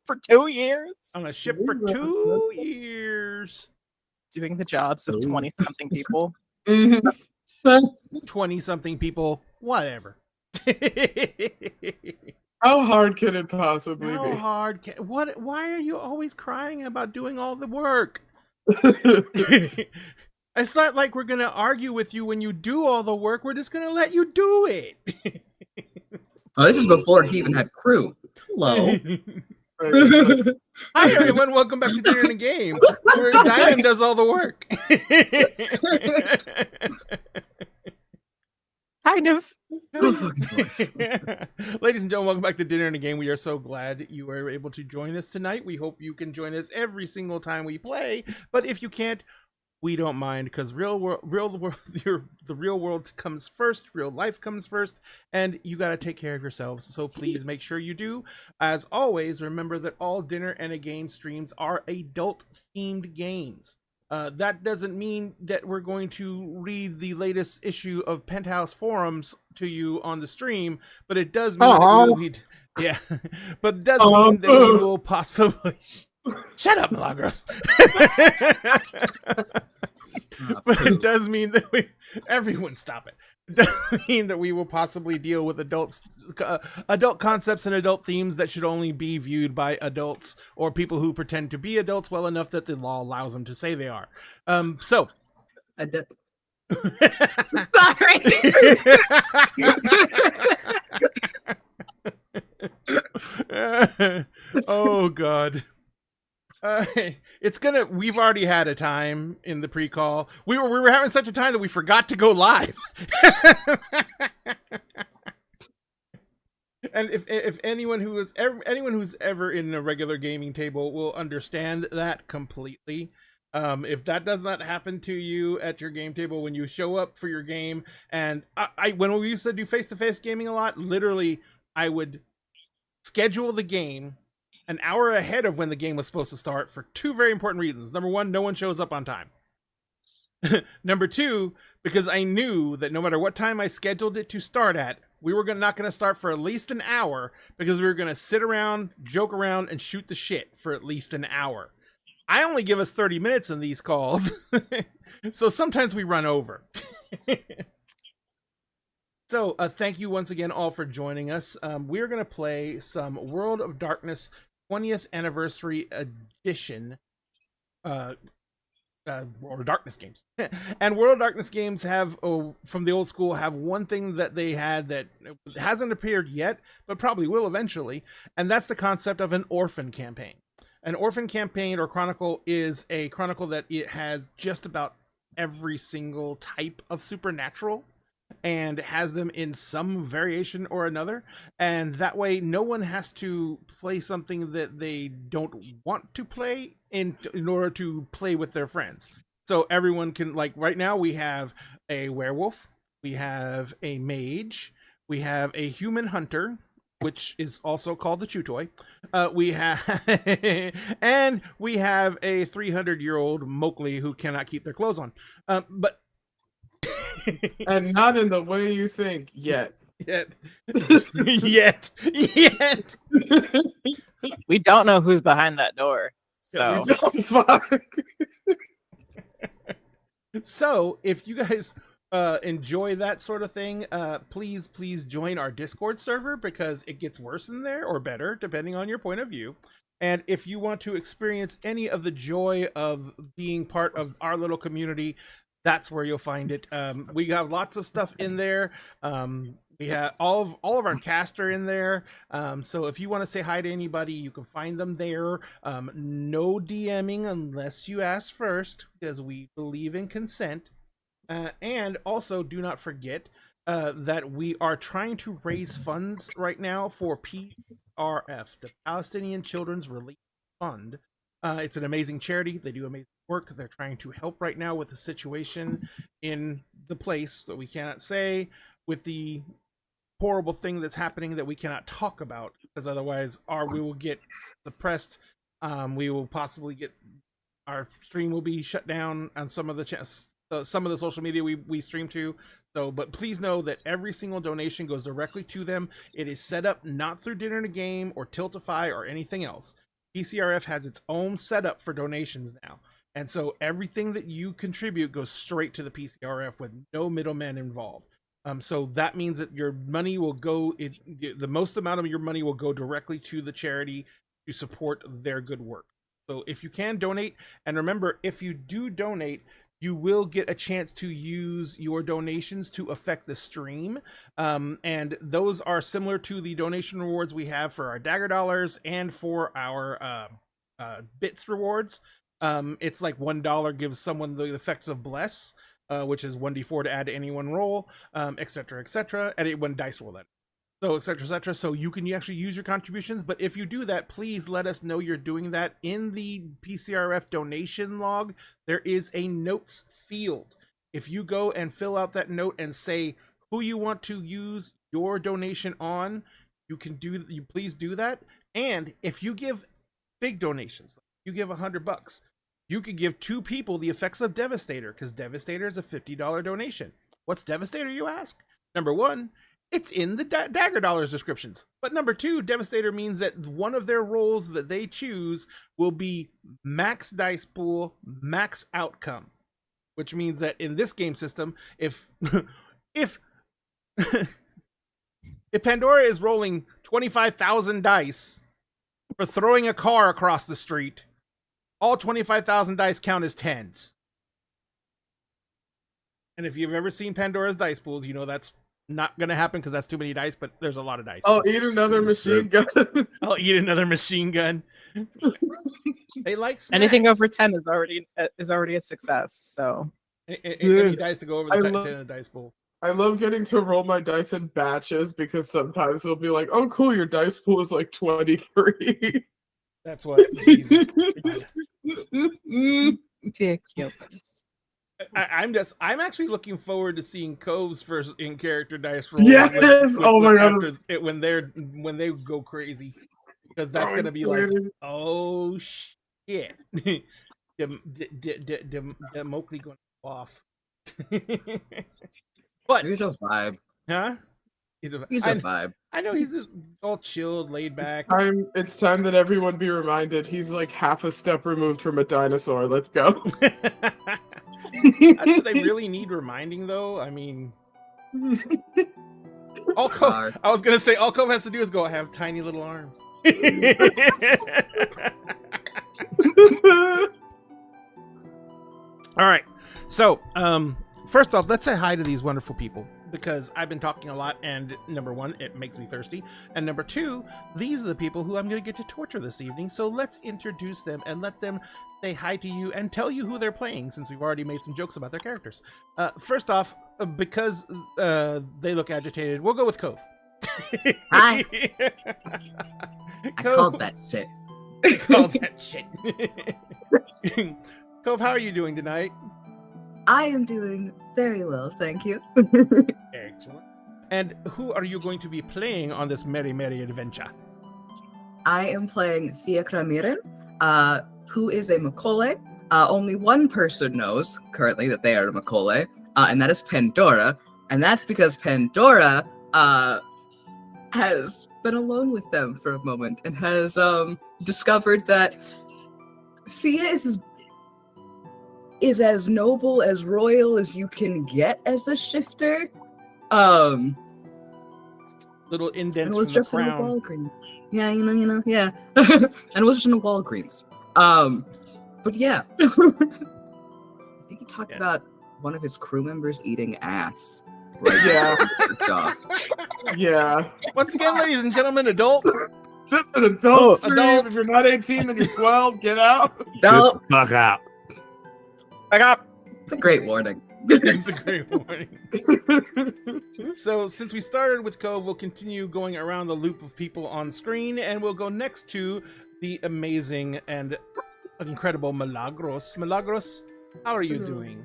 For 2 years? On a ship for 2 years. Doing the jobs of 20-something people. 20-something people, whatever. How hard can it possibly How be? hard can why are you always crying about doing all the work? It's not like we're gonna argue with you when you do all the work. We're just gonna let you do it. Oh, this is before he even had crew. Hello. Hi everyone, welcome back to Dinner in a Game, where Diamond does all the work. Kind of. Ladies and gentlemen, welcome back to Dinner in a Game. We are so glad you were able to join us tonight. We hope you can join us every single time we play, but if you can't, we don't mind, because the real world comes first, real life comes first, and you got to take care of yourselves. So please make sure you do. As always, remember that all Dinner and a Game streams are adult-themed games. That doesn't mean that we're going to read the latest issue of Penthouse Forums to you on the stream, but it does mean that we will need, yeah, but it does mean that we will possibly. Shut up, Milagros. But it does mean that everyone stop it. It does mean that we will possibly deal with adult concepts and adult themes that should only be viewed by adults or people who pretend to be adults well enough that the law allows them to say they are. So. Sorry. Oh God. We've already had a time in the pre-call. We were having such a time that we forgot to go live. And if anyone who's ever in a regular gaming table will understand that completely. If that does not happen to you at your game table when you show up for your game, and when we used to do face-to-face gaming a lot, literally I would schedule the game an hour ahead of when the game was supposed to start for two very important reasons. Number one, no one shows up on time. Number two, because I knew that no matter what time I scheduled it to start at, we were not going to start for at least an hour, because we were going to sit around, joke around, and shoot the shit for at least an hour. I only give us 30 minutes in these calls, so sometimes we run over. So thank you once again all for joining us. We're going to play some World of Darkness 20th Anniversary Edition World of Darkness games. And World of Darkness games have, from the old school, have one thing that they had that hasn't appeared yet, but probably will eventually, and that's the concept of an orphan campaign. An orphan campaign or chronicle is a chronicle that it has just about every single type of supernatural and has them in some variation or another, and that way no one has to play something that they don't want to play in order to play with their friends. So everyone can, like right now we have a werewolf, we have a mage, we have a human hunter, which is also called the chew toy. We have and we have a 300-year-old Mowgli who cannot keep their clothes on. But and not in the way you think yet. Yet. We don't know who's behind that door. So So if you guys enjoy that sort of thing, please join our Discord server, because it gets worse in there or better depending on your point of view. And if you want to experience any of the joy of being part of our little community, that's where you'll find it. We have lots of stuff in there. We have all of our cast are in there. So if you want to say hi to anybody, you can find them there. No DMing unless you ask first, because we believe in consent. And also, do not forget that we are trying to raise funds right now for PRF, the Palestinian Children's Relief Fund. It's an amazing charity. They do amazing work. They're trying to help right now with the situation in the place that we cannot say, with the horrible thing that's happening that we cannot talk about, because otherwise we will get suppressed. We will possibly get, our stream will be shut down on some of the social media we stream to. So, but please know that every single donation goes directly to them. It is set up not through Dinner in a Game or Tiltify or anything else. PCRF has its own setup for donations now. And so everything that you contribute goes straight to the PCRF with no middleman involved. So that means that your money will go, the most amount of your money will go directly to the charity to support their good work. So if you can donate, and remember, if you do donate, you will get a chance to use your donations to affect the stream. And those are similar to the donation rewards we have for our Dagger Dollars and for our Bits rewards. It's like $1 gives someone the effects of Bless, which is 1d4 to add to any one roll, etc., etc., and one dice roll that. So, etc., etc. So you can actually use your contributions, but if you do that, please let us know you're doing that. In the PCRF donation log, there is a notes field. If you go and fill out that note and say who you want to use your donation on, you please do that. And if you give big donations, you give $100, you could give 2 people the effects of Devastator, because Devastator is a $50 donation. What's Devastator, you ask? Number 1, it's in the Dagger Dollars descriptions. But number 2, Devastator means that one of their roles that they choose will be max dice pool, max outcome. Which means that in this game system, if Pandora is rolling 25,000 dice for throwing a car across the street, all 25,000 dice count as 10s. And if you've ever seen Pandora's dice pools, you know that's not going to happen because that's too many dice, but there's a lot of dice. I'll eat another machine gun. I'll eat another machine gun. They like snacks. Anything over 10 is already a success. So any dice to go over the 10 in a dice pool. I love getting to roll my dice in batches because sometimes it'll be like, oh cool, your dice pool is like 23. That's what Jesus. Ridiculous. I'm actually looking forward to seeing Cove's first in character dice roll. Yes! Oh my god. When they go crazy. Because that's gonna be like, oh shit. the Mowgli going off. But Here's a vibe. huh? He's a vibe. I know he's just all chilled, laid back. It's time that everyone be reminded he's like half a step removed from a dinosaur. Let's go. Do they really need reminding though? I mean, all Cove has to do is go, I have tiny little arms. All right. So, first off, let's say hi to these wonderful people because I've been talking a lot, and number 1, it makes me thirsty, and number 2, these are the people who I'm going to get to torture this evening. So let's introduce them and let them say hi to you and tell you who they're playing, since we've already made some jokes about their characters. First off, because they look agitated, we'll go with Cove. Hi. Cove. I called that shit. I called that shit. Cove, how are you doing tonight? I am doing very well, thank you. Excellent. And who are you going to be playing on this merry, merry adventure? I am playing Fiacra Miren, who is a Macaulay. Only one person knows currently that they are a Macaulay, and that is Pandora. And that's because Pandora has been alone with them for a moment and has discovered that Fia is as noble, as royal as you can get as a shifter. Little indents and it was from just the in the crown. Walgreens. Yeah, you know, yeah. And it was just in the Walgreens. But yeah. I think he talked about one of his crew members eating ass. Right. Yeah. Yeah. Once again, ladies and gentlemen, adult. This is an adult stream. adult. If you're not 18, then you're 12. Get out. Don't. Fuck out. Back up. It's a great warning. It's a great warning. So, since we started with Cove, we'll continue going around the loop of people on screen, and we'll go next to the amazing and incredible Milagros. Milagros, how are you doing?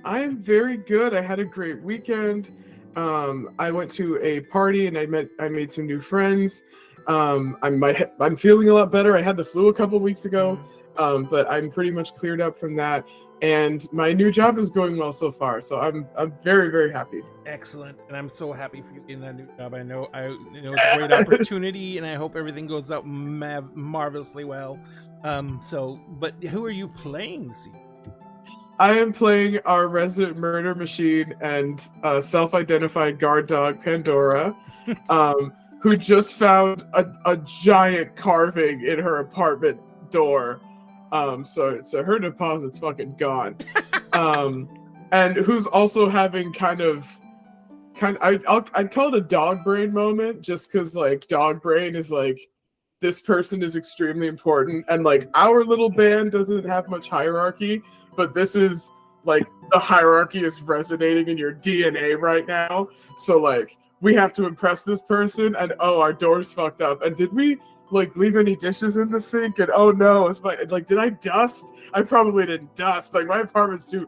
I am very good. I had a great weekend. I went to a party and I made some new friends. I'm feeling a lot better. I had the flu a couple weeks ago, but I'm pretty much cleared up from that. and my new job is going well so far. So I'm very, very happy. Excellent, and I'm so happy for you in that new job. I know it's a great opportunity, and I hope everything goes out marvelously well. But who are you playing this evening? I am playing our resident murder machine and self-identified guard dog Pandora, who just found a giant carving in her apartment door. So her deposit's fucking gone. And who's also having I'd call it a dog brain moment, just because like dog brain is like, this person is extremely important, and like our little band doesn't have much hierarchy, but this is like the hierarchy is resonating in your DNA right now. So like we have to impress this person, and oh, our door's fucked up, and did we like leave any dishes in the sink? And oh no, it's did I dust? I probably didn't dust. Like my apartment's too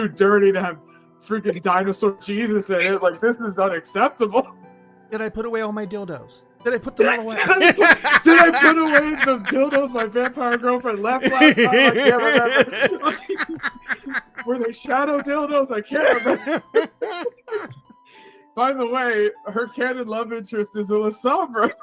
dirty to have freaking dinosaur Jesus in it. Like this is unacceptable. Did I put away all my dildos? Did I put them all away? Did I put away the dildos my vampire girlfriend left last time? I can't remember. Were they shadow dildos? I can't remember. By the way, her canon love interest is Alessandra.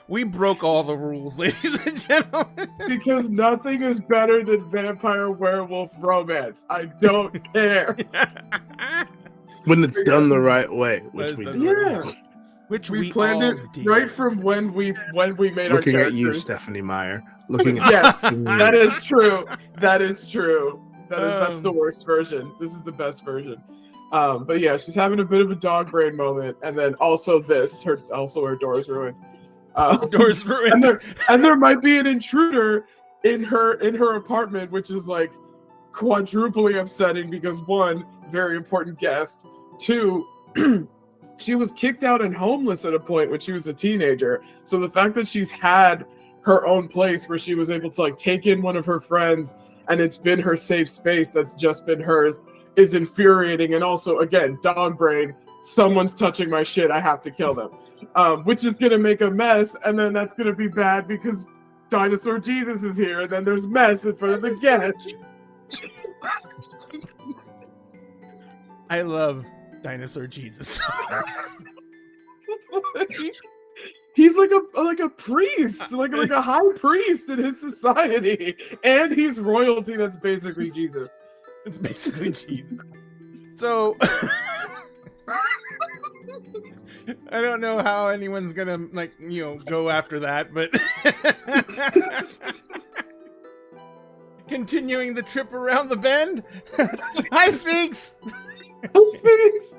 We broke all the rules, ladies and gentlemen. Because nothing is better than vampire werewolf romance. I don't care. When it's done the right way, which we do. Yeah. Which we planned it did. right from when we made Looking our at you, characters. Stephanie Meyer. Looking at Yes, you. that is true. That is true. That's the worst version. This is the best version. But yeah, she's having a bit of a dog brain moment, and then also her door's ruined. Door's ruined. And there might be an intruder in her apartment, which is like quadruply upsetting because one, very important guest. Two, she was kicked out and homeless at a point when she was a teenager. So the fact that she's had her own place where she was able to like take in one of her friends, and it's been her safe space that's just been hers, is infuriating. And also, again, dog brain, someone's touching my shit, I have to kill them. Which is gonna make a mess, and then that's gonna be bad because Dinosaur Jesus is here, and then there's mess in front of the guest. I love Dinosaur Jesus. He's like a priest, like a high priest in his society, and he's royalty. That's basically Jesus. It's basically Jesus. So I don't know how anyone's gonna go after that, but continuing the trip around the bend. Hi, Sphinx. Sphinx.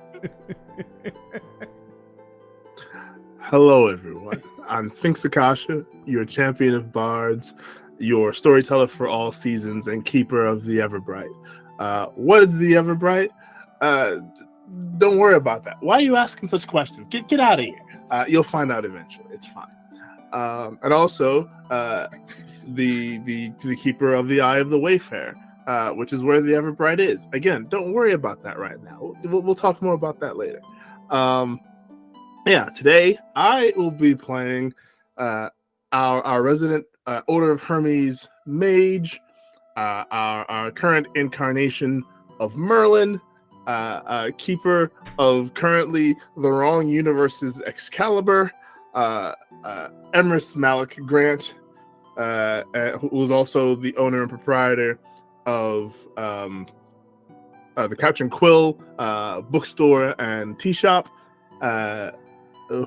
Hello, everyone. I'm Sphinx Akasha, your champion of bards, your storyteller for all seasons, and keeper of the Everbright. What is the Everbright? Don't worry about that. Why are you asking such questions? Get out of here. You'll find out eventually. It's fine. And also, the keeper of the Eye of the Wayfarer, which is where the Everbright is. Again, don't worry about that right now. We'll talk more about that later. Today I will be playing our resident Order of Hermes mage, our current incarnation of Merlin, keeper of currently the wrong universe's Excalibur, Emrys Malik Grant, who is also the owner and proprietor of the Couch and Quill bookstore and tea shop,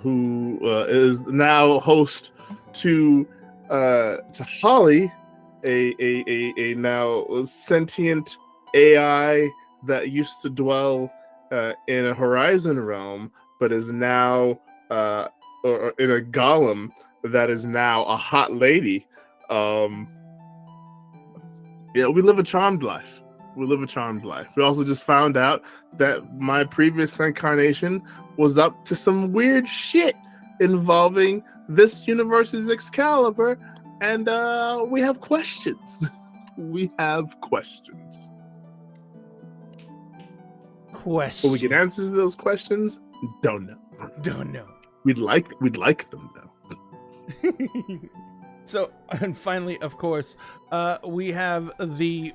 who is now host to Holly, a now sentient AI that used to dwell in a Horizon realm, but is now or in a golem that is now a hot lady. We live a charmed life. We live a charmed life. We also just found out that my previous incarnation was up to some weird shit involving this universe's Excalibur, and we have questions. We have questions. But we get answers to those questions? Don't know. Don't know. We'd like them though. So, and finally, of course, we have the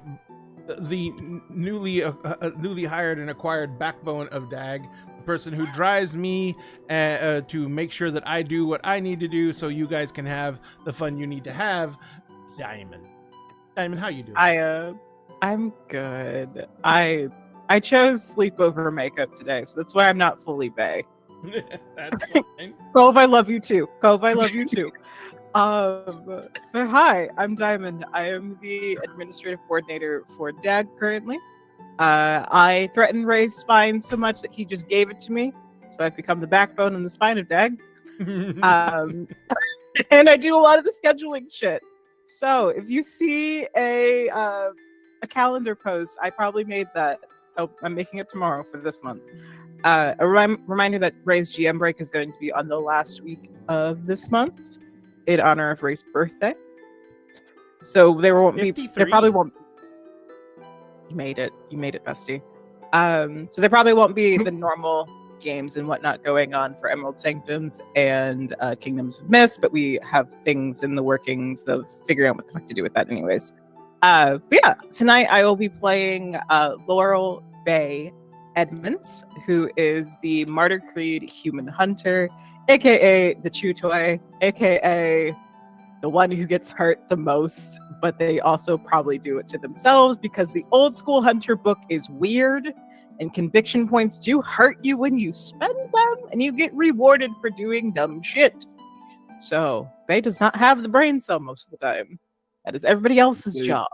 the newly hired and acquired backbone of DAG, the person who drives me to make sure that I do what I need to do so you guys can have the fun you need to have, Diamond. Diamond, how you doing? I'm good. I chose sleepover makeup today, so that's why I'm not fully bae. That's fine. Cove, I love you too. Cove, I love you too. But hi, I'm Diamond. I am the administrative coordinator for DAG currently. I threatened Ray's spine so much that he just gave it to me, so I've become the backbone and the spine of DAG. And I do a lot of the scheduling shit. So if you see a calendar post, I probably made that. Oh, I'm making it tomorrow for this month. A reminder that Ray's GM break is going to be on the last week of this month in honor of Ray's birthday. So there won't be. There probably won't. You made it. You made it, bestie. So there probably won't be the normal games and whatnot going on for Emerald Sanctums and Kingdoms of Mist, but we have things in the workings of figuring out what the fuck to do with that, anyways. But yeah, tonight I will be playing Laurel Bay Edmonds, who is the Martyr Creed human hunter, aka the chew toy, aka the one who gets hurt the most, but they also probably do it to themselves because the old school hunter book is weird and conviction points do hurt you when you spend them and you get rewarded for doing dumb shit. So Bay does not have the brain cell most of the time. That is everybody else's job.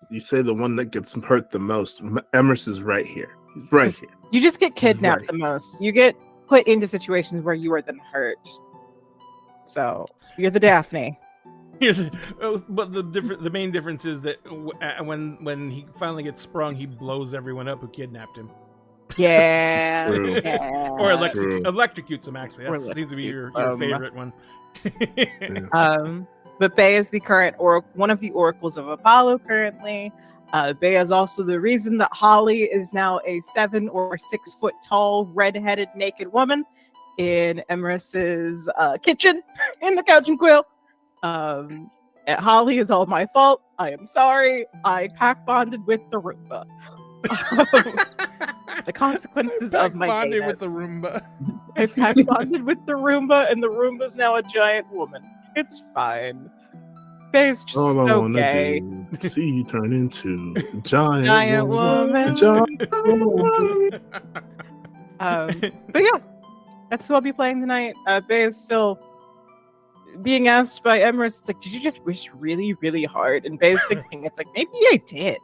You say the one that gets hurt the most. Emrys is right here. He's right here. You just get kidnapped Right. the most. You get put into situations where you are then hurt. So you're the Daphne. But the main difference is that when he finally gets sprung, he blows everyone up who kidnapped him. Yeah. True. Yeah. Or True. electrocutes him, actually. Or That seems to be your electrocute favorite one. But Bay is the current one of the oracles of Apollo currently. Bay is also the reason that Holly is now a 7 or 6 foot tall, red-headed, naked woman in Emrys's kitchen in the Couch and Quill. Holly is all my fault. I am sorry. I pack bonded with the Roomba. The consequences of my bonded gayness. with the Roomba. I pack bonded with the Roomba, and the Roomba's now a giant woman. It's fine. Bay's just All I wanna okay. do, see you turn into a giant, Giant woman. woman. Giant woman. But yeah, that's who I'll be playing tonight. Bay is still being asked by Emrys, it's like, did you just wish really, really hard? And Bay's thinking, it's like, maybe I did.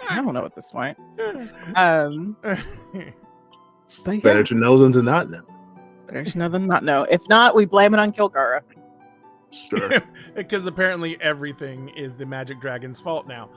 I don't know at this point. But yeah, Better to know than to not know. better to know than not know. If not, we blame it on Kilgara. Sure. Because apparently everything is the Magic Dragon's fault now.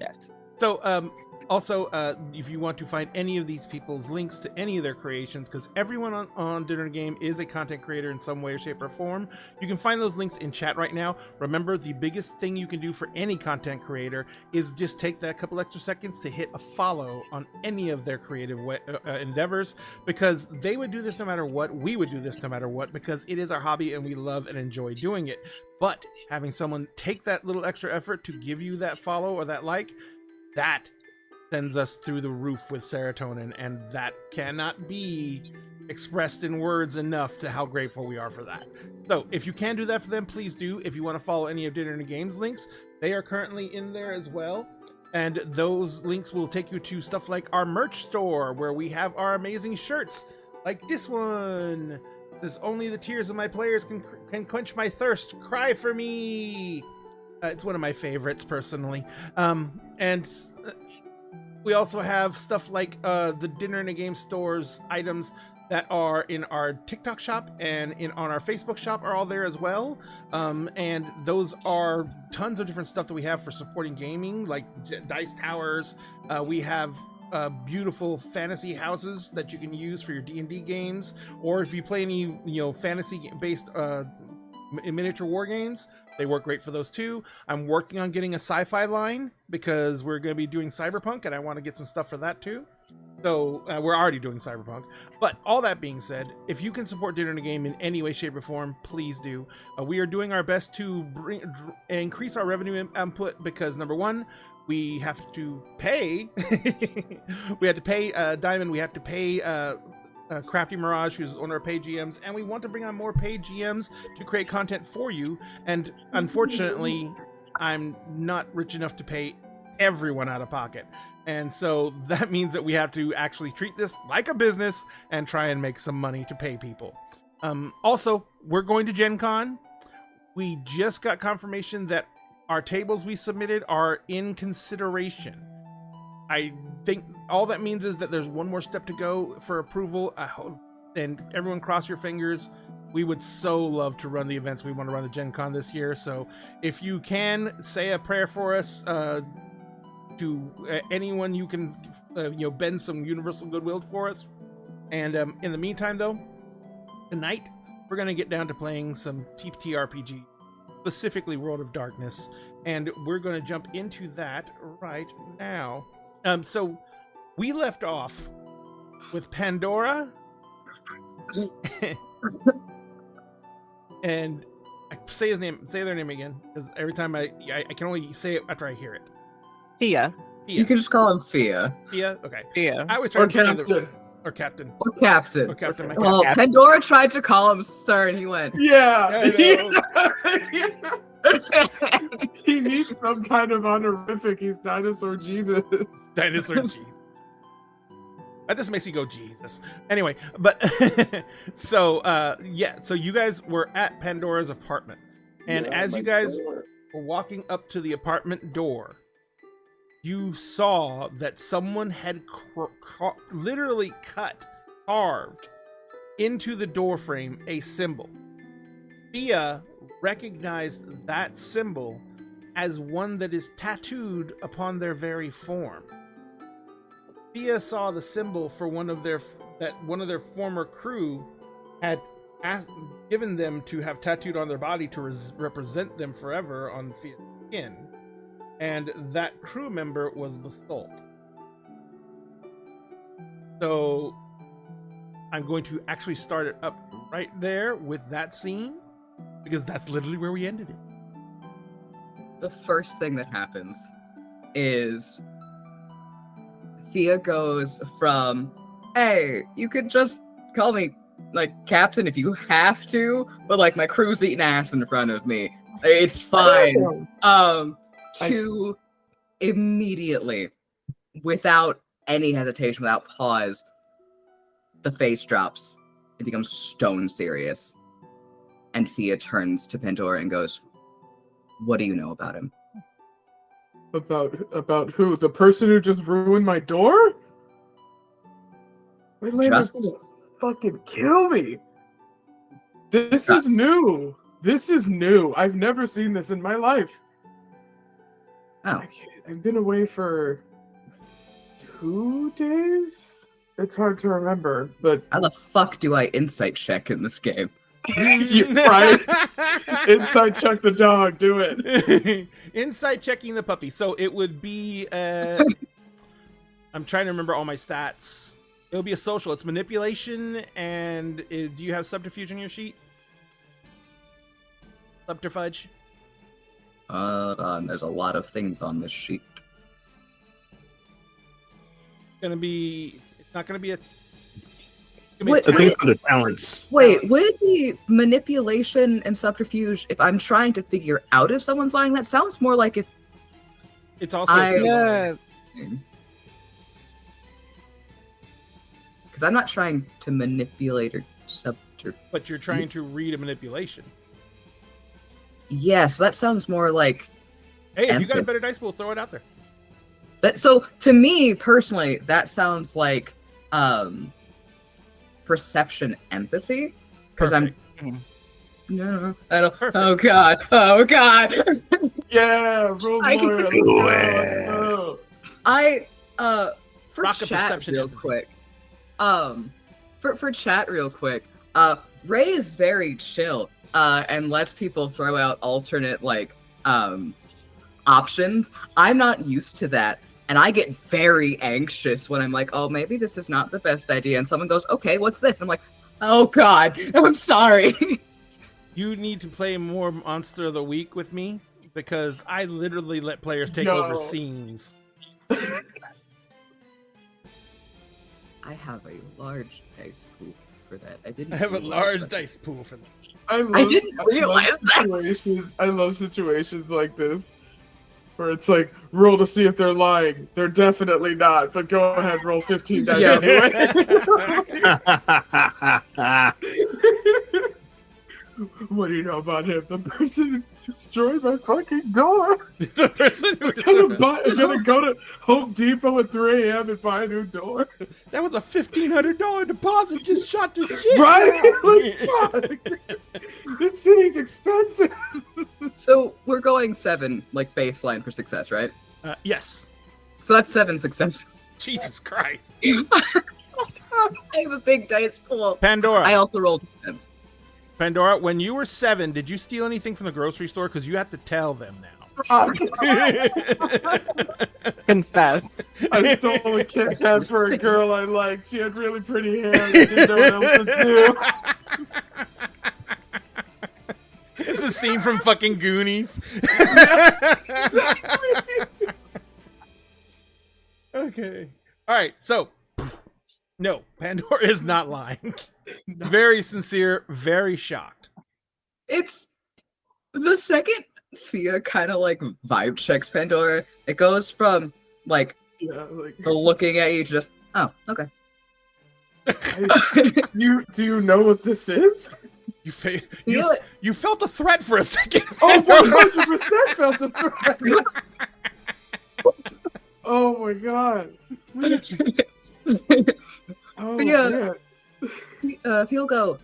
Yes. So, also, if you want to find any of these people's links to any of their creations, because everyone on Dinner Game is a content creator in some way, shape, or form, you can find those links in chat right now. Remember, the biggest thing you can do for any content creator is just take that couple extra seconds to hit a follow on any of their creative endeavors, because they would do this no matter what. We would do this no matter what, because it is our hobby and we love and enjoy doing it. But having someone take that little extra effort to give you that follow or that like, that sends us through the roof with serotonin, and that cannot be expressed in words enough to how grateful we are for that. So if you can do that for them, please do. If you want to follow any of Dinner and Games links, they are currently in there as well, and those links will take you to stuff like our merch store, where we have our amazing shirts like this one. This only the tears of my players can quench my thirst. Cry for me. It's one of my favorites personally. And we also have stuff like the Dinner and a Game stores items that are in our TikTok shop and on our Facebook shop are all there as well. And those are tons of different stuff that we have for supporting gaming, like dice towers. We have beautiful fantasy houses that you can use for your D&D games, or if you play any fantasy based miniature war games, they work great for those too. I'm working on getting a sci-fi line because we're going to be doing cyberpunk and I want to get some stuff for that too. So we're already doing Cyberpunk. But all that being said, if you can support Dinner in a Game in any way, shape, or form, please do. We are doing our best to increase our revenue output because, number one, we have to pay. We have to pay Diamond. We have to pay Crafty Mirage, who's one of our paid GMs. And we want to bring on more paid GMs to create content for you. And unfortunately, I'm not rich enough to pay everyone out of pocket. And so that means that we have to actually treat this like a business and try and make some money to pay people. Also, we're going to Gen Con. We just got confirmation that our tables we submitted are in consideration. I think all that means is that there's one more step to go for approval. And everyone cross your fingers. We would so love to run the events we want to run at Gen Con this year. So if you can, say a prayer for us, to anyone you can, bend some universal goodwill for us. And in the meantime, though, tonight we're gonna get down to playing some TTRPG, specifically World of Darkness, and we're gonna jump into that right now. So we left off with Pandora, and I say their name again, because every time I can only say it after I hear it. Thea. You can just call him Thea. Thea? Okay. Thea. I was trying to say Captain. Or Captain. Or Captain. Or Captain. Well, Pandora tried to call him Sir, and he went, Yeah. I He needs some kind of honorific. He's Dinosaur Jesus. Dinosaur Jesus. That just makes me go Jesus. Anyway, but so you guys were at Pandora's apartment, and as you guys were walking up to the apartment door, you saw that someone had literally carved into the doorframe a symbol. Thea recognized that symbol as one that is tattooed upon their very form. Thea saw the symbol for one of their former crew had given them to have tattooed on their body to represent them forever on Thea's skin. And that crew member was Basalt. So I'm going to actually start it up right there with that scene, because that's literally where we ended it. the first thing that happens is Thea goes from, hey, you could just call me like captain if you have to, but like my crew's eating ass in front of me. It's fine. To immediately, without any hesitation, without pause, the face drops. It becomes stone serious. And Thea turns to Pandora and goes, what do you know about him? About who? The person who just ruined my door? My landlord's gonna fucking kill me. This is new. This is new. I've never seen this in my life. Oh. I've been away for 2 days? It's hard to remember, but How the fuck do I insight check in this game? you right. Inside check the dog, do it. Inside checking the puppy. So it would be I'm trying to remember all my stats. It'll be a social. It's manipulation, and do you have subterfuge on your sheet? Subterfuge? There's a lot of things on this sheet. It's not gonna be a What- I think it's under talents. Wait, would it be manipulation and subterfuge if I'm trying to figure out if someone's lying? That sounds more like if It's also because I'm not trying to manipulate or subterfuge. but you're trying to read a manipulation. Yes, that sounds more like Hey, if you got a Empathy. better dice pool, throw it out there. that. So to me personally, that sounds like perception empathy, because I'm Perfect. no, I don't. Perfect. Oh god. Yeah, roll I- more. Let's go. I for Rock of chat perception real empathy. quick. For chat real quick. Ray is very chill and lets people throw out alternate like options. I'm not used to that. And I get very anxious when I'm like, oh, maybe this is not the best idea. And someone goes, okay, what's this? I'm like, oh God, I'm sorry. You need to play more Monster of the Week with me because I literally let players take Yo. over scenes. I have a large dice pool for that. I didn't. I have a realize large that. dice pool for them. I didn't realize that. situations. I love situations like this where it's like roll to see if they're lying. They're definitely not, but go ahead, roll 15 dice Yeah. anyway. What do you know about him? The person who destroyed my fucking door. The person who I'm gonna go to Home Depot at 3 a.m. and buy a new door. that was a $1,500 deposit just shot to shit. Right? Like, fuck. This city's expensive. So we're going 7, like baseline for success, right? Yes. So that's 7 success. Jesus Christ. I have a big dice pool. Pandora. I also rolled 10. Pandora, when you were 7, did you steal anything from the grocery store? Because you have to tell them now. Confess. I stole a Kit Kat for a girl I liked. She had really pretty hair. I didn't know what else to do. It's a scene from fucking Goonies. Okay. All right. So, no, Pandora is not lying. Very sincere, very shocked. It's the second Thea kind of like vibe checks Pandora. It goes from like Yeah, like the looking at you to just, oh, okay. do you know what this is? Feel You it. you felt a threat for a second. Oh, 100% felt a threat. Oh my god. Oh Yeah. man. Feel go,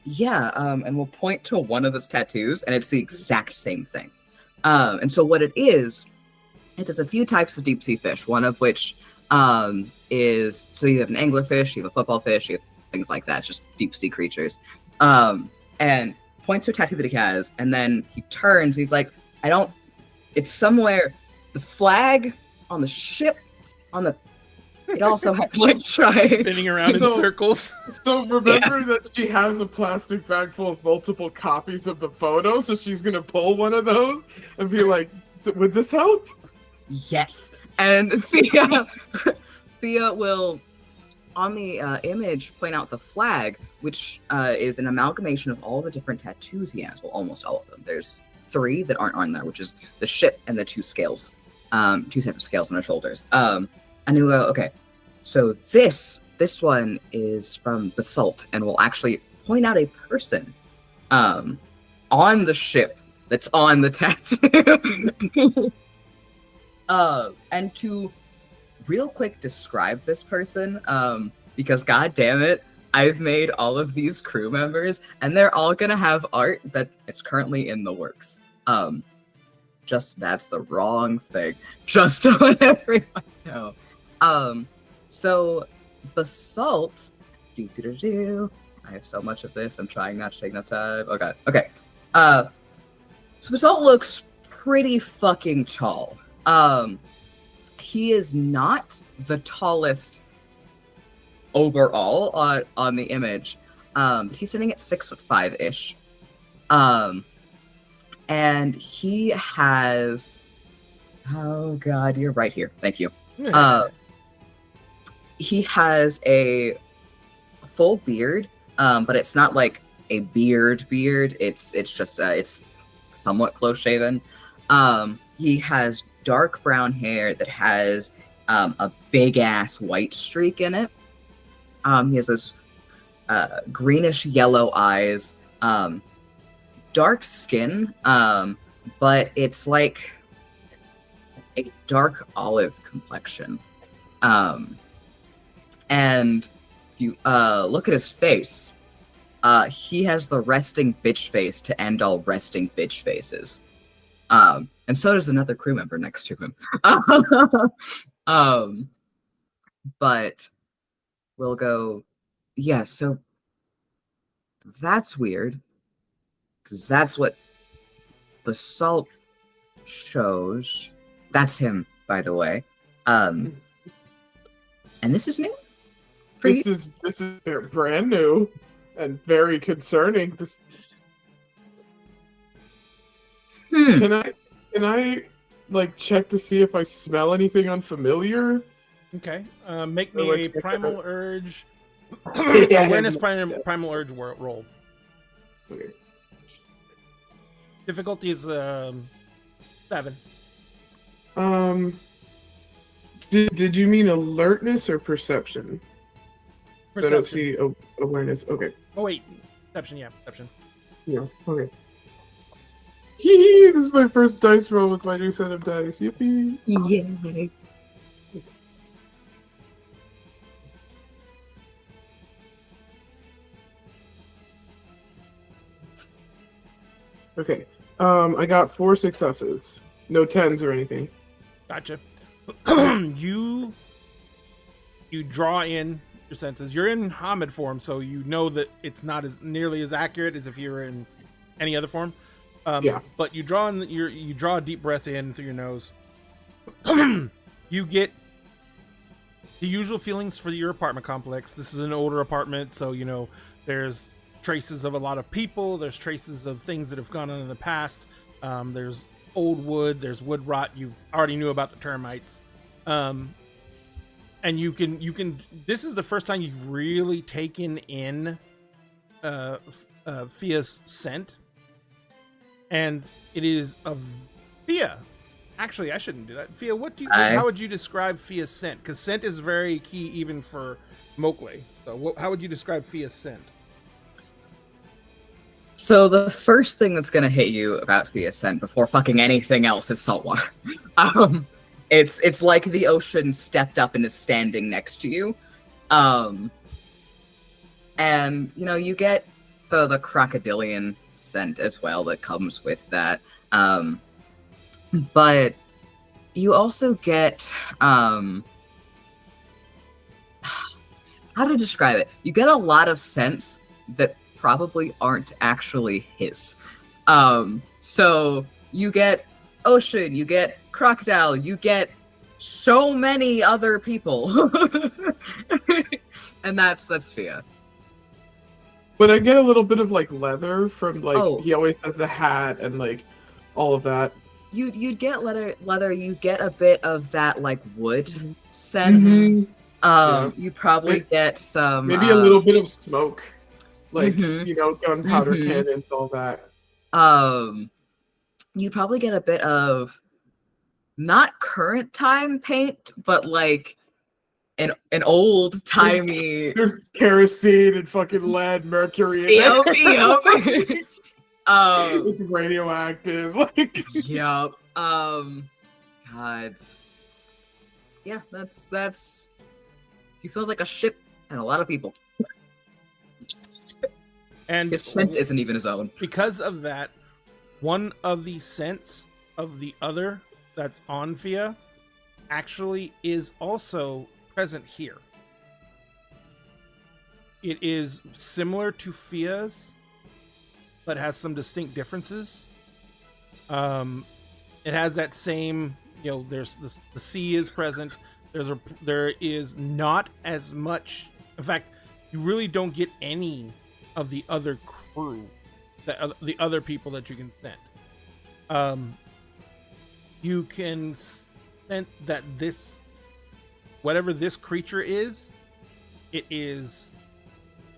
yeah, and we'll point to one of his tattoos, and it's the exact same thing. And so what it is, there's a few types of deep sea fish, one of which is, so you have an anglerfish, you have a football fish, you have things like that, just deep sea creatures. And points to a tattoo that he has, and then he turns, he's like, it's somewhere, the flag on the ship, it also had like try. Spinning around in So- circles. So remember that she has a plastic bag full of multiple copies of the photo, so she's gonna pull one of those and be like, would this help? Yes. And Thea will, on the image, point out the flag, which is an amalgamation of all the different tattoos he has. Well, almost all of them. There's 3 that aren't on there, which is the ship and the 2 scales. 2 sets of scales on her shoulders. And he'll go, okay, so this one is from Basalt, and will actually point out a person on the ship that's on the tattoo. And to real quick describe this person, because god damn it, I've made all of these crew members, and they're all gonna have art that it's currently in the works. Just that's the wrong thing. Just to let everyone know. So Basalt, I have so much of this. I'm trying not to take enough time. Oh god. Okay. So Basalt looks pretty fucking tall. He is not the tallest overall on the image. He's sitting at 6'5" and he has, oh god, you're right here. Thank you. He has a full beard, but it's not like a beard. It's just it's somewhat close shaven. He has dark brown hair that has a big ass white streak in it. He has this greenish yellow eyes, dark skin, but it's like a dark olive complexion. And if you look at his face, he has the resting bitch face to end all resting bitch faces. And so does another crew member next to him. But we'll go, yeah, so that's weird. Because that's what Basalt shows. That's him. by the way. And this is new for you? This is brand new and very concerning. This Can I like check to see if I smell anything unfamiliar? Okay. Make Or, me like, a check it primal out. urge. Yeah, Awareness yeah. primal urge roll. Okay. Difficulty is 7. Did you mean alertness or perception? So I don't Perception. see awareness. Okay. Oh wait, perception. Yeah, perception. Yeah. Okay. This is my first dice roll with my new set of dice. Yippee! Yay. Okay. I got 4 successes. No 10s or anything. Gotcha. You draw in your senses. You're in Hamid form, so you know that it's not as nearly as accurate as if you were in any other form. Yeah. But you draw a deep breath in through your nose. You get the usual feelings for your apartment complex. This is an older apartment, so you know there's traces of a lot of people. There's traces of things that have gone on in the past. There's old wood. There's wood rot. You already knew about the termites. And you can. This is the first time you've really taken in Fia's scent, and it is a Fia. Actually, I shouldn't do that. Fia, how would you describe Fia's scent? Because scent is very key even for Mowgli. So, how would you describe Fia's scent? So the first thing that's gonna hit you about the ascent before fucking anything else is saltwater. It's like the ocean stepped up and is standing next to you. And you know, you get the crocodilian scent as well that comes with that. But you also get how to describe it? You get a lot of scents that probably aren't actually his. So you get ocean, you get crocodile, you get so many other people. And that's Fia. But I get a little bit of like leather from like Oh. he always has the hat and like all of that. You'd get leather, you get a bit of that like wood scent. Mhm. You probably get some Maybe a little bit of smoke. Like, Mhm. you know, gunpowder Mhm. cannons, all that. You'd probably get a bit of not current time paint, but like an old timey. There's kerosene and fucking lead, mercury in Yep, it. yep. It's radioactive. Like, Yep. God. Yeah, that's. He smells like a ship and a lot of people. And His scent isn't even his own. because of that, one of the scents of the other that's on Fia actually is also present here. It is similar to Fia's, but has some distinct differences. It has that same, you know, there's the sea is present. There is not as much. In fact, you really don't get any of the other crew, the other people that you can send. You can sense that this, whatever this creature is, it is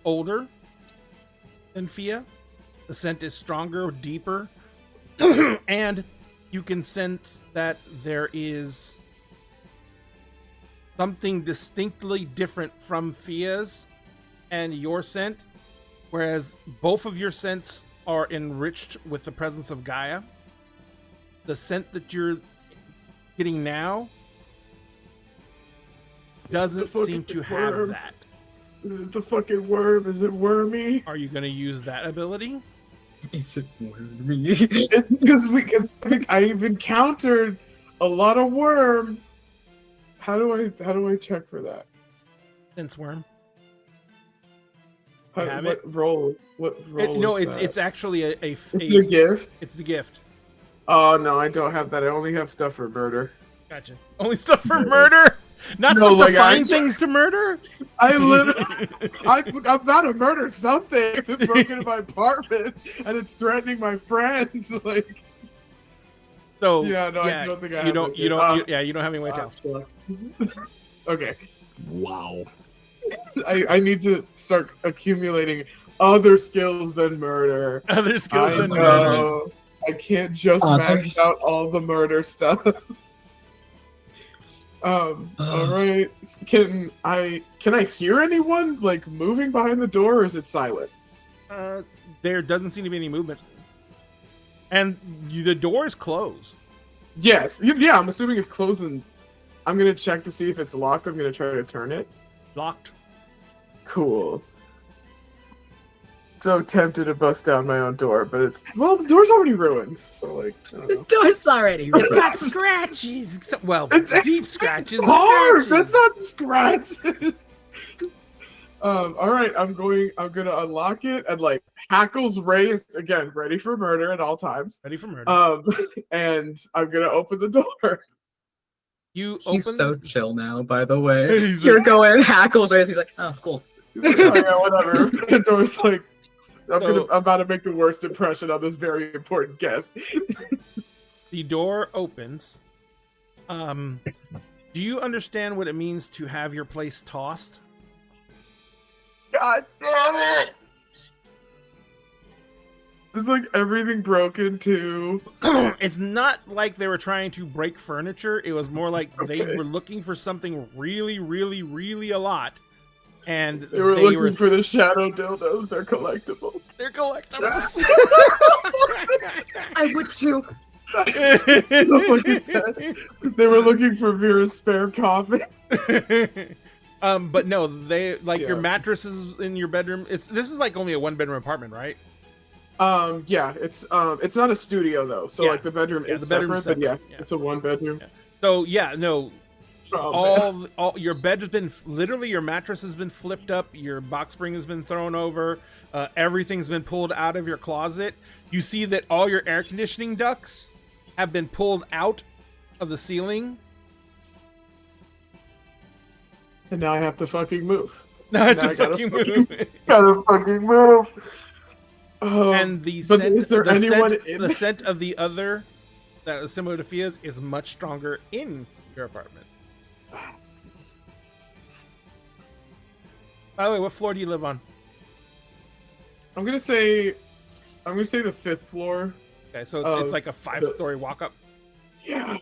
older than Fia. The scent is stronger, deeper, and you can sense that there is something distinctly different from Fia's and your scent, whereas both of your scents are enriched with the presence of Gaia. The scent that you're getting now doesn't seem to have worm. that. the fucking worm, is it wormy? Are you going to use that ability? Is it wormy? It's because I've encountered a lot of worm. How do I check for that? Sense worm. How, have what it? role? What role? It's that? it's actually a It's the gift. It's the gift. Oh no, I don't have that. I only have stuff for murder. Gotcha. Only stuff for murder? Not No, stuff like, to find I- things to murder? I'm about to murder something. If it broke into my apartment and it's threatening my friends, like. So Yeah, no, I don't think I you have don't that you good. don't you don't have any way to tell. Shucks. Okay, Wow. I need to start accumulating other skills than murder. Other skills I than murder. know. I can't just max Others. out all the murder stuff. All right. Can I hear anyone like moving behind the door, or is it silent? There doesn't seem to be any movement. And the door is closed. Yes. Yeah, I'm assuming it's closed, and I'm gonna check to see if it's locked. I'm gonna try to turn it. Locked. Cool. So tempted to bust down my own door, but the door's already ruined. So like, I don't The know. door's already It's ruined. got scratches. Well, It's deep scratches. and Hard. scratches. That's not scratch. All right. I'm gonna unlock it and like hackles raised again, ready for murder at all times. Ready for murder. And I'm gonna open the door. You He's open. so chill now, by the way. He's You're like- going hackles raised. He's like, oh, cool. Yeah, whatever. The door's like, I'm So- about to make the worst impression on this very important guest. The door opens. Do you understand what it means to have your place tossed? God damn it! Is like everything broken too? It's not like they were trying to break furniture. It was more like they Okay. were looking for something really, really, really a lot. And They were looking for the shadow dildos. They're collectibles. They're collectibles. I would too. So fucking sad. They were looking for Vera's spare coffin. But no, they like your Yeah. mattresses in your bedroom. This is like only a 1-bedroom apartment, right? Yeah, it's not a studio though. So Yeah. like the bedroom Yeah, is the bedroom's separate, but yeah, separate. Yeah. it's a 1-bedroom. Yeah. So yeah, no, Oh, man. all your bed has been literally your mattress has been flipped up, your box spring has been thrown over, everything's been pulled out of your closet. You see that all your air conditioning ducts have been pulled out of the ceiling. And now I have to fucking move. Not Now to I gotta fucking fucking- move. Gotta fucking move. Oh, And the but scent, is there the anyone scent, in the there? scent of the other that is similar to Fia's is much stronger in your apartment. By the way, what floor do you live on? I'm gonna say the 5th floor. Okay, so it's Of like a 5-story walk up. Yeah.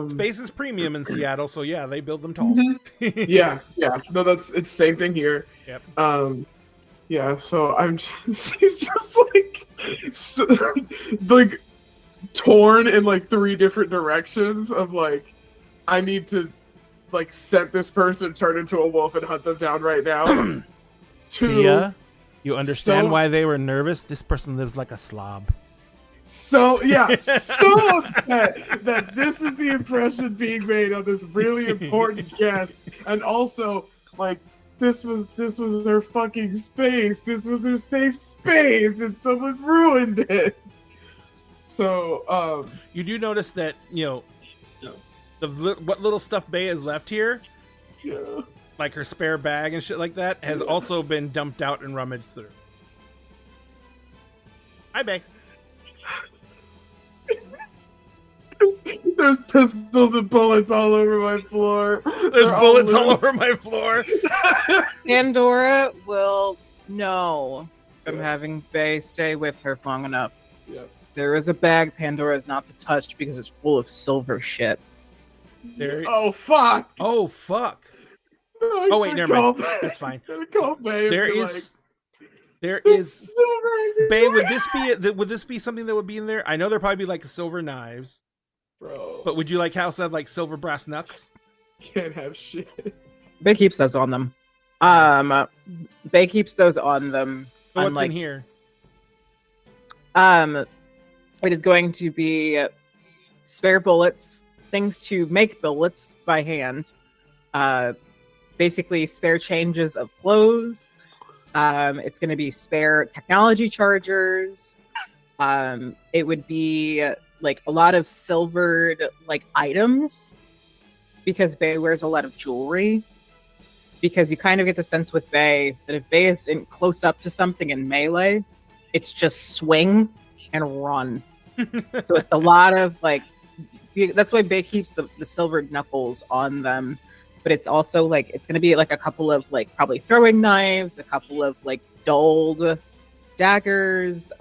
Space is premium in Seattle, so yeah, they build them tall. yeah. No, it's same thing here. Yep. Yeah. So I'm just, he's just like, like torn in like 3 different directions of like, I need to like set this person, turn into a wolf, and hunt them down right now. Fia, you understand So- why they were nervous? This person lives like a slob. So yeah, so upset that this is the impression being made on this really important guest, and also like this was their fucking space. This was their safe space, and someone ruined it. So You do notice that what little stuff Bay has left here, yeah. like her spare bag and shit like that, has also been dumped out and rummaged through. Hi, Bay. There's pistols and bullets all over my floor. There's They're bullets all loose. over my floor. Pandora will know from having Faye stay with her long enough. Yeah. There is a bag Pandora is not to touch because it's full of silver shit. There. Oh fuck! Oh fuck. I Oh, wait, gotta never mind. call Babe. That's fine. Gotta call Babe There and be is. There like, "There's is. silver Bay, everywhere." would this be something that would be in there? I know there'd probably be like silver knives, Bro, but would you like house have like silver brass knucks? can't have shit. Bay keeps those on them. Bay keeps those on them. So what's unlike- in here? It is going to be spare bullets, things to make bullets by hand, basically spare changes of clothes. It's going to be spare technology chargers. It would be like a lot of silvered like items, because Bay wears a lot of jewelry. Because you kind of get the sense with Bay that if Bay is in close up to something in melee, it's just swing and run. So it's a lot of like, that's why Bay keeps the silvered knuckles on them. But it's also like, it's going to be like a couple of like probably throwing knives, a couple of like dulled daggers,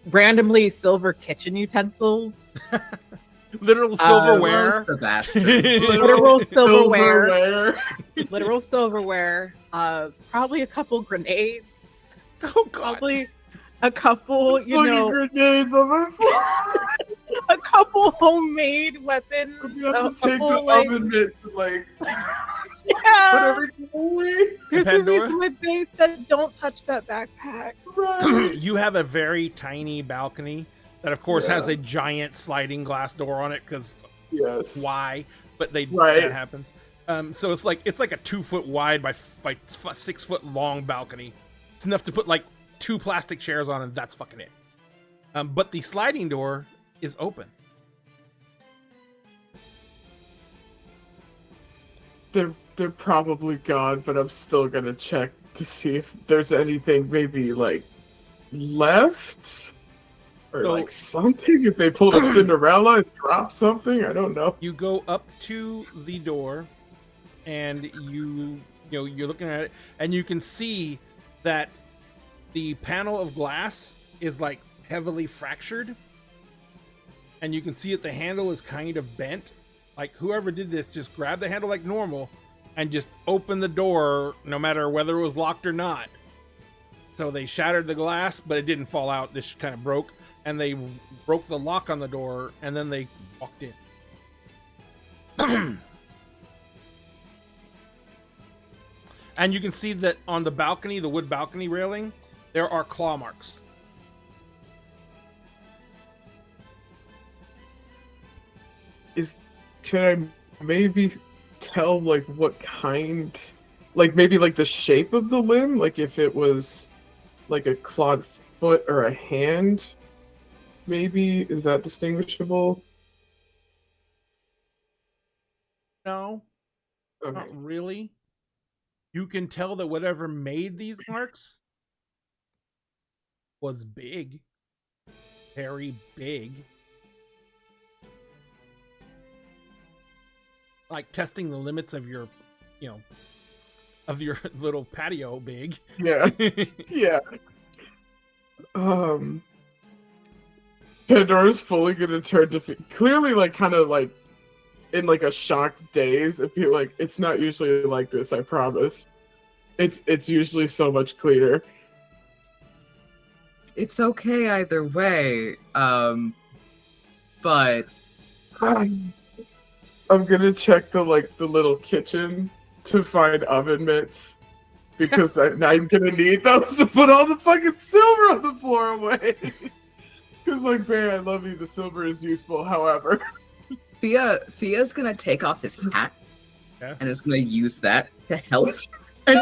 randomly silver kitchen utensils. Literal silverware. Sebastian. Literal silverware. Silverware. Literal silverware. Probably a couple grenades. Oh god. Probably a couple, you Fucking know, grenades on my floor. a couple homemade weapons. You have a to take couple, the like, oven mitts and like put yeah. everything away. There's a Pandora? reason why Bay said don't touch that backpack. Right. You have a very tiny balcony that, of course, Yeah. has a giant sliding glass door on it. Because Yes. why? But Right. that happens. So it's like a 2 foot wide by 6 foot long balcony. It's enough to put like 2 plastic chairs on, and that's fucking it. But the sliding door is open. They're probably gone, but I'm still gonna check to see if there's anything maybe like left or So- like something. If they pulled a Cinderella and dropped something, I don't know. You go up to the door, and you're looking at it, and you can see that the panel of glass is like heavily fractured, and you can see that the handle is kind of bent. Like whoever did this just grabbed the handle like normal and just opened the door no matter whether it was locked or not. So they shattered the glass, but it didn't fall out. This kind of broke, and they broke the lock on the door, and then they walked in. And you can see that on the balcony, the wood balcony railing, there are claw marks. Can I maybe tell like what kind, like maybe like the shape of the limb, like if it was like a clawed foot or a hand, maybe is that distinguishable? No, Okay. not really. You can tell that whatever made these marks was big. Very big. Like testing the limits of your, of your little patio big. Yeah. Yeah. Pandora's fully gonna turn to clearly like kind of like in like a shocked daze and be like, it's not usually like this, I promise. It's usually so much cleaner. It's okay either way. But I'm gonna check the little kitchen to find oven mitts because I'm gonna need those to put all the fucking silver on the floor away. Because like, Bay, I love you. The silver is useful. However, Fia's gonna take off his hat Yeah. and is gonna use that to help. And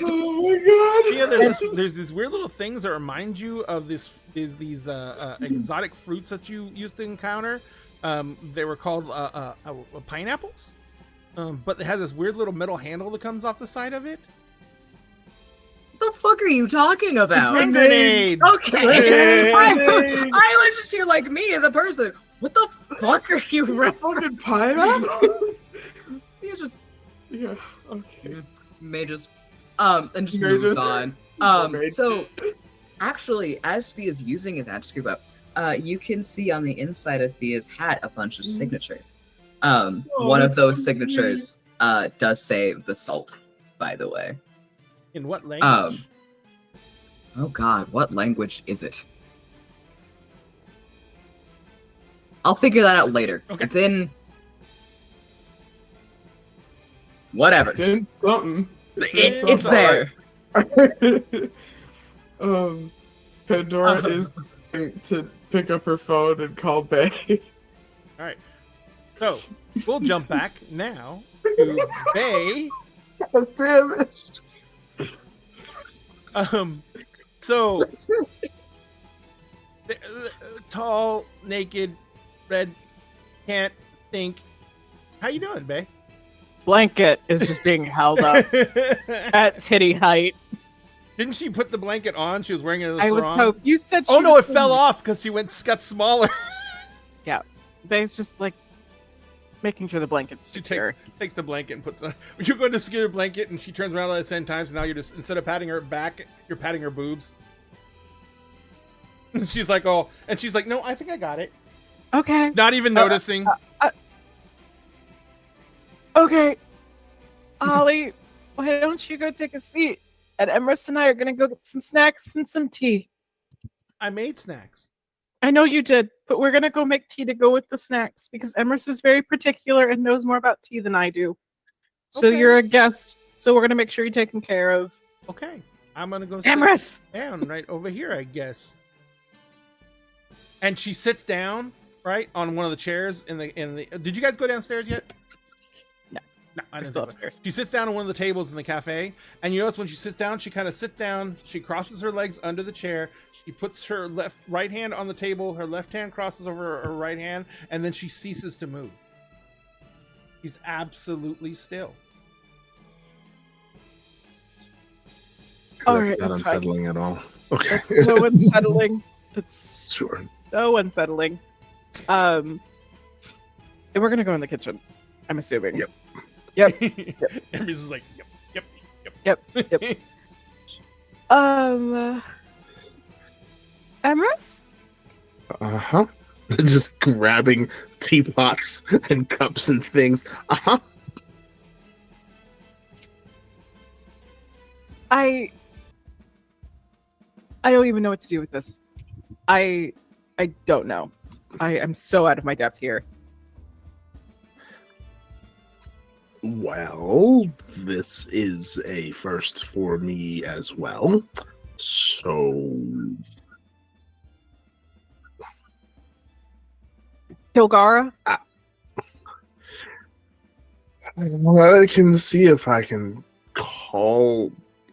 oh my god. Yeah, there's these weird little things that remind you of these exotic fruits that you used to encounter. They were called pineapples, but it has this weird little metal handle that comes off the side of it. What the fuck are you talking about? Hand grenades. Okay. I was just here like me as a person. What the fuck are you Fucking pineapple. He's just Yeah. Okay. mages. And just moves on. So actually, as Fia's using his hat to scoop up, you can see on the inside of Fia's hat a bunch of signatures. One of that's those so signatures does say the salt, by the way. In what language? Oh god, what language is it? I'll figure that out later. Okay. It's in whatever. It's in something. It's there. Pandora is to pick up her phone and call Bay. All right. So we'll jump back now to Bay. God damn it. So, tall, naked, red, can't think. How you doing, bae? Blanket is just being held up at titty height. Didn't she put the blanket on? She was wearing it as a I was sarong? hope you said. Oh she no, was it fell gonna- off because she got smaller. Bae's just like making sure the blanket's She secure. takes the blanket and puts on. You're going to secure the blanket, and she turns around at the same time. So now you're just, instead of patting her back, you're patting her boobs. And she's like, oh, and she's like, no, I think I got it. Okay. Not even noticing. Okay. Ollie, why don't you go take a seat? And Emrys and I are gonna go get some snacks and some tea. I made snacks. I know you did, but we're gonna go make tea to go with the snacks because Emrys is very particular and knows more about tea than I do. So Okay. you're a guest, so we're gonna make sure you're taken care of. Okay, I'm gonna go sit Emrys! down right over here, I guess. And she sits down right on one of the chairs in the. Did you guys go downstairs yet? No, I We're didn't still think so. upstairs. She sits down on one of the tables in the cafe, and you notice when she sits down, she kind of sits down, she crosses her legs under the chair, she puts her right hand on the table, her left hand crosses over her right hand, and then she ceases to move. She's absolutely still. All That's right, not that's fine. unsettling at all. Okay. That's so unsettling. That's Sure. so unsettling. And we're gonna go in the kitchen. I'm assuming. Yep. Yep. Emrys is like, yep. Yep. Emrys? Uh-huh. Just grabbing teapots and cups and things. Uh-huh. I don't even know what to do with this. I don't know. I am so out of my depth here. Well, this is a first for me as well. So, Kilgara? I can see if I can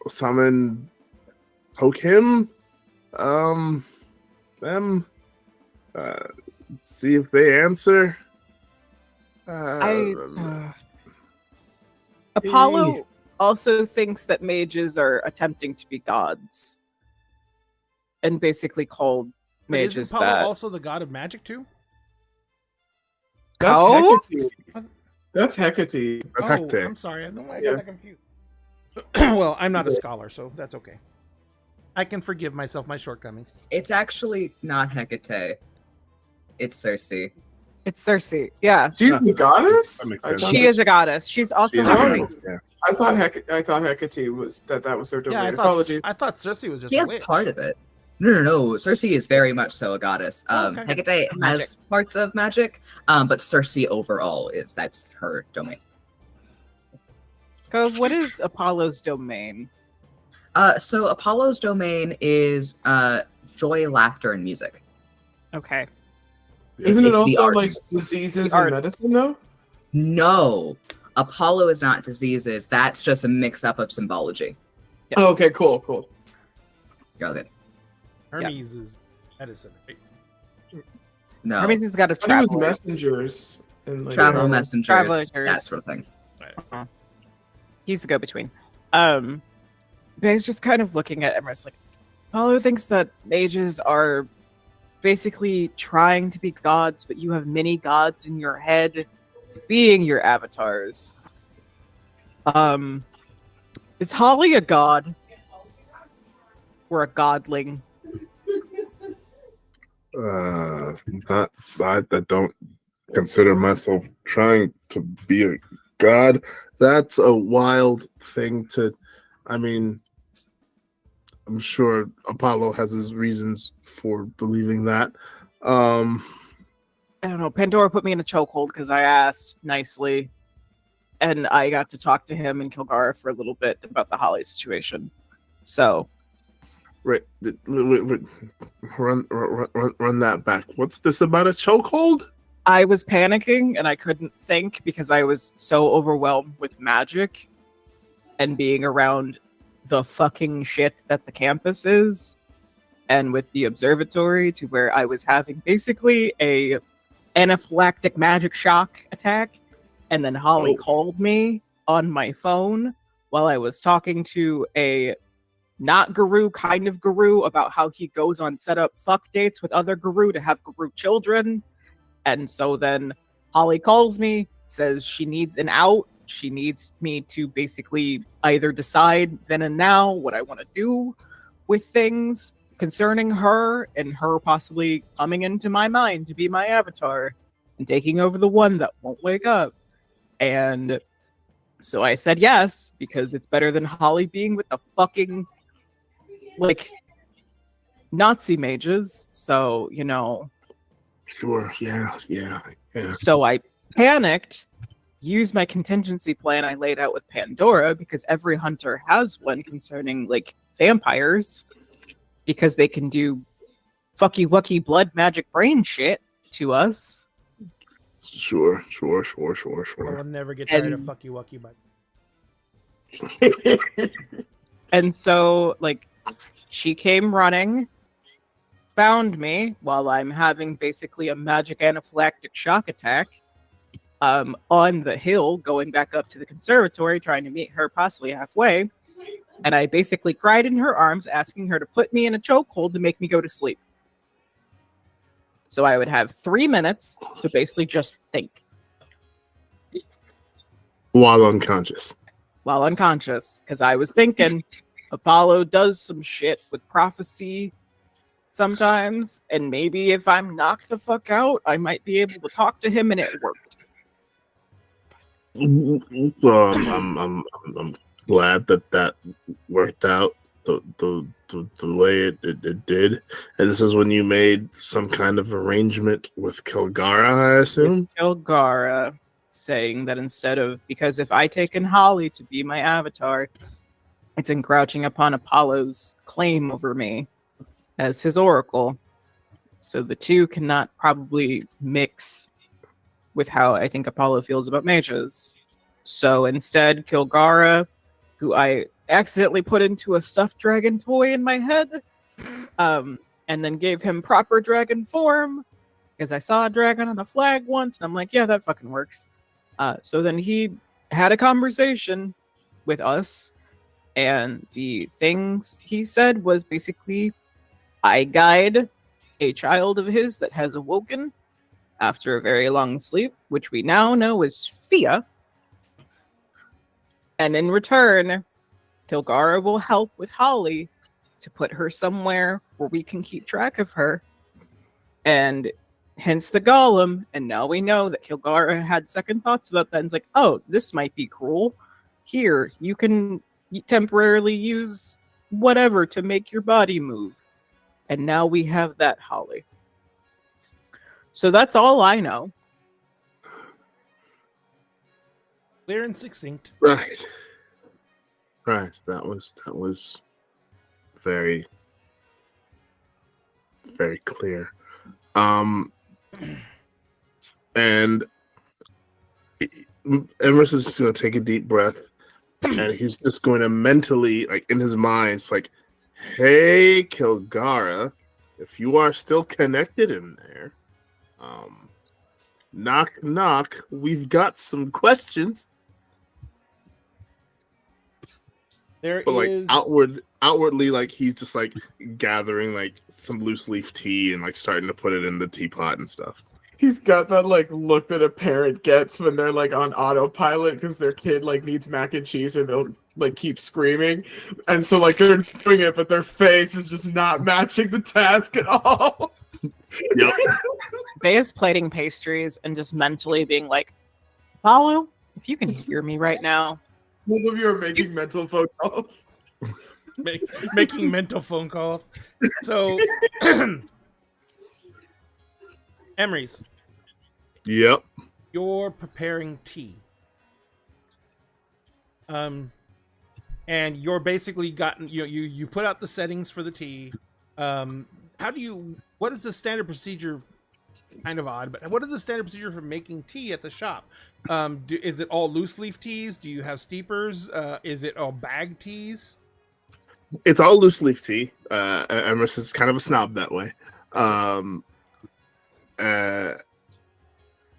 summon, poke him, them, see if they answer. Apollo also thinks that mages are attempting to be gods. And basically called But isn't mages Apollo that. also the god of magic too? That's Oh? Hecate. That's Hecate. That's Oh, Hecate. I'm sorry. I don't know why I Yeah. got that confused. Well, I'm not a scholar, so that's okay. I can forgive myself my shortcomings. It's actually not Hecate. It's Cersei. It's Cersei. Yeah. She's Yeah. the goddess? That makes I sense. thought She that- is a goddess. She's also She's a Hecate. goddess. yeah. I thought Hecate was that was her domain. Yeah, Apologies. I thought Cersei was just She a has witch. part of it. No. Cersei is very much so a goddess. Oh, okay. Hecate Magic. has parts of magic, but Cersei overall that's her domain. Cove, what is Apollo's domain? So Apollo's domain is joy, laughter, and music. Okay. Isn't it it's the also like arts. diseases The and arts. medicine though? No, Apollo is not diseases. That's just a mix-up of symbology. Yes. Oh, okay, cool. Okay. Hermes is medicine. Right? No, Hermes is the god of I thought it was travel. messengers. And like, travel messengers, Travelers. that sort of thing. He's the go-between. But he's just kind of looking at Emrys like, Apollo thinks that mages are basically trying to be gods, but you have many gods in your head being your avatars. Is Holly a god? Or a godling? Not I don't consider myself trying to be a god. That's a wild thing to. I mean, I'm sure Apollo has his reasons for believing that. I don't know. Pandora put me in a chokehold because I asked nicely, and I got to talk to him and Kilgara for a little bit about the Holly situation. So Wait, run that back. What's this about a chokehold? I was panicking and I couldn't think because I was so overwhelmed with magic and being around the fucking shit that the campus is. and with the observatory to where I was having basically a anaphylactic magic shock attack, and then Holly called me on my phone while I was talking to a not guru kind of guru about how he goes on set up fuck dates with other guru to have guru children. And so then Holly calls me, says she needs an out. She needs me to basically either decide then and now what I want to do with things concerning her, and her possibly coming into my mind to be my avatar and taking over the one that won't wake up. And so I said yes, because it's better than Holly being with the fucking, like, Nazi mages. So, you know. Sure. Yeah. So I panicked, used my contingency plan I laid out with Pandora, because every hunter has one concerning, like, vampires, because they can do fucky wucky blood magic brain shit to us. Sure. I will never get tired of fucky wucky, but and so, like, she came running, found me while I'm having basically a magic anaphylactic shock attack on the hill, going back up to the conservatory, trying to meet her possibly halfway. And I basically cried in her arms, asking her to put me in a chokehold to make me go to sleep. So I would have 3 minutes to basically just think. While unconscious. While unconscious. Because I was thinking, Apollo does some shit with prophecy sometimes, and maybe if I'm knocked the fuck out, I might be able to talk to him, and it worked. I'm glad that worked out the way it did. And this is when you made some kind of arrangement with Kilgara, I assume? With Kilgara saying that instead of, because if I take in Holly to be my avatar, it's encroaching upon Apollo's claim over me as his oracle. So the two cannot probably mix with how I think Apollo feels about mages. So instead, Kilgara, who I accidentally put into a stuffed dragon toy in my head, and then gave him proper dragon form, because I saw a dragon on a flag once, and I'm like, yeah, that fucking works. So then he had a conversation with us, and the things he said was basically, I guide a child of his that has awoken after a very long sleep, which we now know is Fia. And in return, Kilgara will help with Holly to put her somewhere where we can keep track of her. And hence the golem. And now we know that Kilgara had second thoughts about that. And it's like, oh, this might be cruel. Here, you can temporarily use whatever to make your body move. And now we have that, Holly. So that's all I know. clear and succinct. Right. That was very, very clear. And Emerson's just gonna take a deep breath, and he's just going to mentally, like in his mind, it's like, "Hey, Kilgara, if you are still connected in there, knock knock. We've got some questions." There But like is outwardly, like he's just like gathering like some loose leaf tea and like starting to put it in the teapot and stuff. He's got that like look that a parent gets when they're like on autopilot because their kid like needs mac and cheese and they'll like keep screaming, and so like they're doing it, but their face is just not matching the task at all. Yep. Bay is plating pastries and just mentally being like, Apollo, if you can hear me right now. Both of you are making mental phone calls. making mental phone calls. So, Emery's. Yep. You're preparing tea. And you're basically you put out the settings for the tea. What is the standard procedure? Kind of odd, but what is the standard procedure for making tea at the shop? Is it all loose leaf teas? Do you have steepers? Is it all bag teas? It's all loose leaf tea. Emrys is kind of a snob that way.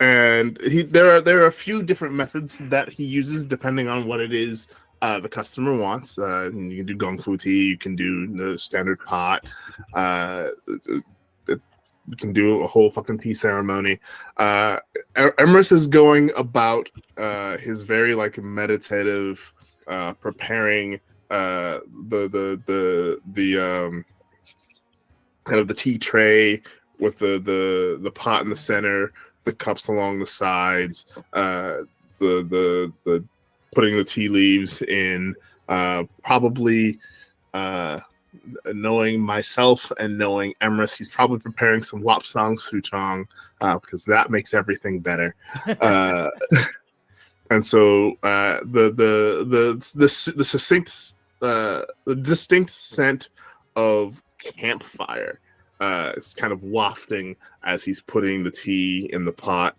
And there are a few different methods that he uses depending on what it is the customer wants. You can do gong fu tea, you can do the standard pot, you can do a whole fucking tea ceremony. Emrys is going about his very like meditative preparing the kind of the tea tray with the pot in the center, the cups along the sides, the putting the tea leaves in, probably knowing myself and knowing Emrys, he's probably preparing some lapsang souchong because that makes everything better. And so the distinct scent of campfire is kind of wafting as he's putting the tea in the pot,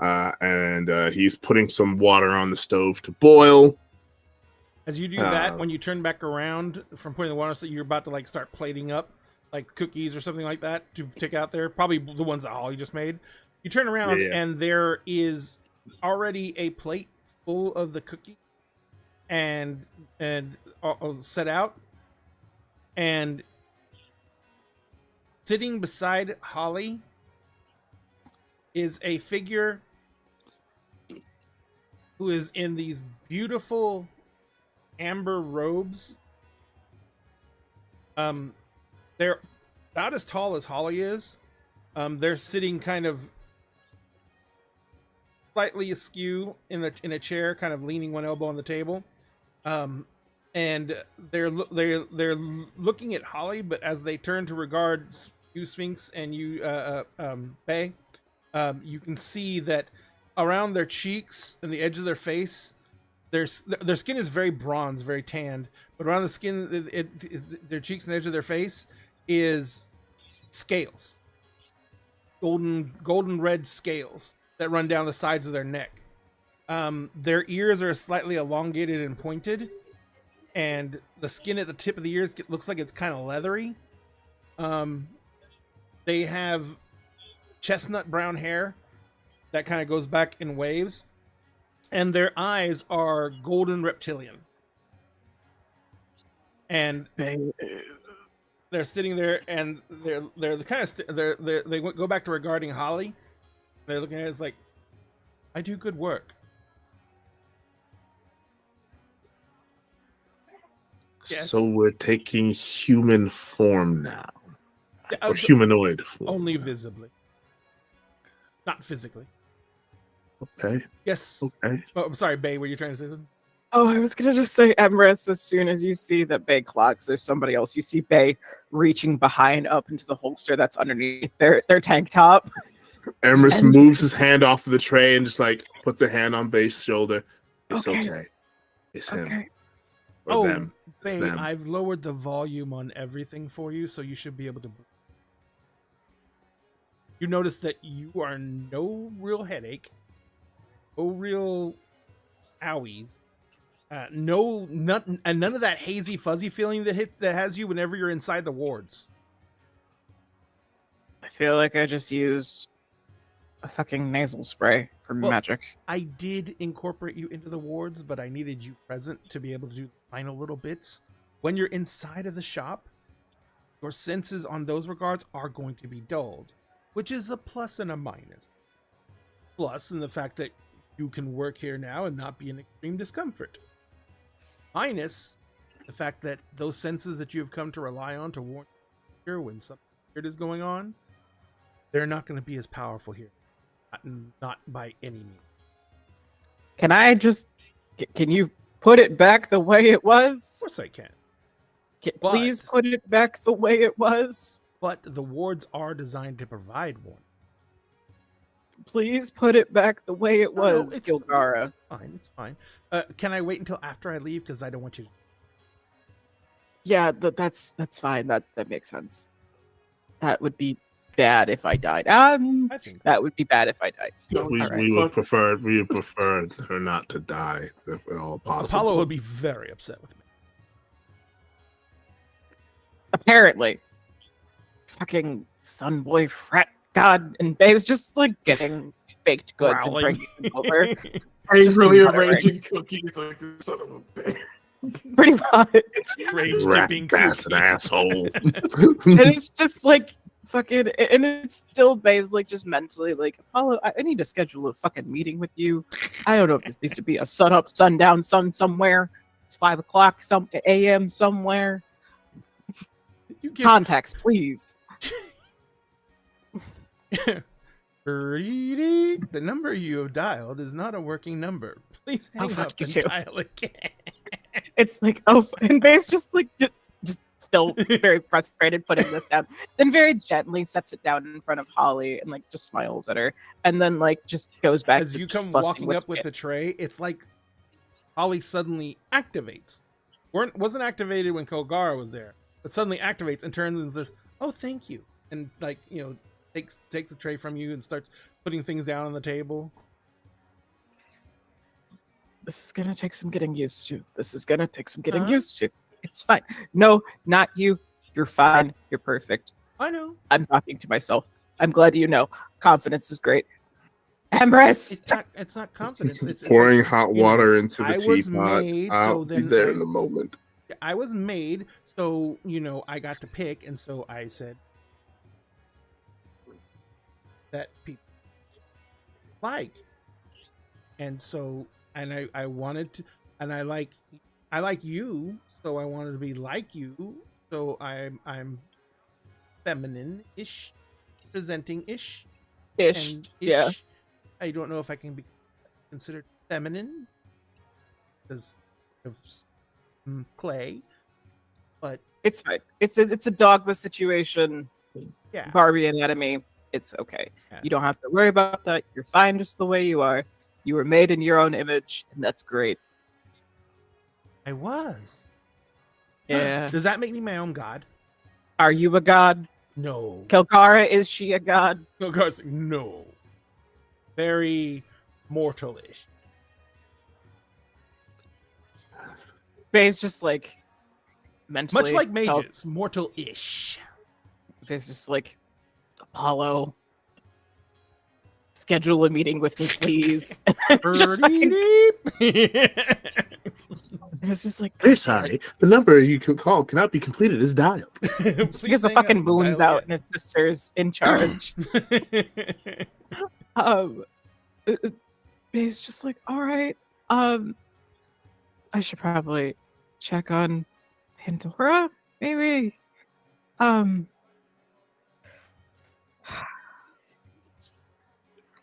and he's putting some water on the stove to boil. As you do that, when you turn back around from putting the water, so you're about to like start plating up like cookies or something like that to take out there, probably the ones that Holly just made. You turn around and there is already a plate full of the cookie and set out, and sitting beside Holly is a figure who is in these beautiful amber robes. They're about as tall as Holly is. They're sitting kind of slightly askew in a chair, kind of leaning one elbow on the table. And they're looking at Holly, but as they turn to regard you, Sphinx, and you, Bay, you can see that around their cheeks and the edge of their face, their skin is very bronze, very tanned, but around the skin, their cheeks and the edge of their face is scales, golden red scales that run down the sides of their neck. Their ears are slightly elongated and pointed, and the skin at the tip of the ears looks like it's kind of leathery. They have chestnut brown hair that kind of goes back in waves, and their eyes are golden reptilian. And they're sitting there, and they're kind of they go back to regarding Holly. They're looking at it as like, I do good work. Yes. So we're taking human form now. Or humanoid form. Only visibly. Not physically. Okay. Yes. Okay. Oh, I'm sorry, Bay, were you trying to say something? Oh, I was gonna just say, Emrys, as soon as you see that Bay clocks, there's somebody else. You see Bay reaching behind up into the holster that's underneath their tank top. Emrys moves his hand off of the tray and just like puts a hand on Bay's shoulder. It's okay. It's him. Or them. It's Bay, them. I've lowered the volume on everything for you, so you should be able to. You notice that you are no real headache, no real owies, none of that hazy, fuzzy feeling that has you whenever you're inside the wards. I feel like I just used a fucking nasal spray for magic. I did incorporate you into the wards, but I needed you present to be able to do the final little bits. When you're inside of the shop, your senses on those regards are going to be dulled, which is a plus and a minus. Plus in the fact that you can work here now and not be in extreme discomfort. Minus the fact that those senses that you have come to rely on to warn you when something weird is going on, they're not going to be as powerful here. Not by any means. Can you put it back the way it was? Of course I can. Please put it back the way it was. But the wards are designed to provide one. Please put it back the way it was, it's Gilgara. Fine, it's fine. Can I wait until after I leave? Because I don't want you to... Yeah, that's fine. That makes sense. That would be bad if I died. I think so. That would be bad if I died. We would prefer her not to die if at all possible. Apollo would be very upset with me. apparently, fucking son boy frat god and Babe's just like getting baked goods and Growling. bringing them over. Angrily muttering. arranging cookies like this son of a bitch. Pretty much. Rage Rat dipping bastard cookie. asshole. And it's just like fucking, and it's still Babe's like just mentally like, Apollo, I need to schedule a fucking meeting with you. I don't know if this needs to be a sun up, sun down, sun somewhere. It's 5 o'clock some a.m. somewhere. You give Context, please. the number you have dialed is not a working number. Please hang fuck up you and too. dial again. It's like, and Babe's just like, just still very frustrated putting this down. Then very gently sets it down in front of Holly and like just smiles at her. And then like just goes back As to you come fussing walking up with the tray, it's like Holly suddenly activates. Wasn't activated when Kogara was there, but suddenly activates and turns and says, "Oh, thank you," and like takes the tray from you and starts putting things down on the table. This is gonna take some getting used to. This is gonna take some getting Huh? used to. It's fine. No, not you. You're fine. You're perfect. I know. I'm talking to myself. I'm glad you know. Confidence is great. Empress! It's not confidence. It's Pouring like, hot you know, water into the I was teapot. made, I'll so be then there I- in a moment. I was made, so I got to pick, and so I said that people like, and so I wanted to, and I like you, so I wanted to be like you, so I'm feminine-ish, presenting-ish, Ish. and Yeah. I don't know if I can be considered feminine because of play, but It's fine. It's a dogma situation. yeah, Barbie anatomy. It's okay. Yeah. You don't have to worry about that. You're fine just the way you are. You were made in your own image, and that's great. I was. Yeah. Does that make me my own god? Are you a god? No. Kelkara, is she a god? No, gods, no. Very mortalish. Bay's just like mentally. Much like tell- mages, mortal-ish. Bay's just like, Apollo, schedule a meeting with me, please. Just fucking- it's just like, Very sorry. The number you can call cannot be completed as dialed. It's because the fucking moon's out and his sister's in charge. Bay's just like, all right, I should probably check on Pandora, maybe.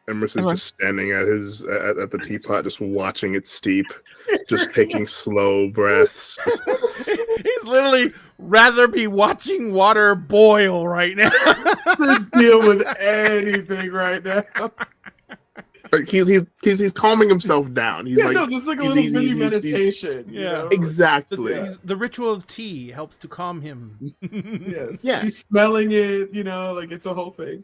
Emerson's Hello. just standing at at the teapot, just watching it steep, just taking slow breaths. He's literally rather be watching water boil right now. Deal with anything right now. Like he's calming himself down. He's Yeah, like, no, this is like a he's- little he's- mini he's- he's- meditation. you Yeah. know? exactly. The ritual of tea helps to calm him. Yes. Yeah. He's smelling it, like it's a whole thing.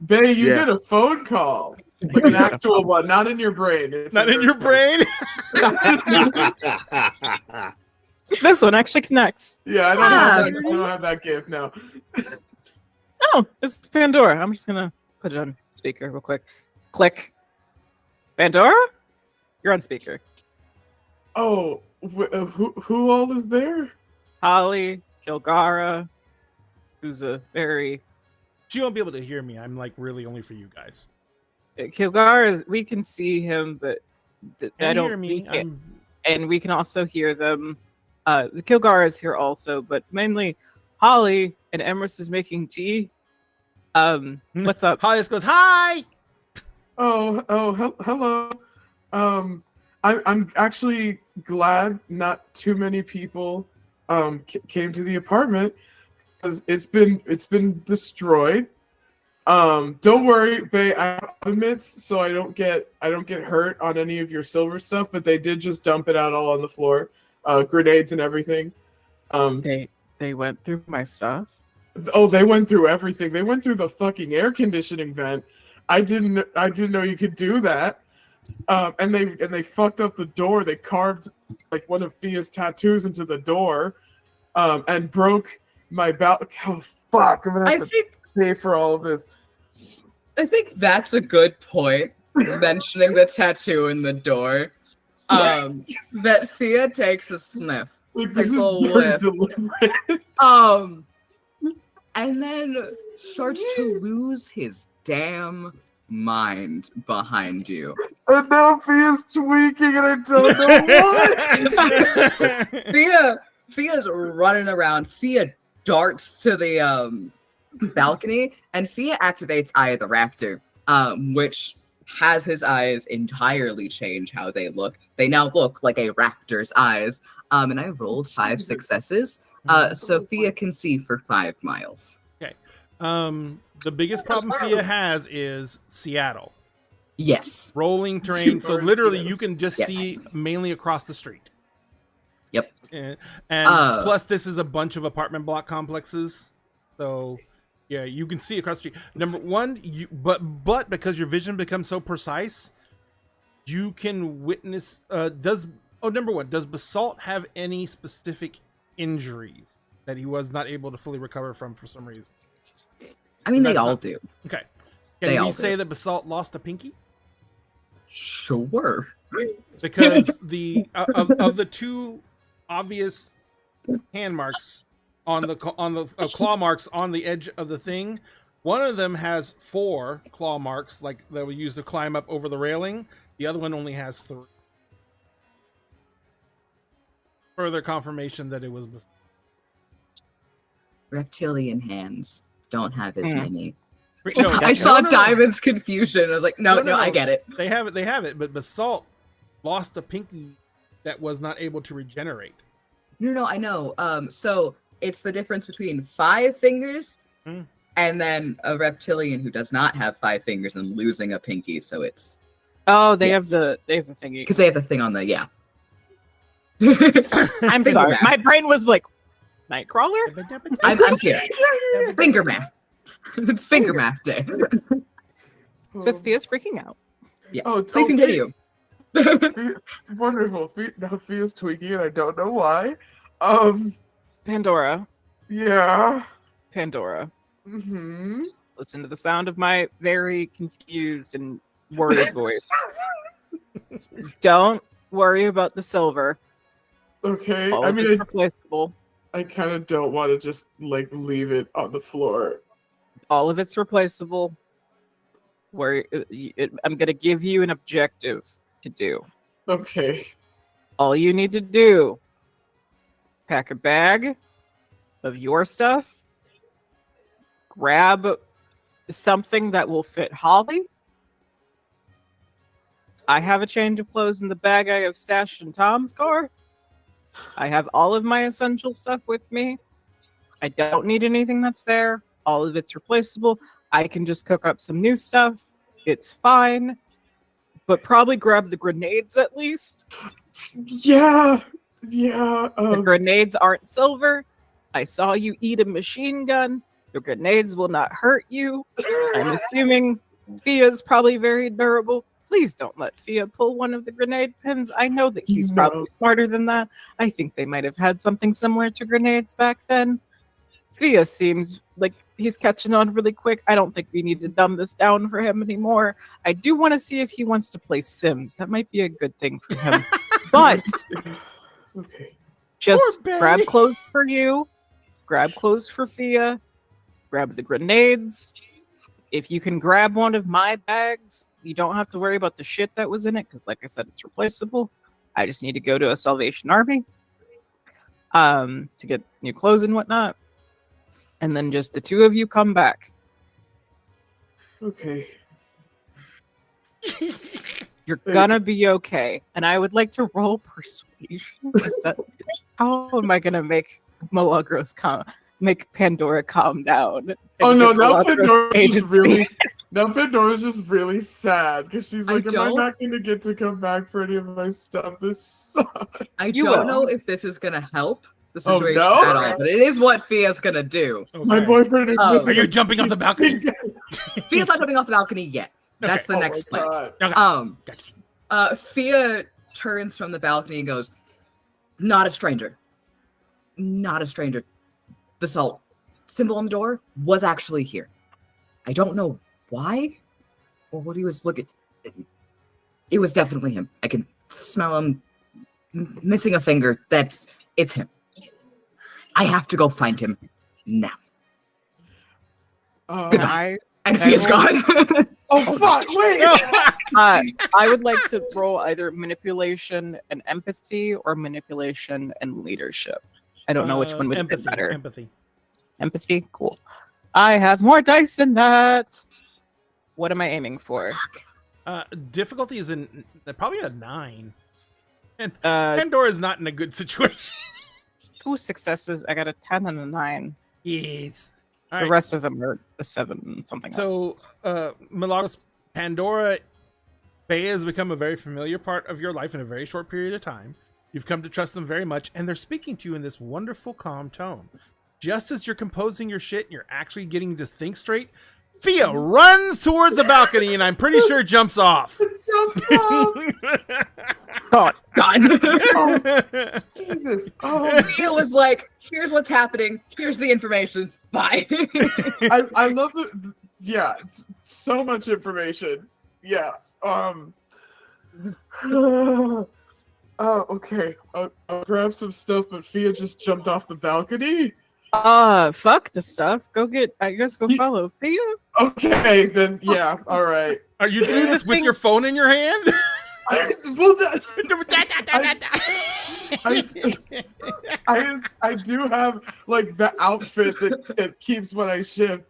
Bay, you Yeah. get a phone call. Like an actual one, not in your brain. It's Not in your brain. This one actually connects. Yeah, I don't have that gift now. Oh, it's Pandora. I'm just gonna put it on speaker real quick. Click. Pandora? You're on speaker. Oh, who all is there? Holly, Kilgara, who's a very She won't be able to hear me. I'm like really only for you guys. Kilgara is, we can see him, but I Can don't hear me. and we can also hear them. The Kilgara is here also, but mainly Holly and Emrys is making tea. What's up? Holly just goes, hi. Hello. I'm actually glad not too many people came to the apartment because it's been destroyed. Don't worry, Bay. I have mitts, so I don't get hurt on any of your silver stuff. But they did just dump it out all on the floor, grenades and everything. They went through my stuff. Oh, they went through everything. They went through the fucking air conditioning vent. I didn't know you could do that. And they fucked up the door. They carved like one of Fia's tattoos into the door. and broke my belt. Oh fuck! I'm gonna I have to think pay for all of this. that's a good point. Mentioning the tattoo in the door. That Thea takes a sniff. Like, this Takes is a very whiff. deliberate. And then starts to lose his damn mind behind you. And now Fia's tweaking, and I don't know why. Fia's running around. Fia darts to the balcony, and Fia activates Eye of the Raptor, which has his eyes entirely change how they look. They now look like a raptor's eyes. And I rolled 5 successes. So Fia can see for 5 miles. Okay. The biggest problem Fia has is Seattle. Yes. Rolling terrain. So literally you can just Yes. see mainly across the street. Yep. And plus this is a bunch of apartment block complexes. So yeah, you can see across the street. Number one, but because your vision becomes so precise, you can witness number one, does Basalt have any specific injuries that he was not able to fully recover from for some reason? I mean, they That's all not- do. Okay. They Can we all say do. that Basalt lost a pinky? Sure. Because the of the 2 obvious hand marks on the claw marks on the edge of the thing, one of them has 4 claw marks like that we use to climb up over the railing. The other one only has 3. Further confirmation that it was Reptilian hands don't have as many. No, I saw no. Diamond's confusion. I was like, no, I get it. They have it, but Basalt lost a pinky that was not able to regenerate. No, I know. So it's the difference between 5 fingers and then a reptilian who does not have 5 fingers and losing a pinky. So it's They have the thingy. because they have the thing on the I'm Finger sorry, math. my brain was like Nightcrawler. I'm here. Finger math. It's finger math day. Sophia's freaking out. Yeah. Oh, Please continue. Wonderful. Now Fia's tweaking, and I don't know why. Pandora. Yeah. Pandora. Mm-hmm. Listen to the sound of my very confused and worried voice. Don't worry about the silver. Okay. All I of mean, it's replaceable. I kind of don't want to just like leave it on the floor. All of it's replaceable. I'm gonna give you an objective to do. Okay. All you need to do: pack a bag of your stuff, grab something that will fit Holly. I have a change of clothes in the bag I have stashed in Tom's car. I have all of my essential stuff with me. I don't need anything that's there. All of it's replaceable. I can just cook up some new stuff. It's fine. But probably grab the grenades at least. Yeah. Yeah. The grenades aren't silver. I saw you eat a machine gun. The grenades will not hurt you. I'm assuming Fia's probably very durable. Please don't let Fia pull one of the grenade pins. I know that he's probably smarter than that. I think they might have had something similar to grenades back then. Fia seems like he's catching on really quick. I don't think we need to dumb this down for him anymore. I do want to see if he wants to play Sims. That might be a good thing for him. But Okay. just Poor grab Bay. clothes for you, grab clothes for Fia, grab the grenades. If you can grab one of my bags, you don't have to worry about the shit that was in it, because like I said, it's replaceable. I just need to go to a Salvation Army to get new clothes and whatnot. And then just the 2 of you come back. Okay. You're gonna be okay. And I would like to roll persuasion. How am I gonna make Milagros make Pandora calm down? Oh and no! get Now Milagros Pandora's just agency? really. Now Pandora's just really sad because she's I like, "Am I don't- not going to get to come back for any of my stuff? This sucks." I You don't will. know if this is gonna help the Oh, situation no? at all, but it is what Fia's gonna do. My Okay. boyfriend is Oh. missing. Are you a- jumping off the balcony? Fia's not jumping off the balcony yet. That's the Oh next my plan. God. Gotcha. Fia turns from the balcony and goes, "Not a stranger. not a stranger. The salt symbol on the door was actually here. I don't know why or what he was looking. It was definitely him. I can smell him missing a finger. It's him. I have to go find him now. Goodbye. And Fia's gone. Oh fuck! Wait. I would like to roll either manipulation and empathy or manipulation and leadership. I don't know which one would empathy, fit better. Empathy. Empathy, cool. I have more dice than that. What am I aiming for? Difficulty is probably a 9. And Pandora is not in a good situation. 2 successes. I got a 10 and a 9. Yes. The rest of them are a 7 something else. So, Milagros, Pandora, Bea has become a very familiar part of your life in a very short period of time. You've come to trust them very much, and they're speaking to you in this wonderful, calm tone. Just as you're composing your shit, and you're actually getting to think straight, Fia runs towards the balcony, and I'm pretty sure jumps off. God. Oh, Jesus. Oh, Fia was like, here's what's happening. Here's the information. Bye. I love the. Yeah, so much information. Yeah. Oh, okay. I'll grab some stuff, but Fia just jumped off the balcony. Fuck the stuff. I guess go follow Fia. Okay, then yeah, all right. Are you doing this with your phone in your hand? I do have like the outfit that keeps when I shift.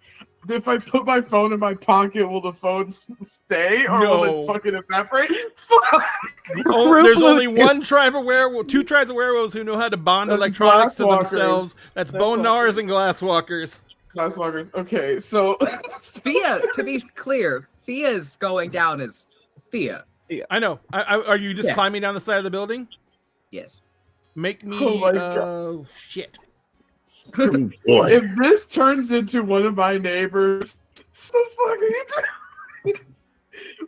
If I put my phone in my pocket, will the phone stay or will it fucking evaporate? Fuck. Oh, there's only one tribe of werewolves, 2 tribes of werewolves who know how to bond electronics to themselves. That's bone gnawers and glasswalkers. Glasswalkers. Okay, so Fia, to be clear, Fia's going down as Fia. I know. Are you just climbing down the side of the building? Yes. Make me. Oh my God. Shit. Boy. if this turns into one of my neighbors, so fucking.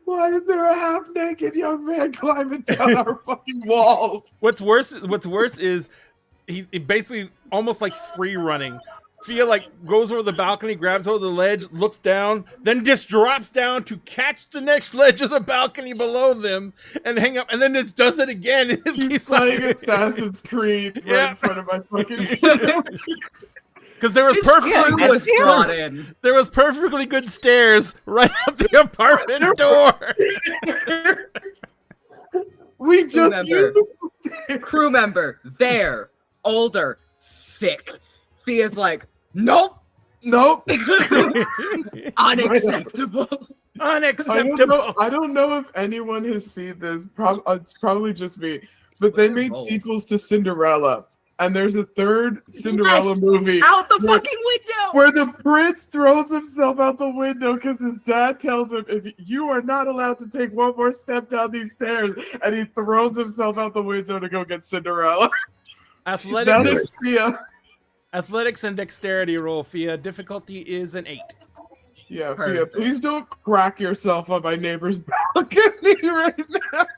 Why is there a half-naked young man climbing down our fucking walls? What's worse is he basically almost like free running. Fia like goes over the balcony, grabs over the ledge, looks down, then just drops down to catch the next ledge of the balcony below them and hang up, and then it does it again. And it He's keeps playing on Assassin's Creed right in front of my fucking. because there was There was perfectly good stairs right up the apartment door. We just used crew member there, older, sick. Fia's like, nope, unacceptable. Unacceptable. I don't know if anyone has seen this. It's probably just me. But they made sequels to Cinderella. And there's a third Cinderella movie. Out the fucking window! Where the prince throws himself out the window because his dad tells him, if you are not allowed to take one more step down these stairs. And he throws himself out the window to go get Cinderella. Athletics. Fia. Athletics and dexterity roll, Fia. Difficulty is an 8. Yeah, Fia, please don't crack yourself on my neighbor's balcony right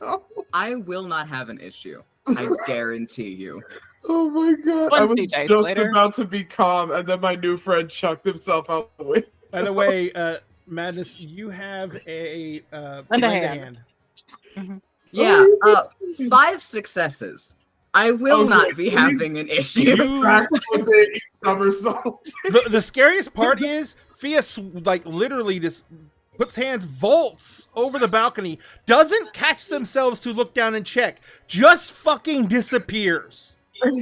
now. I will not have an issue. I guarantee you. Oh my God. I was just later. about to be calm, and then my new friend chucked himself out the window. By the way, Madness, you have a lend a hand. Mm-hmm. Yeah, 5 successes. I will not be having an issue. The scariest part is Fia like literally just puts hands, vaults over the balcony, doesn't catch themselves to look down and check, just fucking disappears. And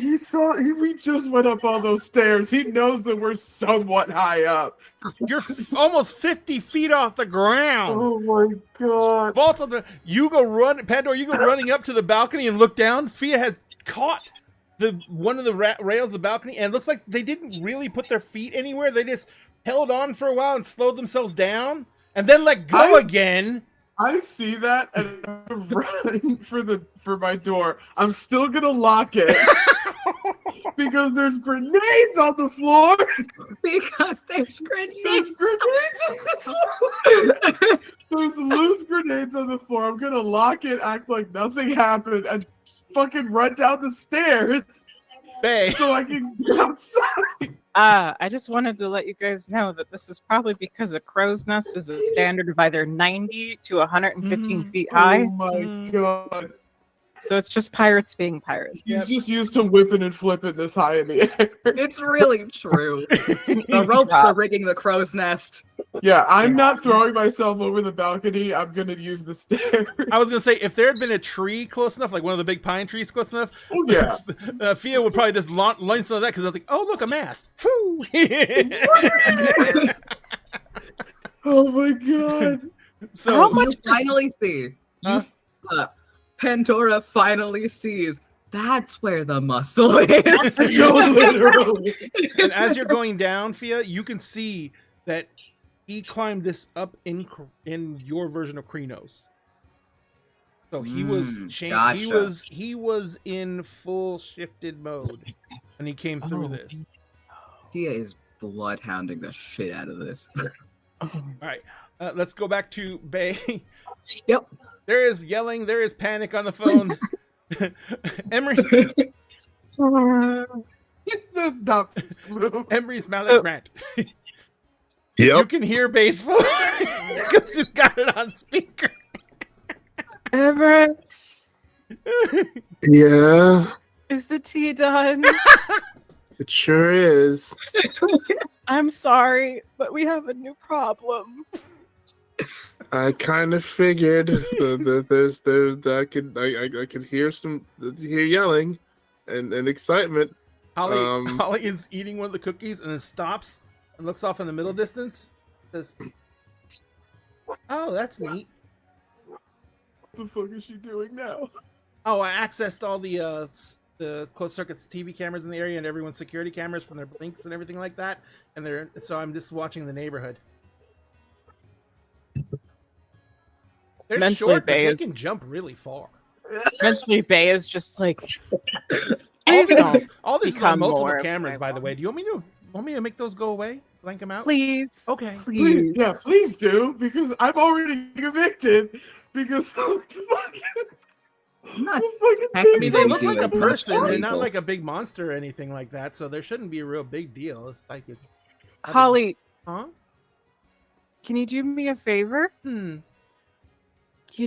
we just went up all those stairs. He knows that we're somewhat high up. You're almost 50 feet off the ground. Oh my God. Vaults on you go running up to the balcony and look down. Fia has caught one of the rails of the balcony, and it looks like they didn't really put their feet anywhere. They just held on for a while and slowed themselves down and then let go again. I see that and I'm running for my door. I'm still gonna lock it because there's grenades on the floor. Because there's grenades. There's grenades on the floor. There's loose grenades on the floor. I'm gonna lock it, act like nothing happened, and fucking run down the stairs. Bay. so I can get outside. I just wanted to let you guys know that this is probably because a crow's nest is a standard of either 90 to 115 feet high. Oh my god. So it's just pirates being pirates. He's just used to whipping and flipping this high in the air. It's really true. The ropes for rigging the crow's nest. Yeah, I'm not throwing myself over the balcony. I'm gonna use the stairs. I was gonna say if there had been a tree close enough, like one of the big pine trees close enough, Oh, yeah. Fia would probably just lunge into that because I was like, "Oh, look, a mast!" Woo! Oh my god. So You finally see. Pandora finally sees. That's where the muscle is. No, literally. and as you're going down, Fia, you can see that he climbed this up in your version of Krenos. So he was Gotcha. he was in full shifted mode, and he came through this. Tia is bloodhounding the shit out of this. All right, let's go back to Bay. Yep. There is yelling. There is panic on the phone. Emery. Stop. Emery's Malik Grant. You Yep. can hear Bay's phone. Just got it on speaker. Everett, Yeah. is the tea done? It sure is. I'm sorry, but we have a new problem. I kind of figured that I could hear yelling and excitement. Holly is eating one of the cookies and then stops and looks off in the middle distance. Says, "Oh, that's neat. What the fuck is she doing now? Oh, I accessed all the closed circuits TV cameras in the area and everyone's security cameras from their blinks and everything like that. And so I'm just watching the neighborhood. They're Mentally, short, but Bay they is- can jump really far. Mentally, Bay is just like, All please this is on become multiple more of cameras, my by the way. Do you want me to make those go away? Blank them out? please, Okay. please. Yeah, please do, because I'm already evicted. Because I'm not I mean, they look like a Doing person. They're not illegal. like a big monster or anything like that, so there shouldn't be a real big deal. It's like, Holly, huh? can you do me a favor? Can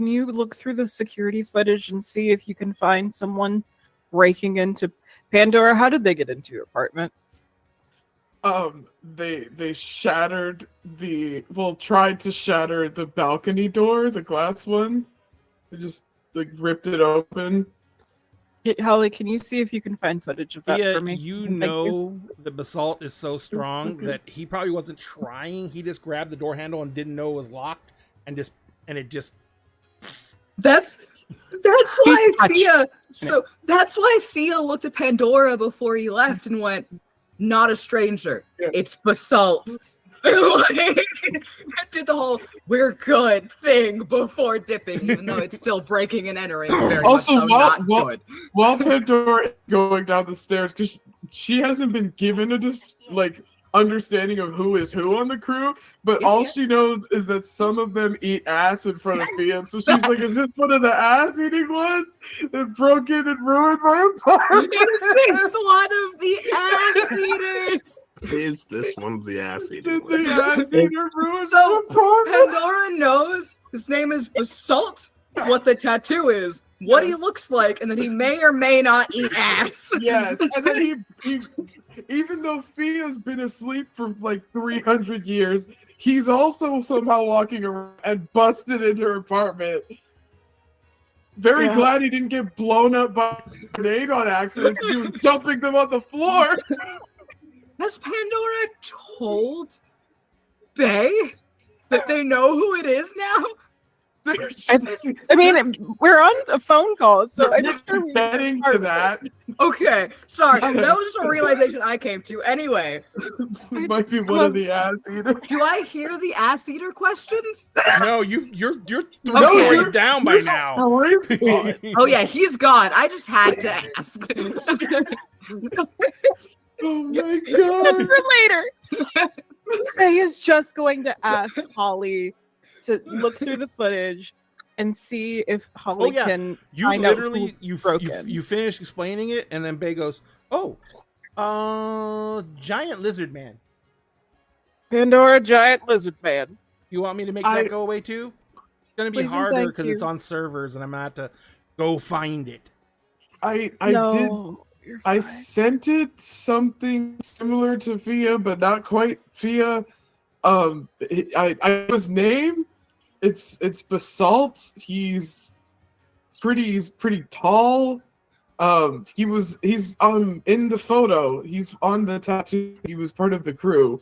you look through the security footage and see if you can find someone breaking into Pandora? How did they get into your apartment? They shattered tried to shatter the balcony door, the glass one. They just like ripped it open. Holly, can you see if you can find footage of that for me? You Thank know the basalt is so strong that he probably wasn't trying. He just grabbed the door handle and didn't know it was locked, and it just. That's why touched. Fia. So that's why Fia looked at Pandora before he left and went, "Not a stranger. Yeah. It's basalt." Like, did the whole "we're good" thing before dipping, even though it's still breaking and entering. Very Also, much so not good. While Pandora is going down the stairs, because she hasn't been given a understanding of who is who on the crew, but all she knows is that some of them eat ass in front of Fia. So she's like, "Is this one of the ass eating ones that broke in and ruined my apartment?" It's one of the ass eaters. Is this one of the ass Did eating? the ass eater ruin So my apartment? Pandora knows his name is Basalt, what the tattoo is, what he Yes. looks like, and that he may or may not eat ass. Yes, and then he even though Fia's been asleep for like 300 years, he's also somehow walking around and busted into her apartment. Very glad he didn't get blown up by a grenade on accident. He was dumping them on the floor. Has Pandora told Bay that they know who it is now? I mean, we're on a phone call, so I'm They're sure we betting to that. Okay, sorry. That was just a realization I came to. Anyway, It might be one of the ass eaters. do I hear the ass eater questions? No, you're 3 Okay. stories down by now. Oh yeah, he's gone. I just had to ask. Oh my That's god. for later. Faye is just going to ask Holly to look through the footage and see if Holly yeah. can You find out literally who's broken. you finish explaining it, and then Bay goes, "Oh, giant lizard man. Pandora, giant lizard man. You want me to make I- that go away too? It's gonna be Please and harder thank because it's you. on servers, and I'm gonna have to go find it." I No, you're I fine. sent it something similar to Fia, but not quite Fia. I his name. It's Basalt. He's pretty tall. He's in the photo. He's on the tattoo. He was part of the crew.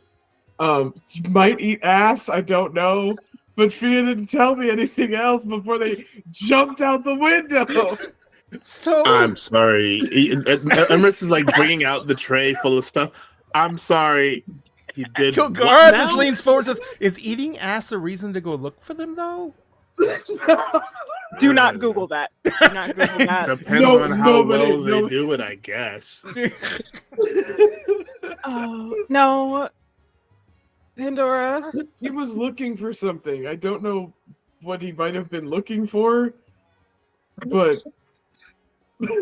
He might eat ass. I don't know. But Fia didn't tell me anything else before they jumped out the window. So I'm sorry. Emrys is like bringing out the tray full of stuff. I'm sorry. He did. what Kilgara just now? leans forward and says, "Is eating ass a reason to go look for them, though?" Do not Google that. Do not Google that. Depends No, on how nobody- well they no- do it, I guess. Oh no, Pandora. He was looking for something. I don't know what he might have been looking for, but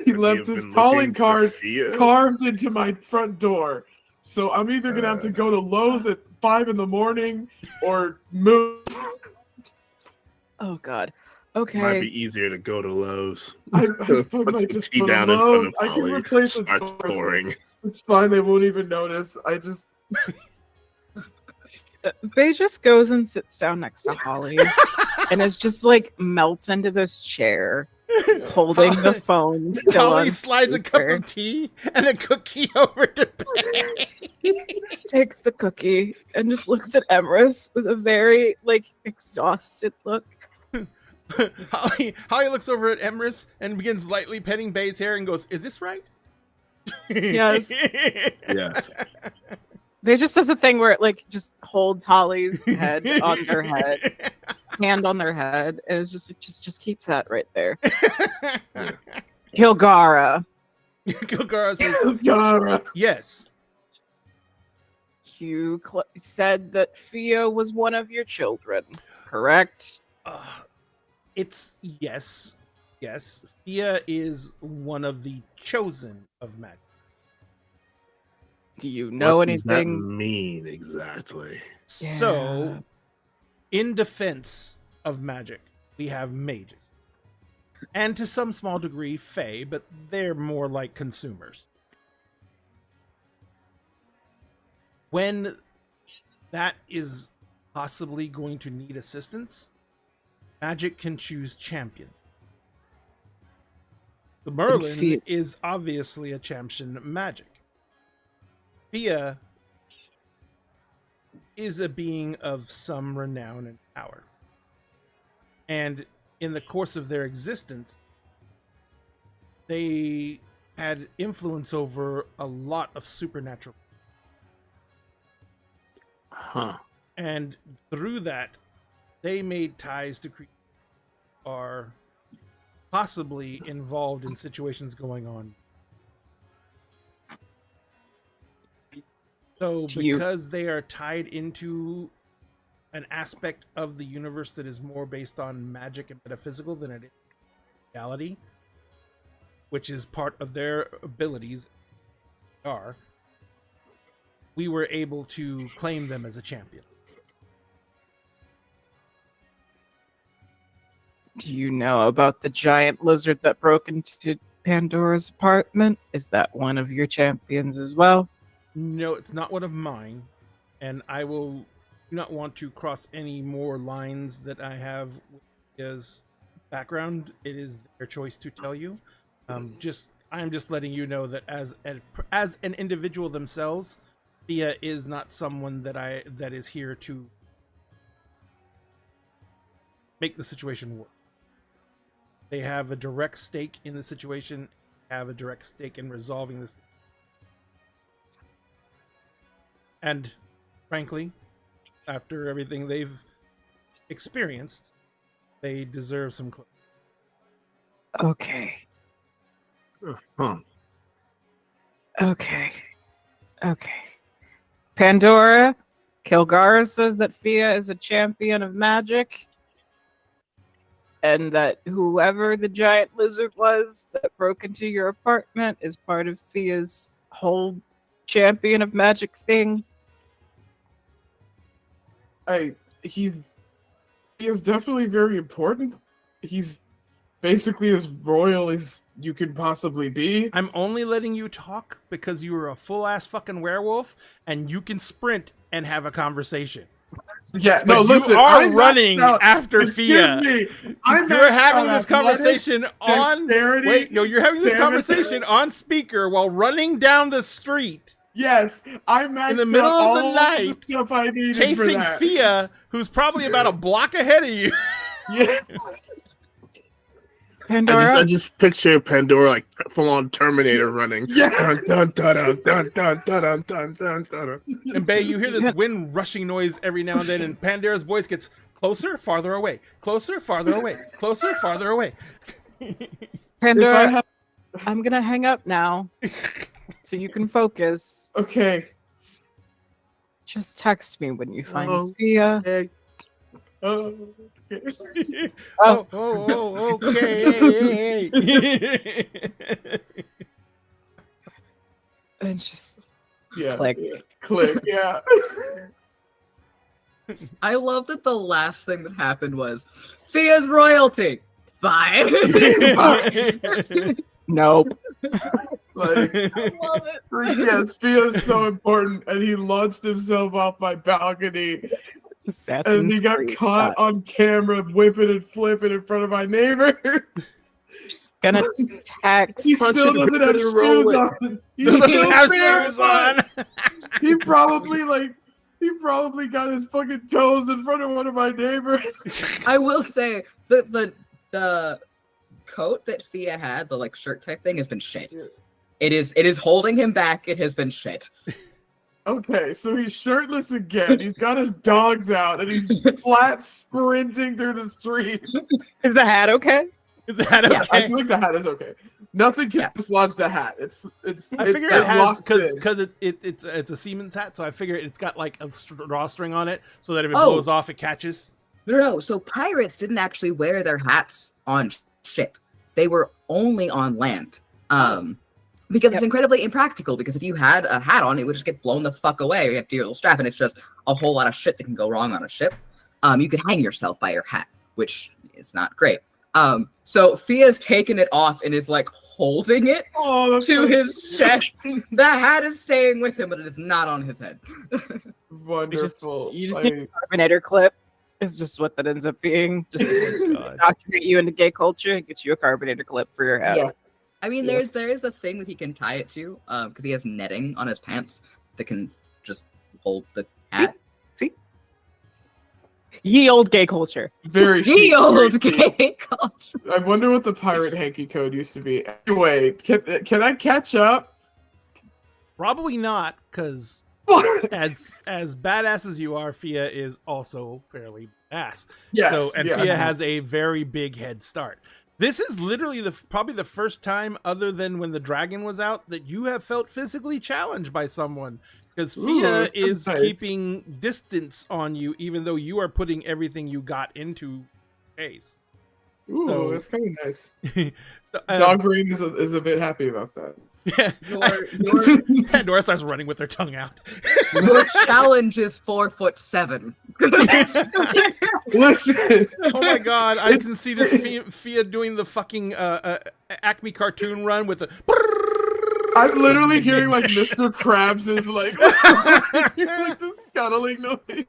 he left You've his been calling looking for card Fia? carved into my front door. So I'm either gonna have to go to Lowe's at 5 a.m. or move. Oh God. Might Okay. be easier to go to Lowe's. I Put might some just tea go to down in front Lowe's. of I can Holly. replace the Starts door. pouring. It's fine. They won't even notice. I just Bay just goes and sits down next to Holly, and is just like melts into this chair, holding the phone. Still Holly on slides a cup speaker. of tea and a cookie over to Bay. Just takes the cookie and just looks at Emrys with a very like exhausted look. Holly looks over at Emrys and begins lightly petting Bay's hair and goes, "Is this right?" Yes. Yes. They just does a thing where it like just holds Holly's head on their head, hand on their head, and it's just keeps that right there. Kilgara, Kilgara says, Zara. "Yes." you said that Fia was one of your children, correct? It's yes. Fia is one of the chosen of magic. Do you know What does that anything? mean exactly? Yeah. So, in defense of magic, we have mages. And to some small degree, fae, but they're more like consumers. When that is possibly going to need assistance, magic can choose champion. The Merlin Fia- is obviously a champion of magic. Fia is a being of some renown and power. And in the course of their existence, they had influence over a lot of supernatural. Huh. And through that, they made ties to creatures who are possibly involved in situations going on. So because they are tied into an aspect of the universe that is more based on magic and metaphysical than it is reality, which is part of their abilities, we were able to claim them as a champion. Do you know about the giant lizard that broke into Pandora's apartment? Is that one of your champions as well? No, it's not one of mine, and I will not want to cross any more lines that I have with his background. It is their choice to tell you. I'm just letting you know that as an individual themselves, Fia is not someone that is here to make the situation work. They have a direct stake in the situation, have a direct stake in resolving this. And frankly, after everything they've experienced, they deserve some closure. Okay. Huh. Okay. Pandora, Kilgara says that Fia is a champion of magic. and that whoever the giant lizard was that broke into your apartment is part of Fia's whole champion of magic thing. He is definitely very important. He's basically as royal as you could possibly be. I'm only letting you talk because you are a full-ass fucking werewolf, and you can sprint and have a conversation. Yeah, But no, listen, you are I'm running maxed out. after Excuse Fia. me, You're having this conversation on. dexterity, Wait, no, you're having this stamina. conversation on speaker while running down the street Yes, I maxed in the middle out of the all night, stuff I needed for chasing that. Fia, who's probably about a block ahead of you. Yeah. Pandora, I just picture Pandora like full on Terminator running. Yeah. Dun, dun, dun, dun, dun, dun, dun, dun, dun. And Bay, you hear this wind rushing noise every now and then, and Pandora's voice gets closer, farther away, closer, farther away, closer, farther away. Pandora, I'm gonna hang up now, so you can focus. Okay. Just text me when you find Oh. Fia. Hey, Okay. Okay. And just Yeah. Click. Yeah. Click. Yeah. I love that the last thing that happened was Fia's royalty. Bye. nope. Like, I love it. yes, Fia's so important, and he launched himself off my balcony, and he Assassin's got Creed. caught on camera whipping and flipping in front of my neighbor. Just gonna text. He Punch still it, doesn't rip have it, and shoes roll it. on. He's Doesn't still have barefoot. shoes on. He probably got his fucking toes in front of one of my neighbors. I will say that the coat that Fia had, the like shirt type thing, has been shit. It is holding him back. It has been shit. Okay, so he's shirtless again. He's got his dogs out, and he's flat sprinting through the street. Is the hat okay? Is that Yeah, okay? I feel like the hat is okay. Nothing can dislodge the hat. It's. I figure got it has locked in. because it's a seaman's hat, so I figure it's got like a drawstring on it, so that if it Oh. blows off, it catches. No. So pirates didn't actually wear their hats on ship. They were only on land. Because it's incredibly impractical. Because if you had a hat on, it would just get blown the fuck away. Or you have to do your little strap, and it's just a whole lot of shit that can go wrong on a ship. You could hang yourself by your hat, which is not great. So Fia's taken it off and is like holding it That's to so his chest. The hat is staying with him, but it is not on his head. wonderful. You just take a carbonator clip. It's just what that ends up being. Just to God. indoctrinate you into gay culture and get you a carbonator clip for your head. Yeah. I mean, Yeah. there is a thing that he can tie it to, because he has netting on his pants that can just hold the hat. Ye old gay culture. Very Ye chic, old very chic. gay culture. I wonder what the pirate hanky code used to be. Anyway, can I catch up? Probably not, because as badass as you are, Fia is also fairly ass. Yes. So and yeah. Fia has a very big head start. This is literally probably the first time, other than when the dragon was out, that you have felt physically challenged by someone. Because Ooh, Fia that's is nice. keeping distance on you, even though you are putting everything you got into face. Ooh, So- that's kind of nice. So, Dog Green is a bit happy about that. Your Pandora starts running with her tongue out. your challenge is 4'7". Listen, Oh my god, I can see this Fia doing the fucking Acme cartoon run with the. I'm literally hearing like Mr. Krabs is like, like the scuttling noise.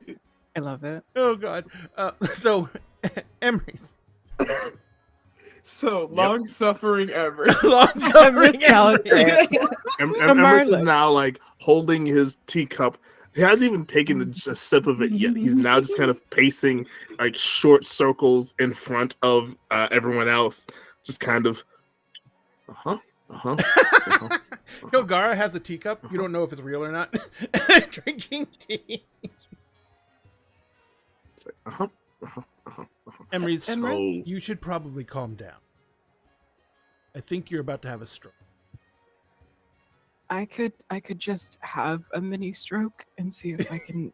I love it. Oh god. So, Emery's. So long suffering ever. Long-suffering Talented. Emery. Emerson is Marlon. now like holding his teacup. He hasn't even taken a sip of it yet. He's now just kind of pacing like short circles in front of everyone else. Just kind of, Kilgara has a teacup. You don't know if it's real or not. Drinking tea. It's like, Emery's. So, You should probably calm down. I think you're about to have a stroke. I could just have a mini stroke and see if I can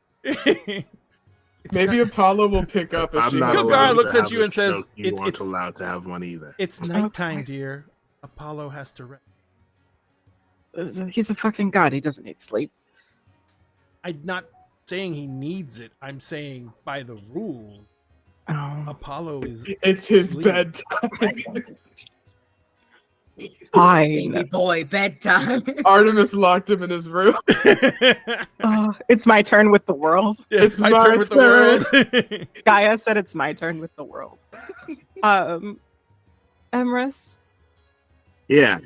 Maybe Apollo will pick up if I'm she not has Kilgara allowed one. looks to at have you a and says, stroke. You "It's- aren't it's- allowed to have one either. It's nighttime, dear. Apollo has to rest." He's a fucking god. He doesn't need sleep. I'm not saying he needs it. I'm saying by the rules, Oh, Apollo is It's his sleep. bedtime. fine. Baby boy, bedtime. Artemis locked him in his room. Oh, it's my turn with the world. It's my turn with the world. Gaia said it's my turn with the world. Emrys, Yeah.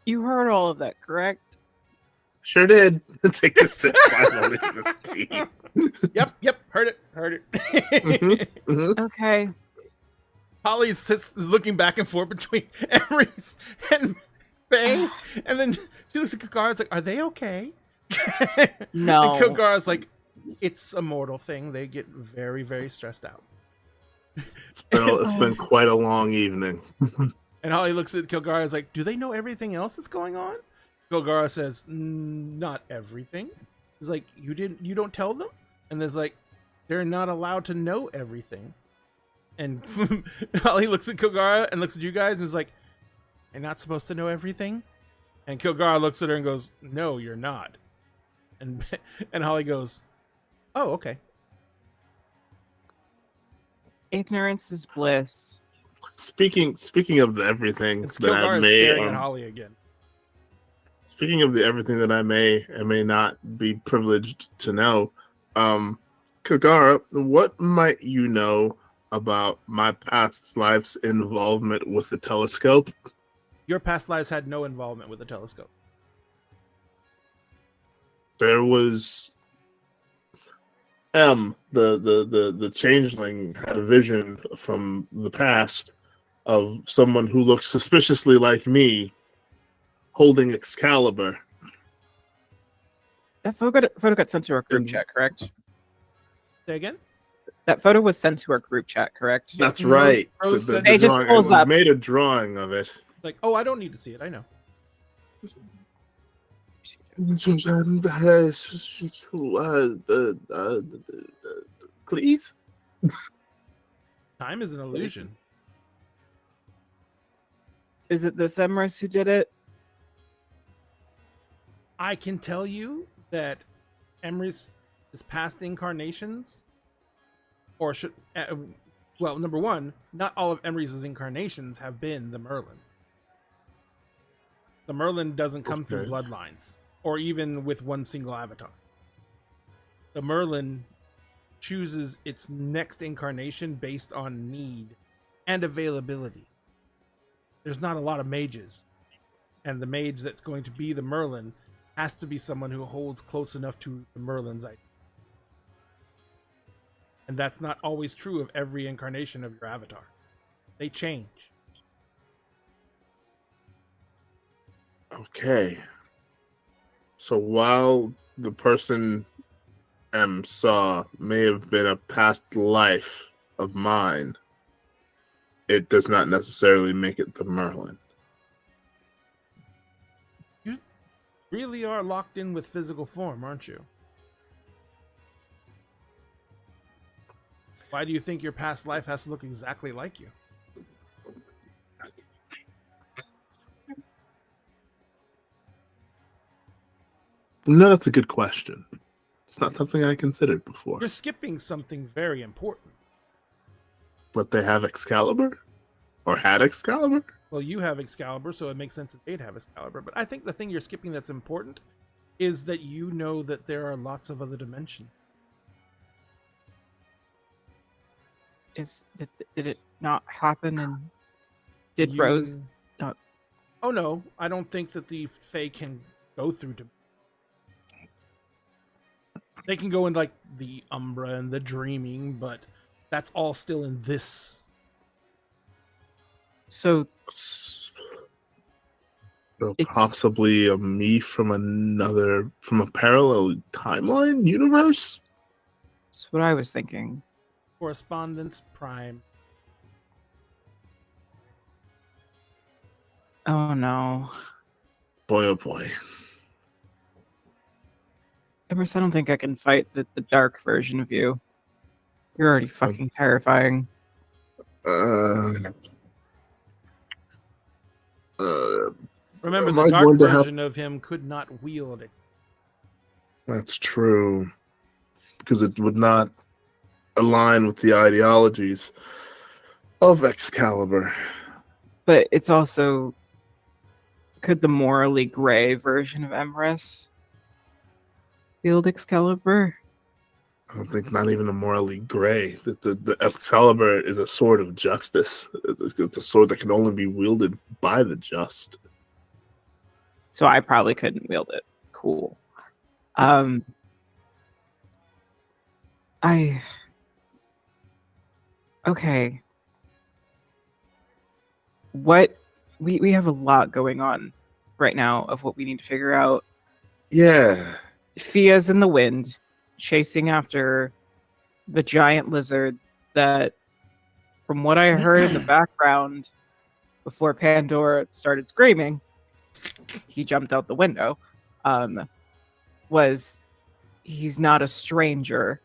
you heard all of that, correct? Sure did. Take a sip finally. This tea. Yep, heard it. Mhm, mhm. Okay. Holly is looking back and forth between Emery's and Faye, and then she looks at Kilgara's like, "Are they okay?" No. And Kilgara's "It's a mortal thing. They get very, very stressed out." It's been quite a long evening. And Holly looks at Kilgara's like, "Do they know everything else that's going on?" Kilgara says, "Not everything." He's like, "You don't tell them?" And there's they're not allowed to know everything. And Holly looks at Kilgara and looks at you guys and is like, "You're not supposed to know everything?" And Kilgara looks at her and goes, "No, you're not." And Holly goes, "Oh, okay." Ignorance is bliss. Speaking of the everything And that I Kilgara is may, staring at Holly again. speaking of the everything that I may not be privileged to know, Kagara, what might you know about my past life's involvement with the telescope? Your past lives had no involvement with the telescope. There was the changeling had a vision from the past of someone who looked suspiciously like me holding Excalibur. That photo got sent to our group chat, correct? Say again? That photo was sent to our group chat, correct? That's Rose- right. Rose said- It just pulls up. Made a drawing of it. Oh, I don't need to see it. I know. Please? Time is an illusion. Is it this Emrys who did it? I can tell you that Emrys' past incarnations, or should, well, number one, not all of Emrys' incarnations have been the Merlin. The Merlin doesn't come through Okay. bloodlines, or even with one single avatar. The Merlin chooses its next incarnation based on need and availability. There's not a lot of mages, and the mage that's going to be the Merlin has to be someone who holds close enough to the Merlin's idea. And that's not always true of every incarnation of your avatar. They change. Okay. So while the person M saw may have been a past life of mine, it does not necessarily make it the Merlin. You really are locked in with physical form, aren't you? Why do you think your past life has to look exactly like you? No, that's a good question. It's not something I considered before. You're skipping something very important. But they have Excalibur? Or had Excalibur? Well, you have Excalibur, so it makes sense that they'd have Excalibur. But I think the thing you're skipping that's important is that you know that there are lots of other dimensions. Did it not happen? And did You- Rose not? Oh no, I don't think that the Fae can go through. They can go in like the Umbra and the Dreaming, but that's all still in this. So So It's- possibly a me from a parallel timeline universe? that's what I was thinking. Correspondence Prime. Oh no. Boy, oh boy. Emerson, I don't think I can fight the dark version of you. You're already fucking terrifying. Remember, Am the I dark going to have- version of him could not wield it. That's true. Because it would not align with the ideologies of Excalibur. But it's also, could the morally gray version of Emrys wield Excalibur? I don't think not even a morally gray. The Excalibur is a sword of justice. It's a sword that can only be wielded by the just. So I probably couldn't wield it. Cool. Okay. What we have a lot going on right now of what we need to figure out. Yeah. Fia's in the wind, chasing after the giant lizard that, from what I heard in the background before Pandora started screaming, he jumped out the window. He's not a stranger.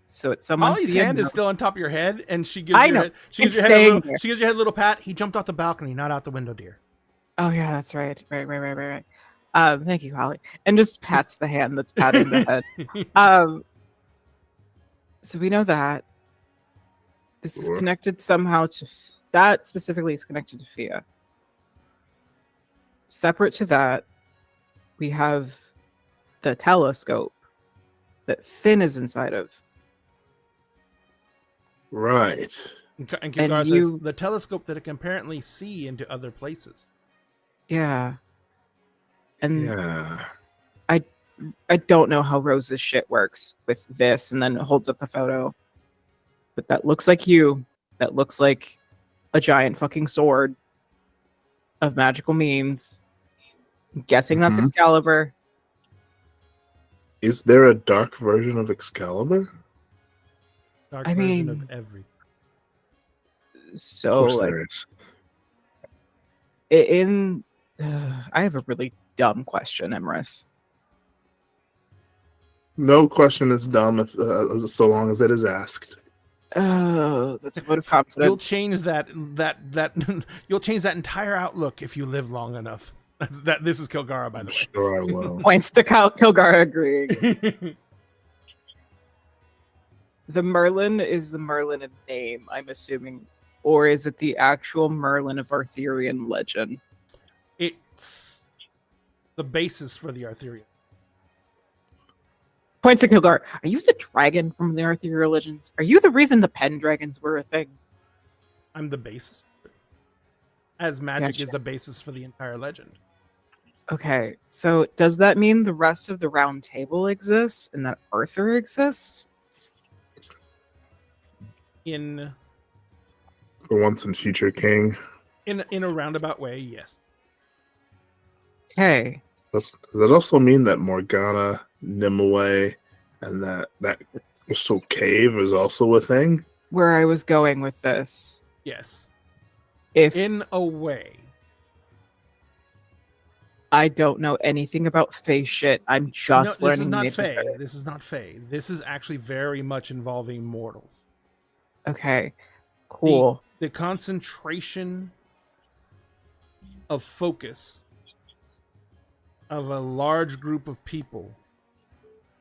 So it's someone. Holly's Fia hand is knows. still on top of your head, and she gives I your know. head, she gives It's your head a staying little, there. she gives your head a little pat. He jumped off the balcony, not out the window, dear. Oh yeah, that's right. Right. Thank you, Holly. And just pats the hand that's patting the head. So we know that this is Sure. connected somehow to that specifically is connected to Fia. Separate to that, we have the telescope that Finn is inside of. Right. And Kilgar says you- the telescope that it can apparently see into other places. Yeah. And Yeah. I don't know how Rose's shit works with this, and then it holds up the photo. But that looks like you. That looks like a giant fucking sword of magical means. I'm guessing that's Mhm. Excalibur. Is there a dark version of Excalibur? Dark I version mean- of every. Of So course like there is. I have a really dumb question, Emrys. No question is dumb if, so long as it is asked. Oh, that's a vote of confidence. You'll change that you'll change that entire outlook if you live long enough. This is Kilgara, by I'm the sure I will. Points to Kilgara agreeing. way. The Merlin is the Merlin in name, I'm assuming. Or is it the actual Merlin of Arthurian legend? It's the basis for the Arthurian. Points to Kilgar. Are you the dragon from the Arthurian legends? Are you the reason the Pendragons were a thing? I'm the basis. As magic Gotcha. is the basis for the entire legend. Okay, so does that mean the rest of the round table exists and that Arthur exists? In For once and future king. in a roundabout way, yes. Okay, Does that also mean that Morgana, Nimue, and that crystal cave is also a thing? where I was going with this. Yes. If In a way. I don't know anything about Fae shit, I'm just No, this learning is not Nature's Fae. Fae. This is not Fae. This is actually very much involving mortals. Okay, cool. The concentration of focus of a large group of people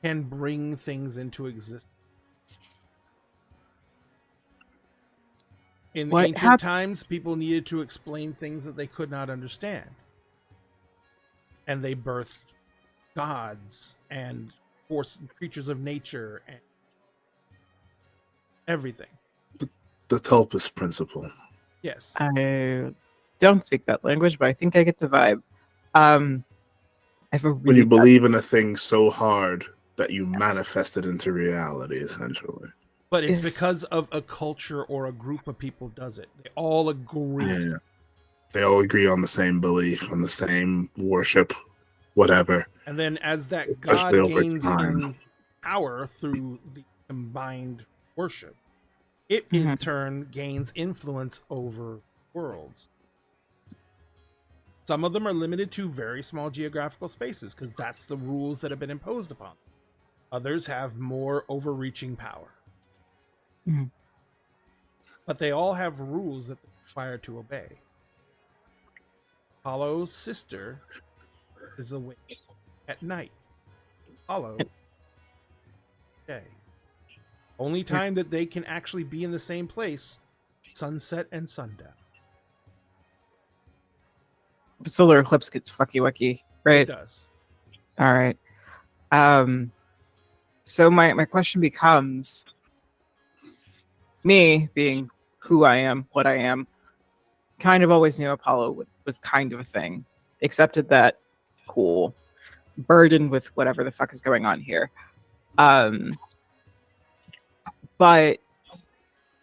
can bring things into existence. In What ancient times, people needed to explain things that they could not understand. And they birthed gods and creatures of nature and everything. The Telpus principle. Yes. I don't speak that language, but I think I get the vibe. I have a When really you believe in a thing so hard that you manifest it into reality, essentially. But it's Is- because of a culture or a group of people does it. They all agree. Yeah. They all agree on the same belief, on the same worship, whatever. And then as that god Especially over gains time. in power through the combined worship, it in Mhm. turn gains influence over worlds. Some of them are limited to very small geographical spaces because that's the rules that have been imposed upon them. Others have more overreaching power. Mhm. But they all have rules that they're required to obey. Apollo's sister is awake at night. Apollo, day. Only time that they can actually be in the same place, sunset and sundown. Solar eclipse gets fucky wucky, right? It does. All right. So my question becomes, me being who I am, what I am, kind of always knew Apollo was kind of a thing, accepted that, cool, burdened with whatever the fuck is going on here. But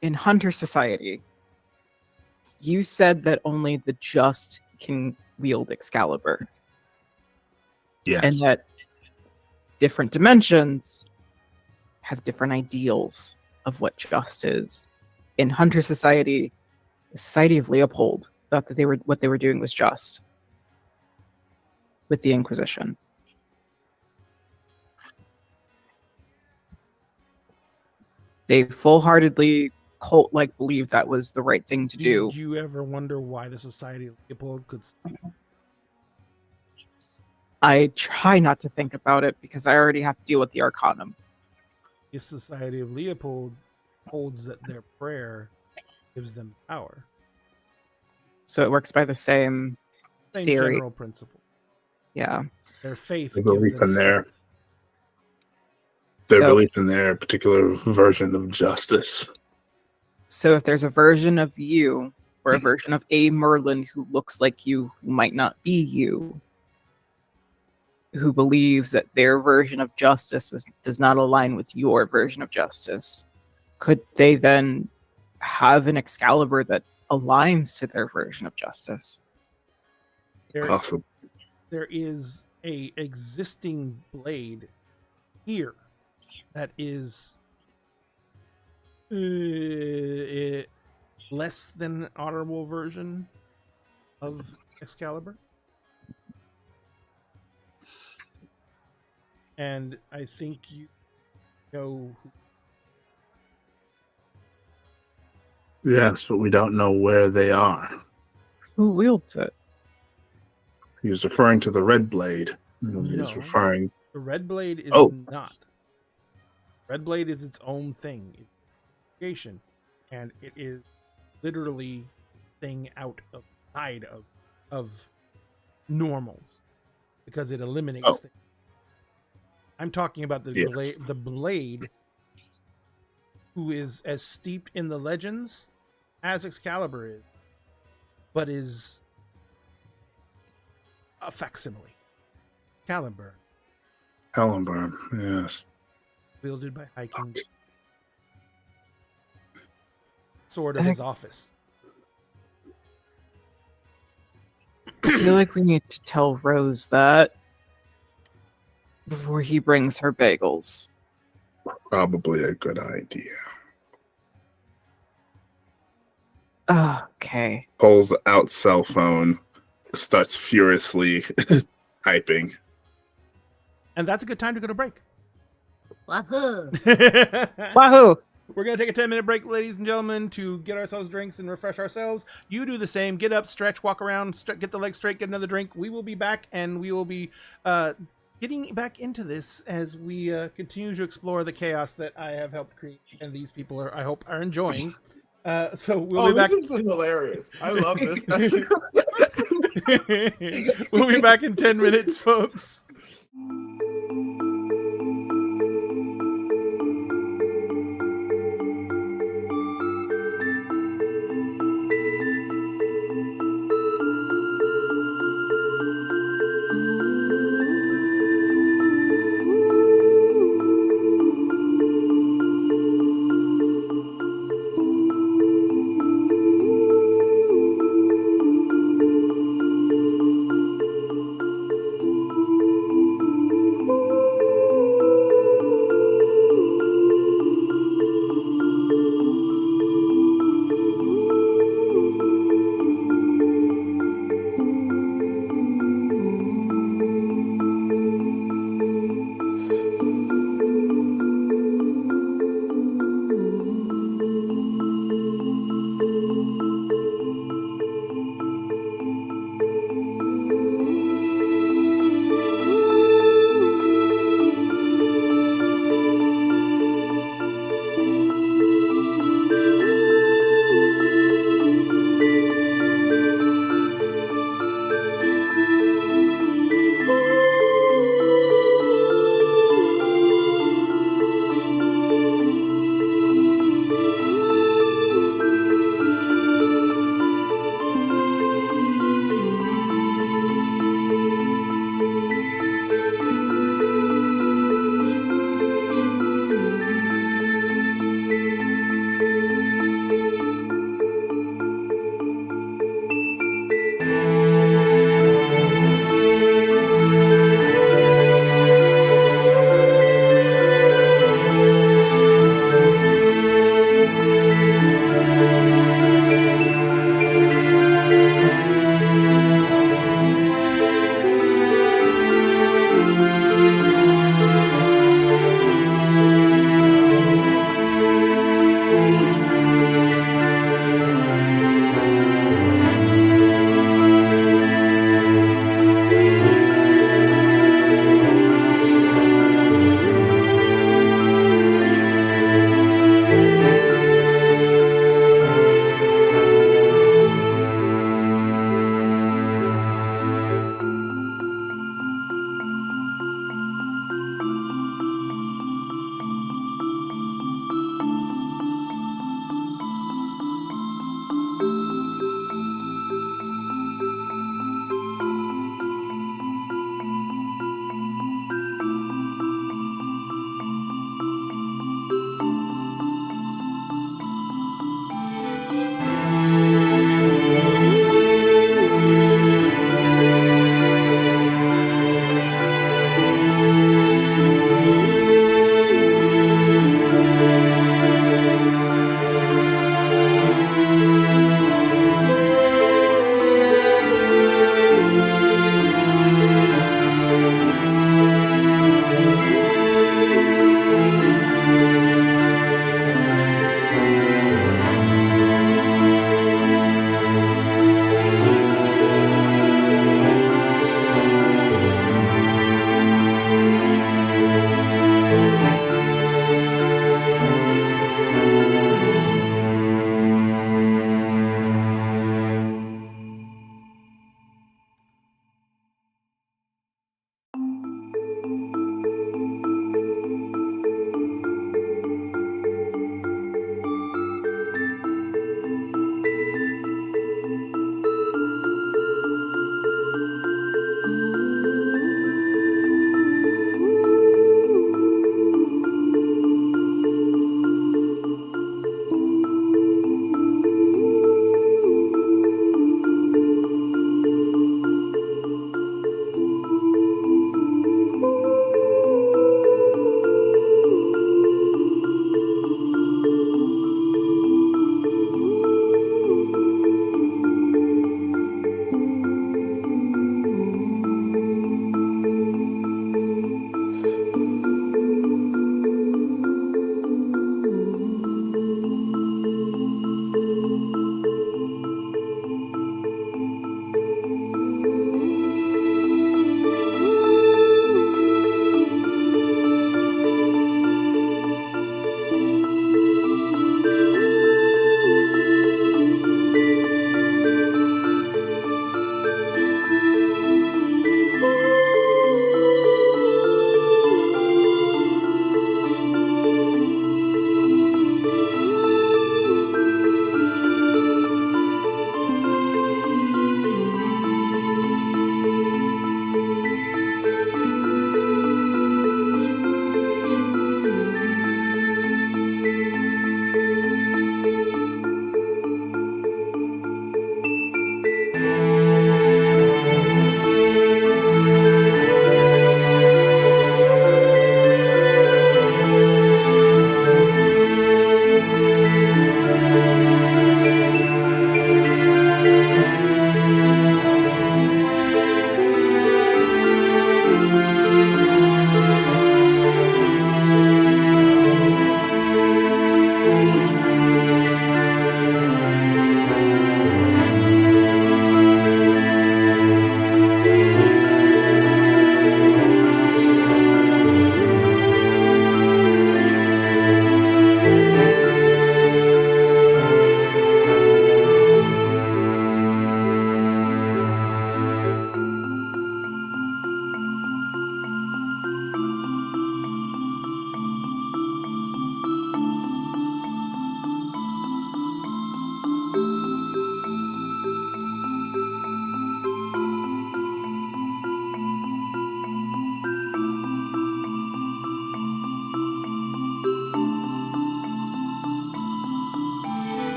in Hunter Society, you said that only the just can wield Excalibur. Yes. And that different dimensions have different ideals of what just is. In Hunter Society, the Society of Leopold thought that what they were doing was just with the Inquisition. They full-heartedly cult-like believed that was the right thing to do. Did you ever wonder why the Society of Leopold could... I try not to think about it because I already have to deal with the Arcanum. The Society of Leopold holds that their prayer gives them power. So it works by the same Same theory. general principle. Yeah. Their faith They gives believe them in their strength. their So- belief in their particular version of justice. So if there's a version of you or a version of a Merlin who looks like you, who might not be you, who believes that their version of justice does not align with your version of justice, could they then have an Excalibur that aligns to their version of justice? Awesome. There is a existing blade here that is less than an honorable version of Excalibur. And I think you know Yes, but we don't know where they are. Who wields it? He was referring to the red blade. He was No. referring. the Red Blade is Oh. not. Red Blade is its own thing. It's creation. And it is literally thing outside of normals. Because it eliminates Oh. things. I'm talking about Yes. the blade who is as steeped in the legends as Excalibur is, but is a facsimile. Excalibur, Hallenburn, yes. wielded by High King. Sword of his office. I feel like we need to tell Rose that before he brings her bagels. Probably a good idea. Okay. Pulls out cell phone, starts furiously typing. And that's a good time to go to break. Wahoo! Wahoo! We're going to take a 10-minute break, ladies and gentlemen, to get ourselves drinks and refresh ourselves. You do the same. Get up, stretch, walk around, get the legs straight, get another drink. We will be back, and we will be getting back into this as we continue to explore the chaos that I have helped create, and these people I hope, are enjoying. So we'll be back. This has been hilarious. I love this. We'll be back in 10 minutes, folks.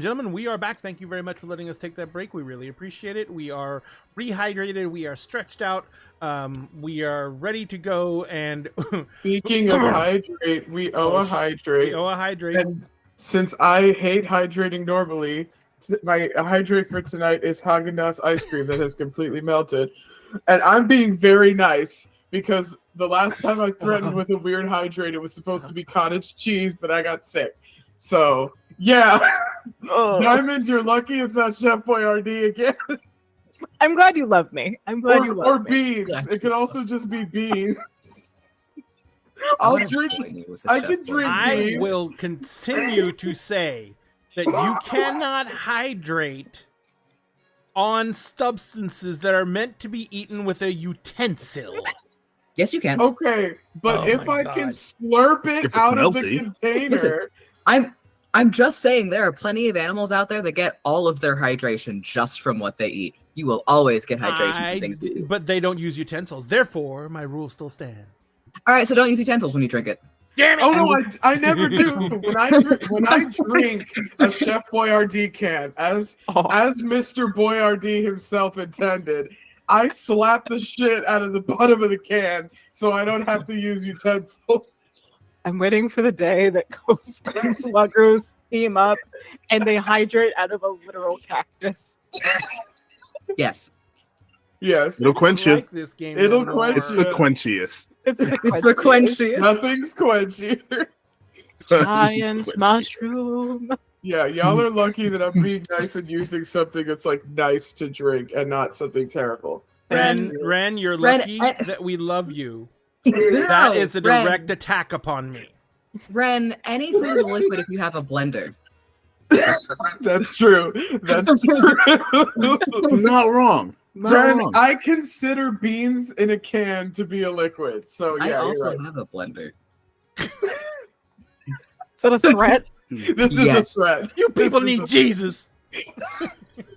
gentlemen, we are back. Thank you very much for letting us take that break. We really appreciate it. We are rehydrated. We are stretched out. We are ready to go. And Speaking of hydrate, we owe a hydrate. We owe a hydrate. And since I hate hydrating normally, my hydrate for tonight is Haagen-Dazs ice cream that has completely melted. And I'm being very nice because the last time I threatened with a weird hydrate, it was supposed to be cottage cheese, but I got sick. So, yeah. Diamond, you're lucky it's not Chef Boyardee again. I'm glad you love me. I'm glad you love Or me. beans. It could also just be beans. I I'll wanna drink. join you with the I chef can drink boy. I beans. will continue to say that you cannot hydrate on substances that are meant to be eaten with a utensil. Yes, you can. Okay, but Oh if my I God. can slurp it If it's out of the melty. container, I'm just saying there are plenty of animals out there that get all of their hydration just from what they eat. You will always get hydration from things too. But they don't use utensils. Therefore, my rules still stand. All right, so don't use utensils when you drink it. Damn it! oh no, I never do. When I drink a Chef Boyardee can, as Mr. Boyardee himself intended, I slap the shit out of the bottom of the can so I don't have to use utensils. I'm waiting for the day that Kofi and Luggers team up and they hydrate out of a literal cactus. Yes. Yes, It'll quench you. Like this game It'll no quench more. It's the quenchiest. It's the It's the quenchiest. nothing's quenchier. giant mushroom. Yeah, y'all are lucky that I'm being nice and using something that's like nice to drink and not something terrible. Ren, Ren, you're Ren, lucky I- that we love you. No, That is a Ren, direct attack upon me. Ren, any food is liquid if you have a blender. That's true. That's true. Not wrong. Not Ren, wrong. I consider beans in a can to be a liquid. So yeah, I you're also right. have a blender. Is that a threat? This is Yes. a threat. You people This is need a- Jesus.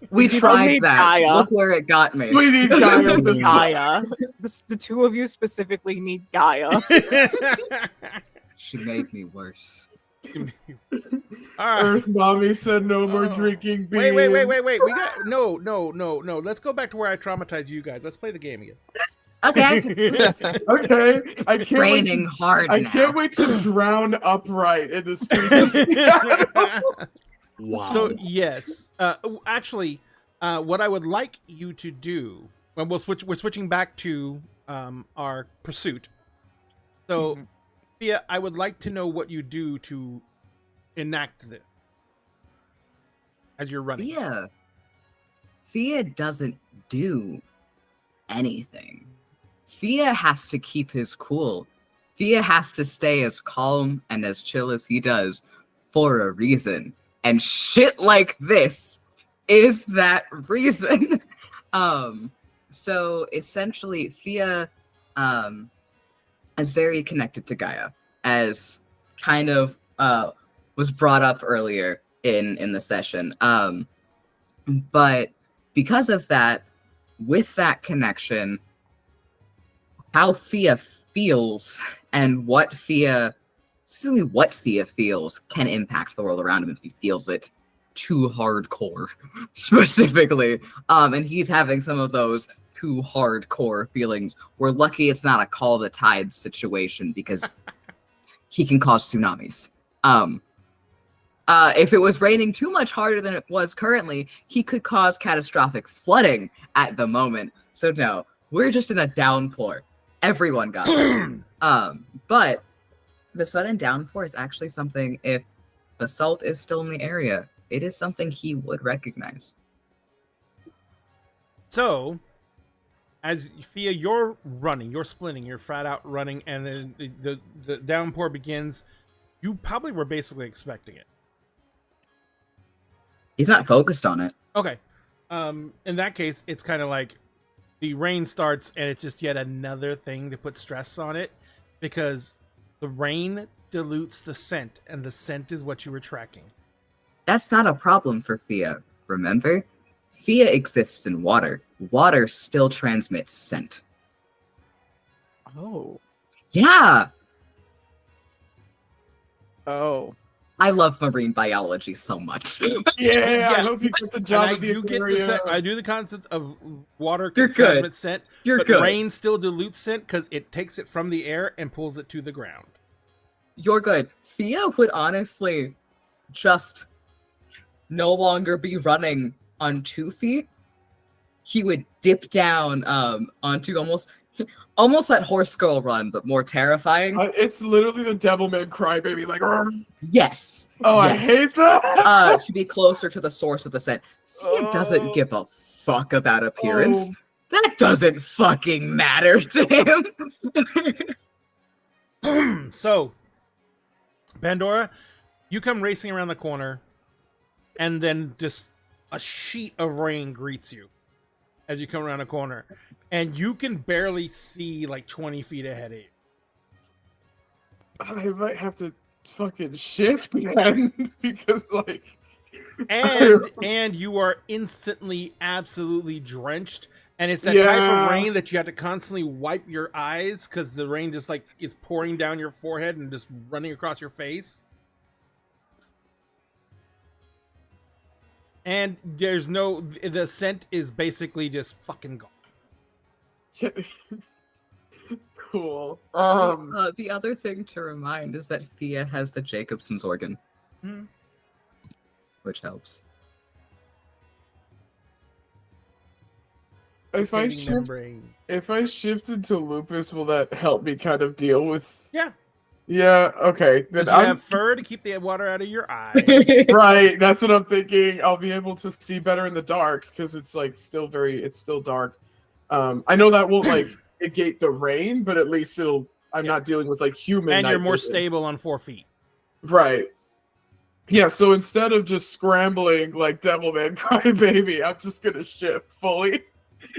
We don't tried need that. Gaia. Look where it got me. We need Gaia. The Gaia. The two of you specifically need Gaia. She made me worse. All right. Earth Mommy said no more Oh. drinking beans. Wait. We got no. Let's go back to where I traumatized you guys. Let's play the game again. Okay. Okay, I can't Raining wait. hard I now. can't wait to drown upright in the streets of Seattle. Wow. So yes, actually, what I would like you to do, and we're switching back to our pursuit. So, Thea, I would like to know what you do to enact this as you're running. Thea doesn't do anything. Thea has to keep his cool. Thea has to stay as calm and as chill as he does for a reason. And shit like this is that reason. So essentially Thea is very connected to Gaia, as kind of was brought up earlier in the session. But because of that, with that connection, how Thea feels and what Thea feels can impact the world around him if he feels it too hardcore, specifically. And he's having some of those too hardcore feelings. We're lucky it's not a call the tide situation because he can cause tsunamis. If it was raining too much harder than it was currently, he could cause catastrophic flooding at the moment. So no, we're just in a downpour. Everyone got it. But the sudden downpour is actually something, if basalt is still in the area, it is something he would recognize. So, as Thea, you're running, you're splinting, you're flat out running, and then the downpour begins. You probably were basically expecting it. He's not focused on it. Okay. In that case, it's kind of like the rain starts and it's just yet another thing to put stress on it, because the rain dilutes the scent, and the scent is what you were tracking. That's not a problem for Thea, remember? Thea exists in water. Water still transmits scent. Oh. Yeah! Oh. I love marine biology so much. Yeah, I hope you get the job And of the aquarium. I do the concept of water You're can good. transmit scent, You're but good. rain still dilutes scent because it takes it from the air and pulls it to the ground. You're good. Thea would honestly just no longer be running on 2 feet. He would dip down onto almost that horse girl run, but more terrifying. It's literally the Devilman crybaby, like. "Arr." Yes. Oh, I Yes. hate that. To be closer to the source of the scent. Thea doesn't give a fuck about appearance. That doesn't fucking matter to him. So, Pandora, you come racing around the corner, and then just a sheet of rain greets you as you come around the corner, and you can barely see like 20 feet ahead of you. I might have to fucking shift, man, because like. And you are instantly absolutely drenched, and it's that type Yeah. of rain that you have to constantly wipe your eyes because the rain just like is pouring down your forehead and just running across your face. And the scent is basically just fucking gone. Cool. The other thing to remind is that Thea has the Jacobson's organ, which helps. If I Containing shift, membrane. if I shifted to lupus, will that help me kind of deal with? Yeah. Yeah. Okay. Then Because you have fur to keep the water out of your eyes. right. That's what I'm thinking. I'll be able to see better in the dark because it's like it's still dark. I know that won't like negate the rain, but at least I'm not dealing with like human. And you're night more vision. stable on 4 feet. Right. Yeah, so instead of just scrambling like Devilman Crybaby, I'm just gonna shift fully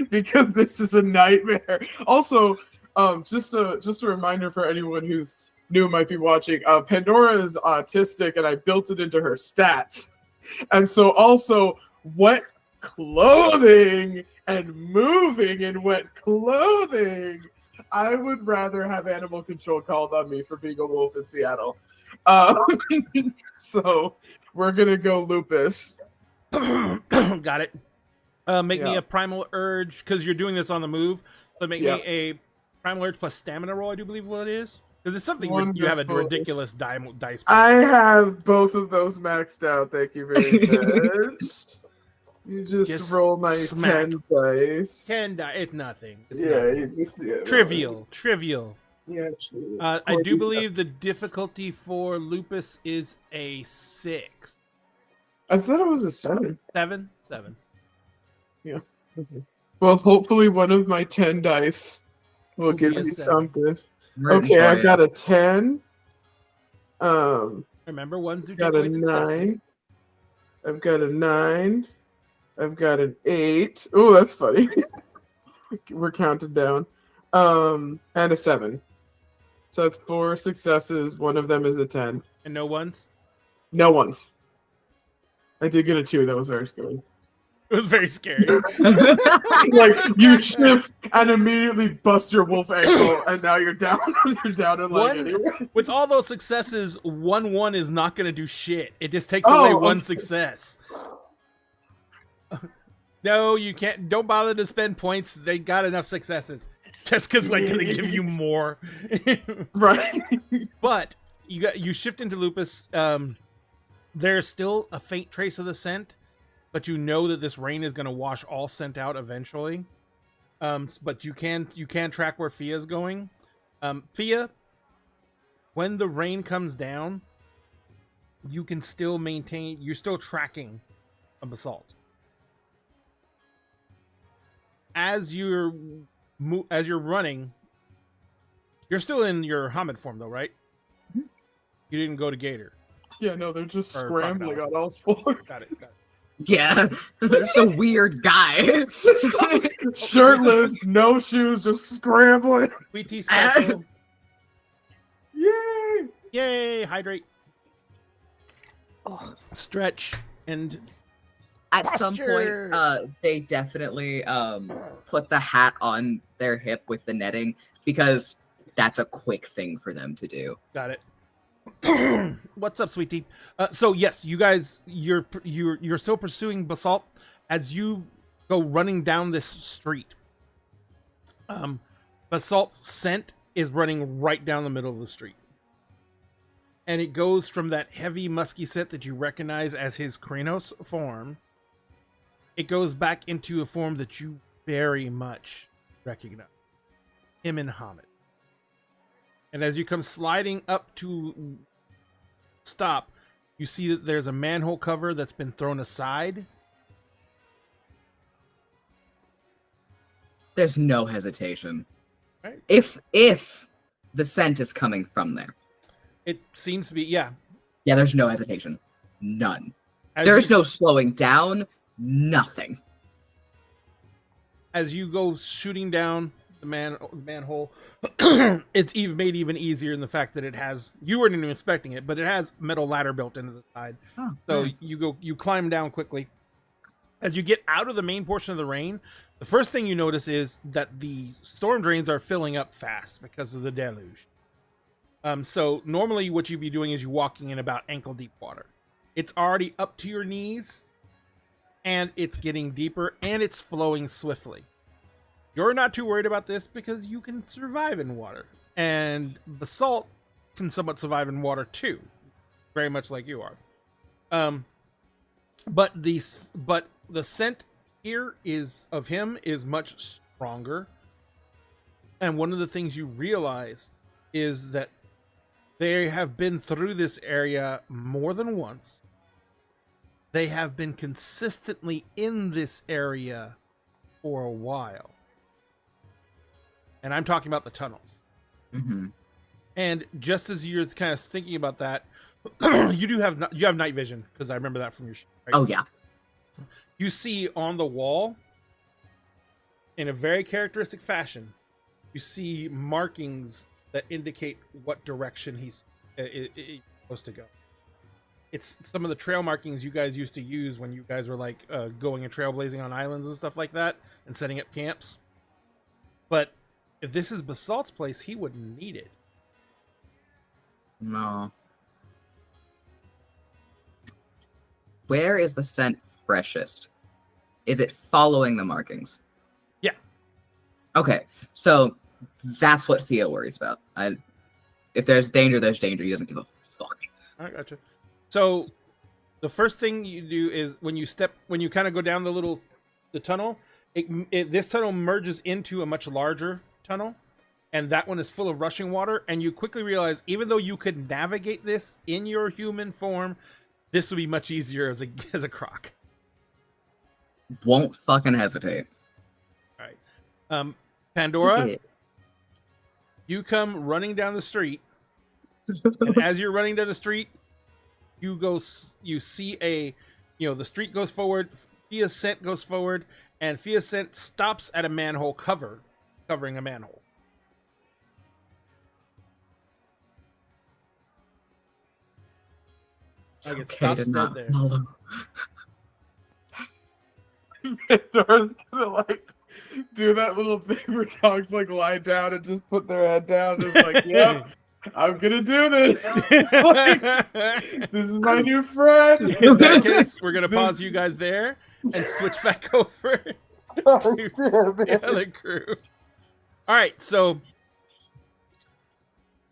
because this is a nightmare. Also, just a reminder for anyone who's new might be watching, Pandora is autistic and I built it into her stats. And so also wet clothing and moving in wet clothing. I would rather have animal control called on me for being a wolf in Seattle. So we're gonna go lupus. Got it. Make me Yeah. a primal urge because you're doing this on the move. So make Yeah. me a primal urge plus stamina roll. I do believe what it is because it's something you have a Wonderful. ridiculous dice. I have both of those maxed out. Thank you very much. You just roll my smack. 10 dice. 10 die. It's nothing. It's Yeah, nothing. you just Trivial. Yeah, true. I do believe the difficulty for lupus is a 6. I thought it was a 7. 7. Well, hopefully one of my 10 dice will Will give be a me 7. something. Rooting Okay, for I've you. got a 10. Remember, ones who Got take a away successes. 9. I've got a 9. I've got an 8. Oh, that's funny. We're counting down. And a 7. So that's 4 successes. One of them is a 10. And no ones. No ones. I did get a 2. That was very scary. It was very scary. Like you shift and immediately bust your wolf ankle, and now you're down. You're down in like anywhere. With all those successes, 1-1 is not going to do shit. It just takes away one okay. success. No, you can't. Don't bother to spend points. They got enough successes. Just because they're going to give you more. Right. But you shift into lupus. There's still a faint trace of the scent, but you know that this rain is going to wash all scent out eventually. But you can track where Fia's going. Fia, when the rain comes down, you can still maintain. You're still tracking a basalt. As you're running, you're still in your Hamid form though, right? You didn't go to Gator. Yeah, no, they're just Or scrambling crocodile. on all 4. Got it. Yeah, there's a weird guy. Shirtless, no shoes, just scrambling. QT special. Yay! Yay! Hydrate. Stretch and At some Posture. point, they definitely put the hat on their hip with the netting because that's a quick thing for them to do. got it. What's up, sweetie? So yes, you guys, you're still pursuing Basalt as you go running down this street. Basalt's scent is running right down the middle of the street, and it goes from that heavy, musky scent that you recognize as his Kranos form. It goes back into a form that you very much recognize, him and Hamid. And as you come sliding up to stop, you see that there's a manhole cover that's been thrown aside. There's no hesitation. Right. If the scent is coming from there. It seems to be, yeah. Yeah, there's no hesitation. None. As There's you, no slowing down. Nothing. As you go shooting down the manhole, it's made even easier in the fact that it has, you weren't even expecting it, but it has metal ladder built into the side. Oh, So nice. you climb down quickly. As you get out of the main portion of the rain, the first thing you notice is that the storm drains are filling up fast because of the deluge. So normally what you'd be doing is you're walking in about ankle deep water. It's already up to your knees, and it's getting deeper, and it's flowing swiftly. You're not too worried about this because you can survive in water, and Basalt can somewhat survive in water too, very much like you are. But the scent here of him is much stronger, and one of the things you realize is that they have been through this area more than once. They have been consistently in this area for a while. And I'm talking about the tunnels. Mm-hmm. And just as you're kind of thinking about that, you have night vision, because I remember that from your show, right? Oh, yeah. You see on the wall, in a very characteristic fashion, you see markings that indicate what direction he's supposed to go. It's some of the trail markings you guys used to use when you guys were like going and trailblazing on islands and stuff like that and setting up camps. But if this is Basalt's place, he wouldn't need it. No. Where is the scent freshest? Is it following the markings? Yeah. Okay, so that's what Theo worries about. If there's danger, there's danger. He doesn't give a fuck. I gotcha. So the first thing you do is when you kind of go down the tunnel, this tunnel merges into a much larger tunnel, and that one is full of rushing water, and you quickly realize even though you could navigate this in your human form, this would be much easier as a croc. Won't fucking hesitate. All right. Pandora, Okay. you come running down the street, and as you're running down the street, you see the street goes forward, Fia's scent goes forward, and Fia's scent stops at a manhole covering a manhole. It's Like, it okay stops to dead not there. follow. Dora's gonna like do that little thing where dogs like lie down and just put their head down. And it's like, yep, I'm gonna do this. Like, this is my new friend. In that case, we're gonna pause you guys there and switch back over to the other crew. All right, so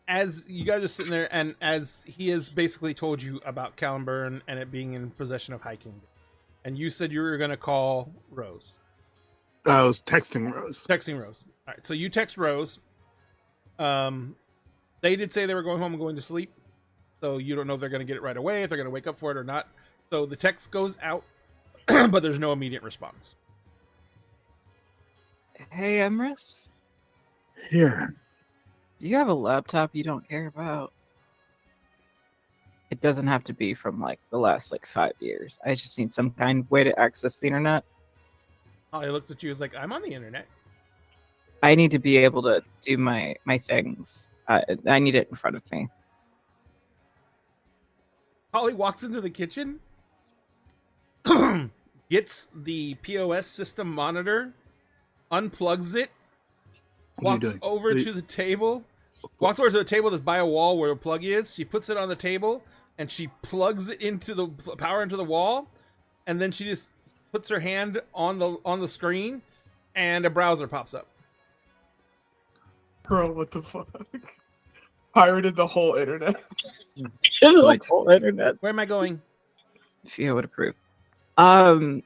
as you guys are sitting there, and as he has basically told you about Caliburn and it being in possession of High Kingdom, and you said you were going to call Rose. I was texting Rose. Texting Rose. All right, so you text Rose. They did say they were going home and going to sleep, so you don't know if they're going to get it right away, if they're going to wake up for it or not. So the text goes out, but there's no immediate response. Hey, Emrys, Here. do you have a laptop you don't care about? It doesn't have to be from like the last 5 years. I just need some kind of way to access the internet. Holly looked at you as like, I'm on the internet. I need to be able to do my things. I need it in front of me. Holly walks into the kitchen, gets the POS system monitor, unplugs it, What are you walks doing? over to the table, walks over to the table that's by a wall where the plug is. She puts it on the table and she plugs it into the power into the wall, and then she just puts her hand on the screen, and a browser pops up. Bro, what the fuck? Pirated the whole internet. The whole internet. Where am I going? Fia would approve. Emrys,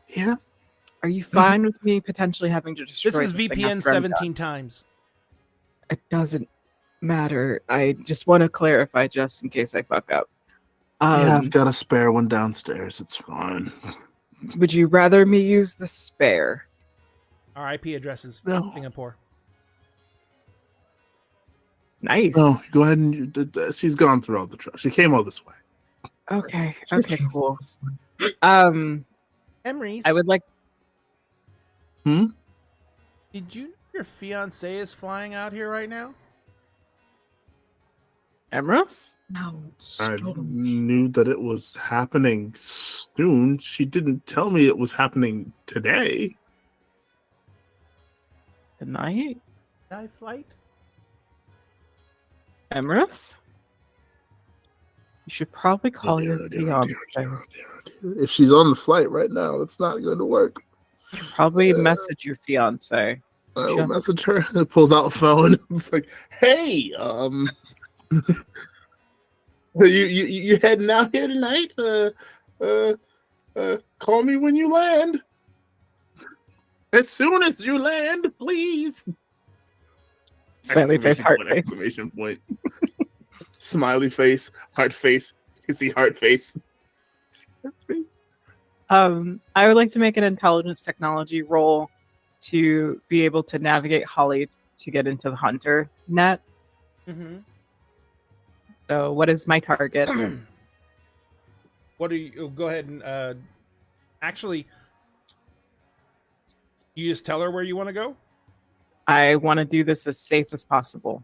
Yeah. are you fine with me potentially having to destroy This is thing VPN after I'm done? 17 times. It doesn't matter. I just want to clarify just in case I fuck up. Yeah, I've got a spare one downstairs. It's fine. Would you rather me use the spare? Our IP address is No. Singapore. Nice. No, go ahead and she's gone through all the trust. She came all this way. Okay, cool. Emrys, I would like. did you know your fiance is flying out here right now? Emrys? No. I Stop. knew that it was happening soon. She didn't tell me it was happening today. Good night, Dive flight? Emrys? You should probably call your fiance. If she's on the flight right now, it's not going to work. Probably message your fiance. I will Just- message her. It pulls out a phone. It's like, hey, you heading out here tonight? Call me when you land. As soon as you land, please. Smiley face, heart face. Exclamation point. Smiley face, heart face. You see heart face. I would like to make an intelligence technology roll to be able to navigate Holly to get into the hunter net. Mm-hmm. So, what is my target? What do you go ahead and actually you just tell her where you want to go? I want to do this as safe as possible.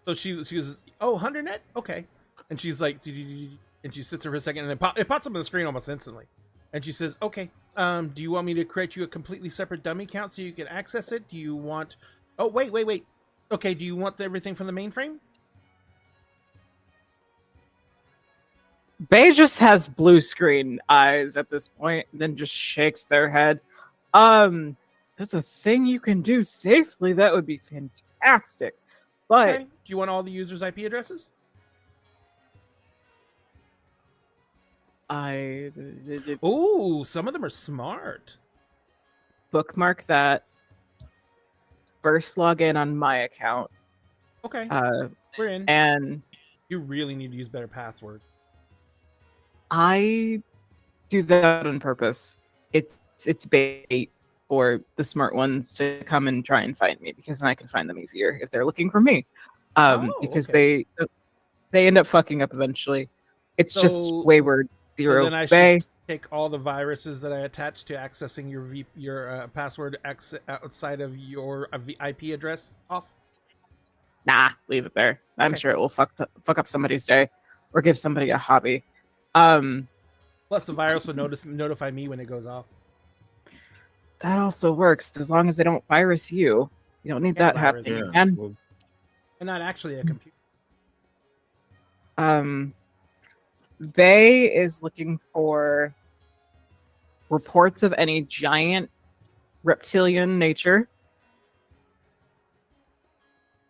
So she goes, oh, 100 net? Okay. And she's like, and she sits there for a second, and it pops up on the screen almost instantly. And she says, okay, do you want me to create you a completely separate dummy account so you can access it? Do you want, oh, wait. Okay, do you want everything from the mainframe? Bay just has blue screen eyes at this point, then just shakes their head. That's a thing you can do safely. That would be fantastic. But Okay. Do you want all the users' IP addresses? I Ooh, some of them are smart. bookmark that. First log in on my account. Okay, we're in. And You really need to use better passwords. I do that on purpose. It's bait for the smart ones to come and try and find me, because then I can find them easier if they're looking for me. Because okay. they end up fucking up eventually. It's just So- wayward zero. then I Bay. should take all the viruses that I attach to accessing your password outside of your IP address off. Nah, leave it there. I'm Okay. sure it will fuck up somebody's day or give somebody a hobby. Plus, the virus will notify me when it goes off. That also works as long as they don't virus you. You don't need Yeah, that virus. happening Yeah. again. Well, And not actually a computer. Bay is looking for reports of any giant reptilian nature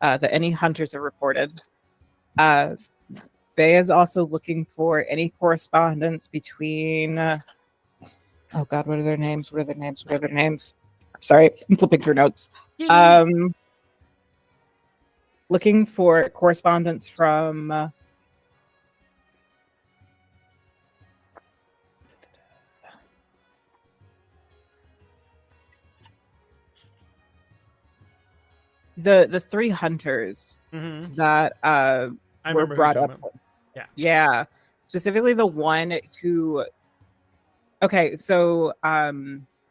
that any hunters have reported. Bay is also looking for any correspondence between. Oh God, what are their names? What are their names? What are their names? Sorry, I'm flipping through notes. Looking for correspondence from. The three hunters Mm-hmm. that I were remember who brought you're up. talking about. Yeah. Specifically the one who. Okay, so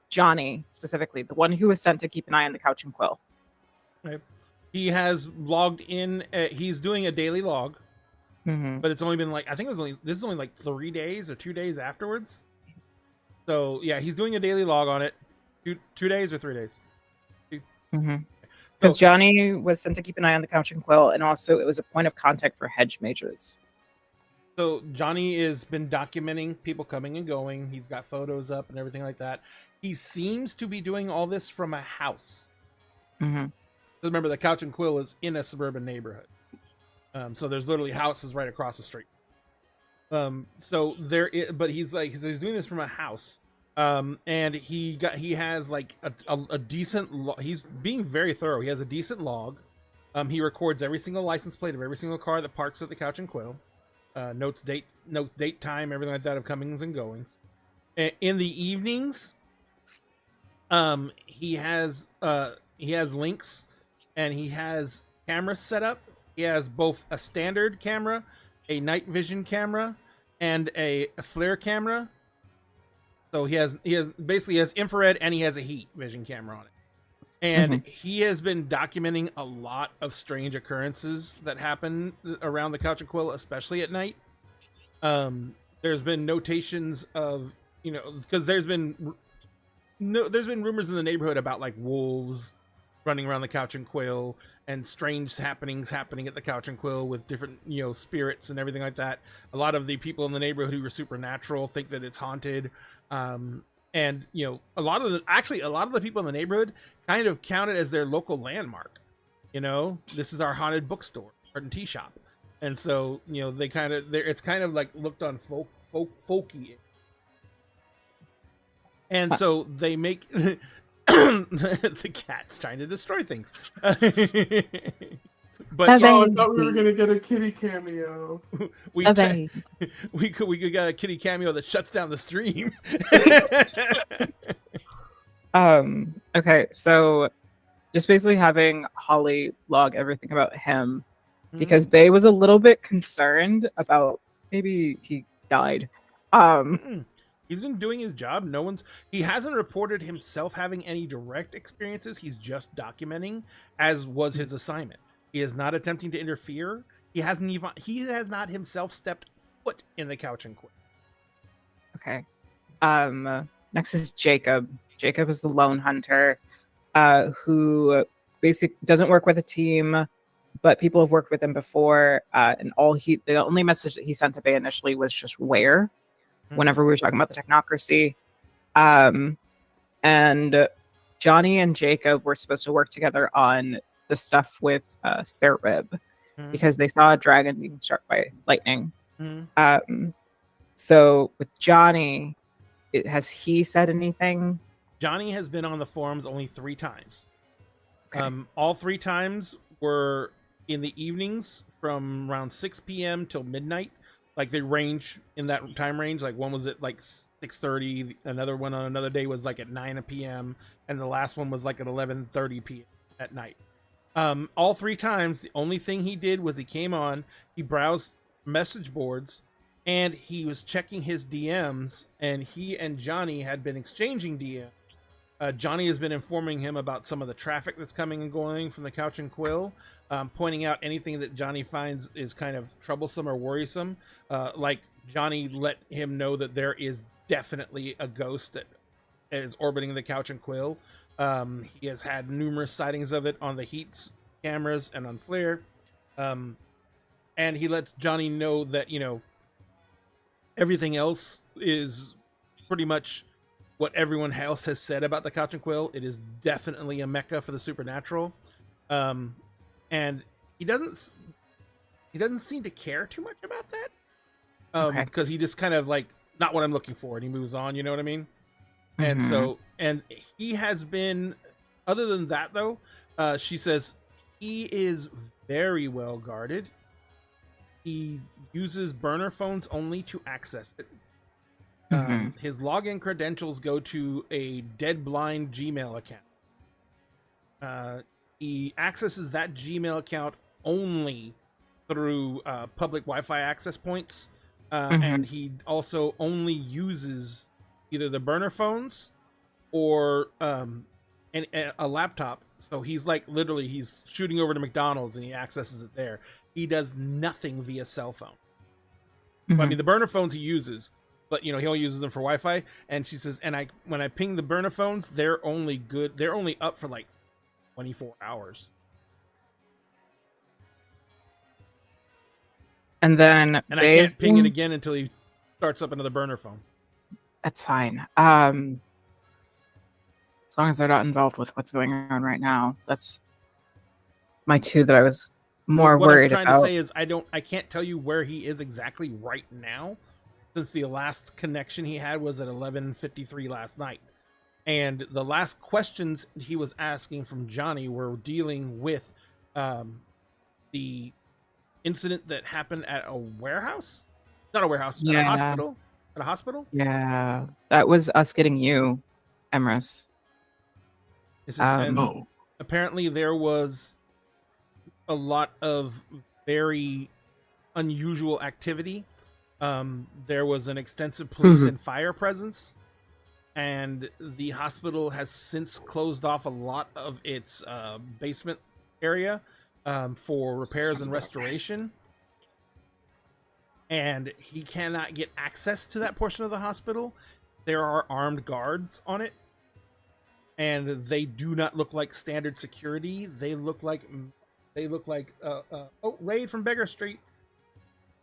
Johnny specifically, the one who was sent to keep an eye on the couch and quill. He has logged in. He's doing a daily log, Mm-hmm. but it's only been like, I think this is only like 3 days or 2 days afterwards. So yeah, he's doing a daily log on it. 2 days or 3 days. Mm-hmm. Because Johnny was sent to keep an eye on the Couch and Quill, and also it was a point of contact for hedge mages. So Johnny has been documenting people coming and going. He's got photos up and everything like that. He seems to be doing all this from a house. Mm-hmm. Remember, the Couch and Quill is in a suburban neighborhood. So there's literally houses right across the street. So but he's doing this from a house. And he has like a decent he's being very thorough. He has a decent log. He records every single license plate of every single car that parks at the Couch and Quill. Notes date, time, everything like that of comings and goings. In the evenings, he has links, and he has cameras set up. He has both a standard camera, a night vision camera, and a flare camera. So he has infrared, and he has a heat vision camera on it. And he has been documenting a lot of strange occurrences that happen around the Couch and Quill, especially at night. There's been notations of, because there's been rumors in the neighborhood about like wolves running around the Couch and Quill and strange happenings happening at the Couch and Quill with different, spirits and everything like that. A lot of the people in the neighborhood who are supernatural think that it's haunted. And a lot of the people in the neighborhood kind of count it as their local landmark. This is our haunted bookstore, art and tea shop, and so it's kind of like looked on folky, and so they make the cat's trying to destroy things. But I thought we were gonna get a kitty cameo. we could get a kitty cameo that shuts down the stream. Okay, so just basically having Holly log everything about him, because Bay was a little bit concerned about maybe he died. He's been doing his job. He hasn't reported himself having any direct experiences. He's just documenting, as was his assignment. He is not attempting to interfere. He has not himself stepped foot in the Couch and Quill. Okay. Next is Jacob. Jacob is the lone hunter, who basically doesn't work with a team, but people have worked with him before. And the only message that he sent to Bay initially was just where, whenever we were talking about the technocracy. And Johnny and Jacob were supposed to work together on the stuff with Spare Rib, because they saw a dragon being struck by lightning. So with Johnny, has he said anything? Johnny has been on the forums only 3 times. Okay. All 3 times were in the evenings from around 6 p.m. till midnight. Like they range in that time range. Like one was at like 6:30. Another one on another day was like at 9 p.m. And the last one was like at 11:30 p.m. at night. All 3 times, the only thing he did was he came on, he browsed message boards, and he was checking his DMs, and he and Johnny had been exchanging DMs. Johnny has been informing him about some of the traffic that's coming and going from the Couch and Quill, pointing out anything that Johnny finds is kind of troublesome or worrisome. Like Johnny let him know that there is definitely a ghost that is orbiting the Couch and Quill. He has had numerous sightings of it on the heat cameras and on Flare. And he lets Johnny know that, everything else is pretty much what everyone else has said about the Couch and Quill. It is definitely a mecca for the supernatural. And he doesn't seem to care too much about that. Because he just kind of like, not what I'm looking for, and he moves on, you know what I mean? And so, and he has been, other than that though, she says he is very well guarded. He uses burner phones only to access it. His login credentials go to a dead blind Gmail account. He accesses that Gmail account only through public Wi-Fi access points. And he also only uses either the burner phones or a laptop. So he's like literally he's shooting over to McDonald's and he accesses it there. He does nothing via cell phone. I mean, the burner phones he uses, but he only uses them for Wi-Fi. And she says, and when I ping the burner phones, they're only up for like 24 hours. And then And I can't ping it again until he starts up another burner phone. That's fine. As long as they're not involved with what's going on right now. That's my two that I was more what worried I'm trying about. to say is I can't tell you where he is exactly right now, since the last connection he had was at 11:53 last night. And the last questions he was asking from Johnny were dealing with the incident that happened at a warehouse? Not a warehouse, at a hospital? At a hospital? Yeah, that was us getting you, Emrys. This is, and Oh, apparently there was a lot of very unusual activity. There was an extensive police and fire presence, and the hospital has since closed off a lot of its basement area for repairs and restoration. And he cannot get access to that portion of the hospital. There are armed guards on it, and they do not look like standard security. They look like oh, Raid from Beggar Street.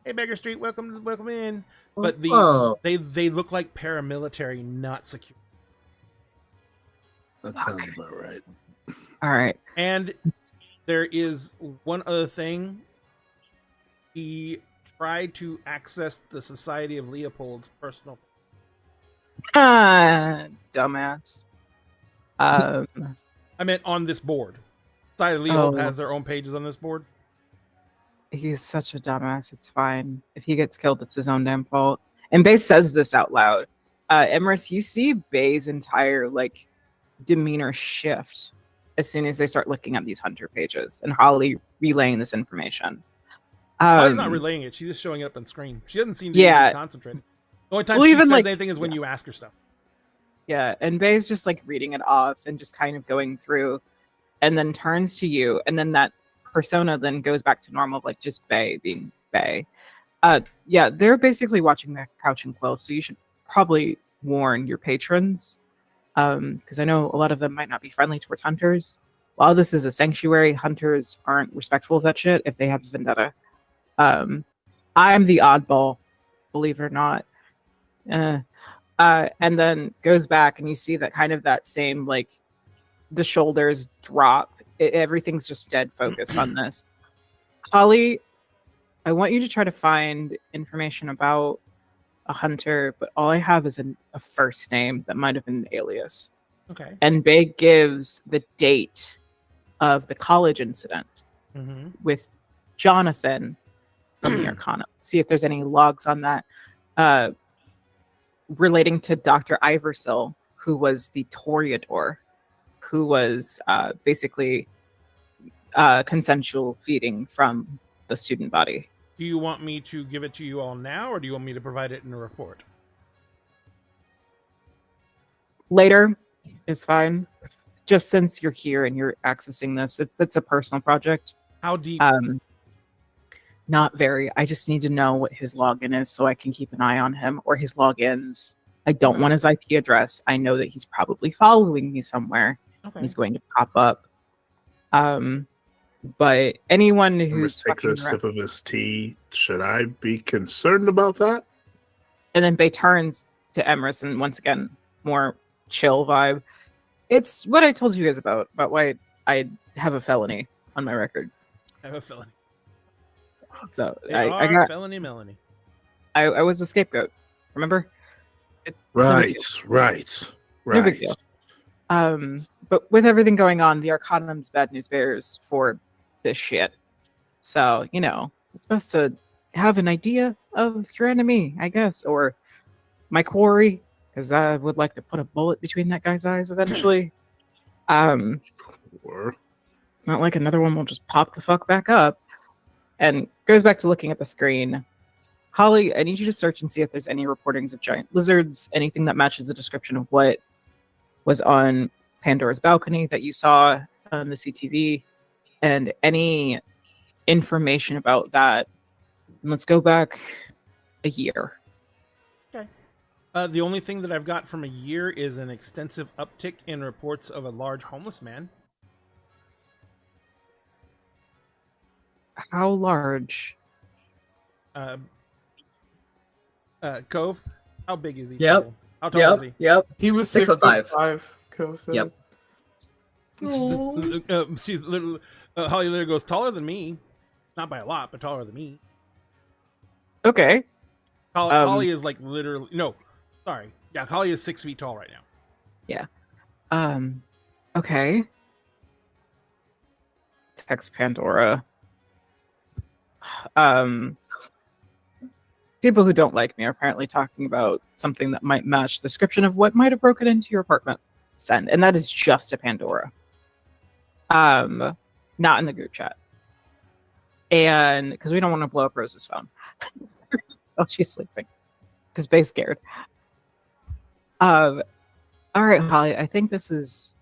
Hey, Beggar Street, welcome in. But they look like paramilitary, not secure. that sounds about right. All right. And there is one other thing. He tried to access the Society of Leopold's personal. Dumbass. I meant on this board. Society of Leopold has their own pages on this board. He's such a dumbass. It's fine. If he gets killed, it's his own damn fault. And Bay says this out loud. Emrys, you see Bay's entire demeanor shift as soon as they start looking at these hunter pages and Holly relaying this information. Holly's not relaying it. She's just showing it up on screen. She doesn't seem to be concentrating. The only time she says anything is when you ask her stuff. Yeah, and Bay's just reading it off and just kind of going through, and then turns to you, and then that persona then goes back to normal, just Bay being Bay. Yeah, they're basically watching the Couch and Quill, so you should probably warn your patrons, because I know a lot of them might not be friendly towards hunters. While this is a sanctuary, hunters aren't respectful of that shit if they have vendetta. I'm the oddball, believe it or not. And then goes back, and you see that kind of that same the shoulders drop. Everything's just dead focused on this. Holly, I want you to try to find information about a hunter, but all I have is a first name that might have been an alias. Okay. And Bay gives the date of the college incident with Jonathan from the Arcana. See if there's any logs on that relating to Dr. Iversil, who was the Toreador, who was basically consensual feeding from the student body. Do you want me to give it to you all now, or do you want me to provide it in a report? Later is fine. Just since you're here and you're accessing this, it's a personal project. How deep? Not very. I just need to know what his login is so I can keep an eye on him, or his logins. I don't want his IP address. I know that he's probably following me somewhere. Okay. He's going to pop up. But anyone who's Take a sip of his tea. Should I be concerned about that? And then Bay turns to Emrys, and once again, more chill vibe. It's what I told you guys about why I have a felony on my record. I have a felony. So I got felony Melanie. I was a scapegoat. Remember? Right. No big deal. But with everything going on, the Arcanum's bad news bears for this shit. So, it's best to have an idea of your enemy, I guess, or my quarry, because I would like to put a bullet between that guy's eyes eventually. Or not like another one will just pop the fuck back up. And goes back to looking at the screen. Holly, I need you to search and see if there's any reportings of giant lizards, anything that matches the description of what was on Pandora's balcony that you saw on the CTV, and any information about that. And let's go back a year. Okay. The only thing that I've got from a year is an extensive uptick in reports of a large homeless man. How large? Cove, how big is he? Yep. total? How tall is he? Yep. He was 6'5". 6'5", Ko said. Yep. She literally, Holly literally goes, taller than me. Not by a lot, but taller than me. Okay. Holly is like literally, no, sorry. Yeah, Holly is 6 feet tall right now. Okay. Text Pandora. People who don't like me are apparently talking about something that might match the description of what might have broken into your apartment. Send. And that is just a Pandora. Not in the group chat. And because we don't want to blow up Rose's phone. Oh, she's sleeping. Because Bay's scared. All right, Holly, I think this is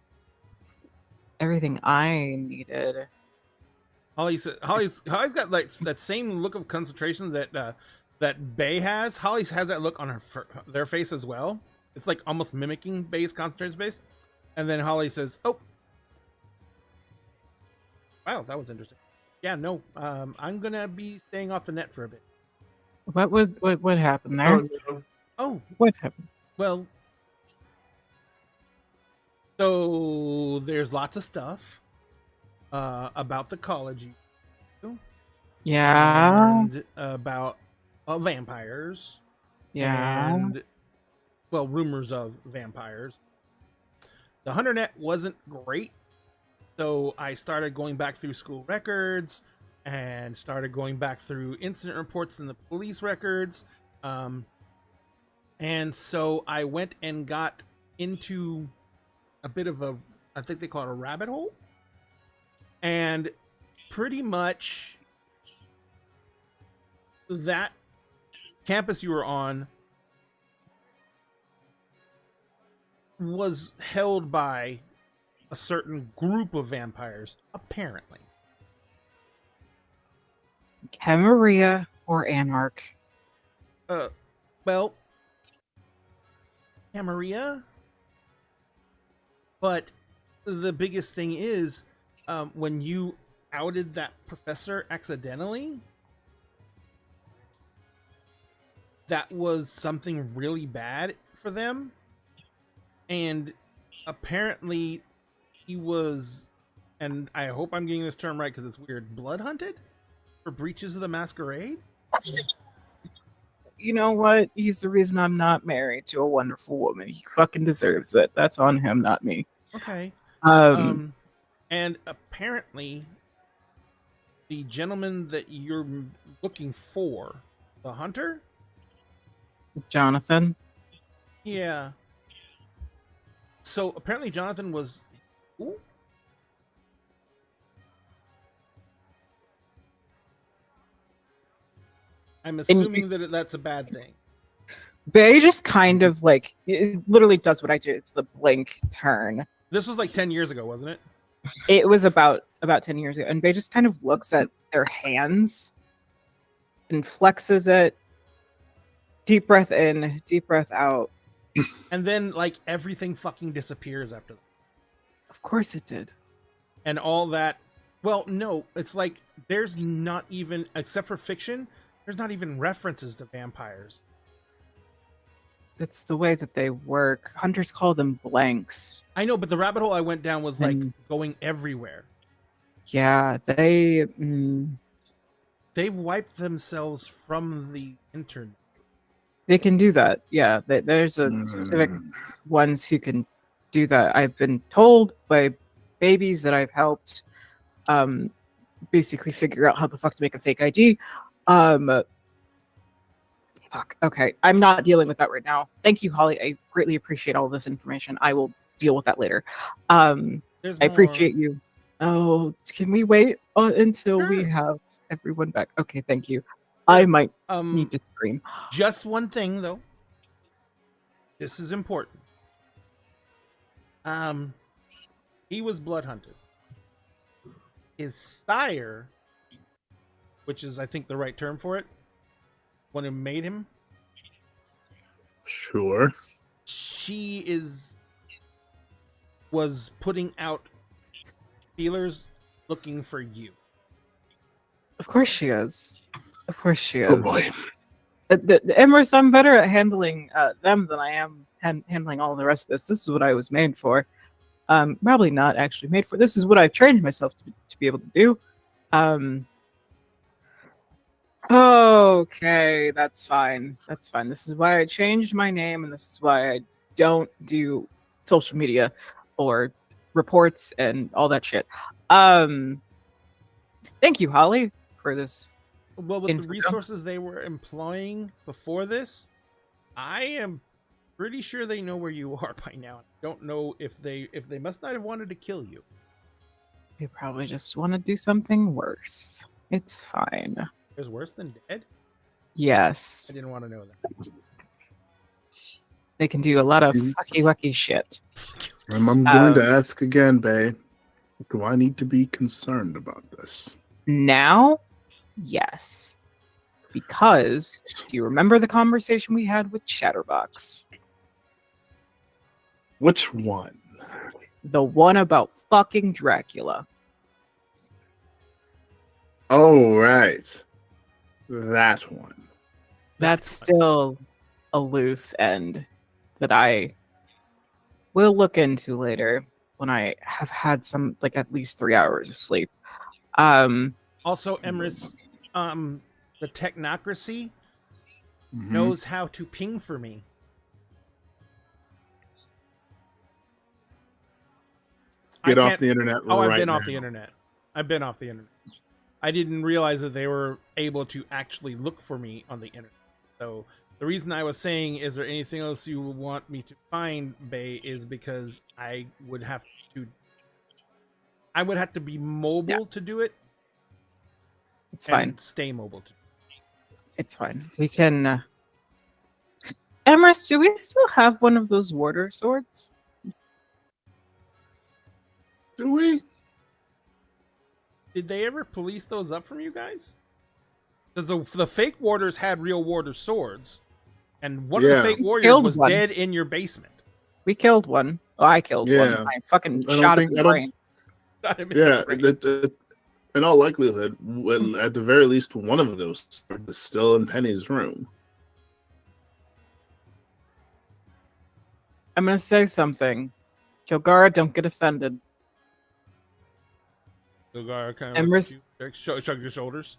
everything I needed. Holly's got like that same look of concentration that Bay has. Holly has that look on their face as well. It's like almost mimicking Bay's concentration face. And then Holly says, "Oh, wow, that was interesting. Yeah, no, I'm gonna be staying off the net for a bit." What happened there? Oh, no. Oh, What happened? well, so there's lots of stuff about the college, Yeah. and about vampires, Yeah. and well, rumors of vampires. The Hunter Net wasn't great, so I started going back through school records and started going back through incident reports in the police records. And so I went and got into a bit of I think they call it a rabbit hole. And pretty much that campus you were on was held by a certain group of vampires, apparently. Camarilla or Anarch? Well, Camarilla. But the biggest thing is, when you outed that professor accidentally, that was something really bad for them. And apparently he was, and I hope I'm getting this term right because it's weird, blood hunted for breaches of the masquerade. You know what? He's the reason I'm not married to a wonderful woman. He fucking deserves it. That's on him, not me. Okay. Um, And apparently the gentleman that you're looking for, the hunter? Jonathan. Yeah. So apparently Jonathan was... Ooh. I'm assuming that that's a bad thing. Bay just kind of like, it literally does what I do. It's the blink turn. This was like 10 years ago, wasn't it? It was about 10 years ago. And Bay just kind of looks at their hands and flexes it. Deep breath in, deep breath out. And then like everything fucking disappears after that. Of course it did. And all that. Well, no, it's like there's not even, except for fiction, there's not even references to vampires. That's the way that they work. Hunters call them blanks. I know, but the rabbit hole I went down was like And- going everywhere. Yeah, they... They've wiped themselves from the internet. They can do that. Yeah, there's a specific ones who can do that. I've been told by babies that I've helped basically figure out how the fuck to make a fake ID. Fuck. Okay, I'm not dealing with that right now. Thank you, Holly. I greatly appreciate all this information. I will deal with that later. There's I appreciate you. Oh, can we wait until we Sure. have everyone back? Okay, thank you. I might need to scream. Just one thing though. This is important. He was blood hunted. His sire, which is I think the right term for it, one who made him, Sure. she was putting out feelers looking for you. Of course she is. Of course she is. Oh boy. The Emrys, I'm better at handling them than I am handling all the rest of this. This is what I was made for. Probably not actually made for. This is what I've trained myself to be able to do. Okay, that's fine. That's fine. This is why I changed my name, and this is why I don't do social media or reports and all that shit. Thank you, Holly, for this. Well, with the info. resources they were employing before this, I am pretty sure they know where you are by now. I don't know if they must not have wanted to kill you. They probably just want to do something worse. It's fine. There's worse than dead? Yes. I didn't want to know that. They can do a lot of fucky-wucky shit. I'm going to ask again, Bae. Do I need to be concerned about this? Now, yes. Because, do you remember the conversation we had with Chatterbox? Which one? The one about fucking Dracula. Oh, right. That one. That's still a loose end that I will look into later when I have had some, like, at least 3 hours of sleep. Also, Emrys, the technocracy knows how to ping for me. Get off the internet I've right been now. off the internet. I've been off the internet. I didn't realize that they were able to actually look for me on the internet. So the reason I was saying, is there anything else you want me to find, Bae, is because I would have to be mobile to do it. It's and fine. Stay mobile. It's fine. We can... Emrys, do we still have one of those warder swords? Do we? Did they ever police those up from you guys? Because the fake warders had real warder swords, and one of the fake warriors Killed was one. dead in your basement. We killed one. Oh, I killed one. Yeah. I fucking I don't shot him think- in the I don't- brain. Got him in Yeah, the brain. in all likelihood, at the very least, one of those is still in Penny's room. I'm gonna say something. Kilgara, don't get offended. The guy kind of Emrys- shrug your shoulders.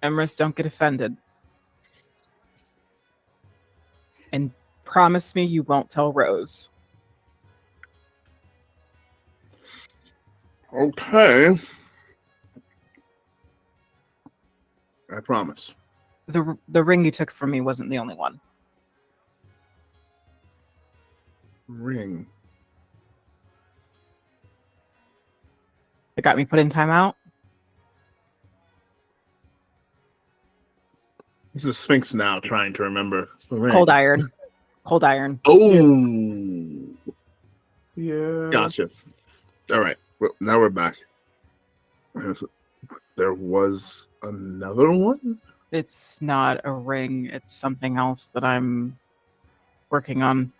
Emrys, don't get offended. And promise me you won't tell Rose. Okay. I promise. The ring you took from me wasn't the only one. Ring. It got me put in timeout. He's the Sphinx now, trying to remember the ring. Cold iron. Cold iron. Oh, Yeah. gotcha. All right, now we're back. There was another one. It's not a ring. It's something else that I'm working on.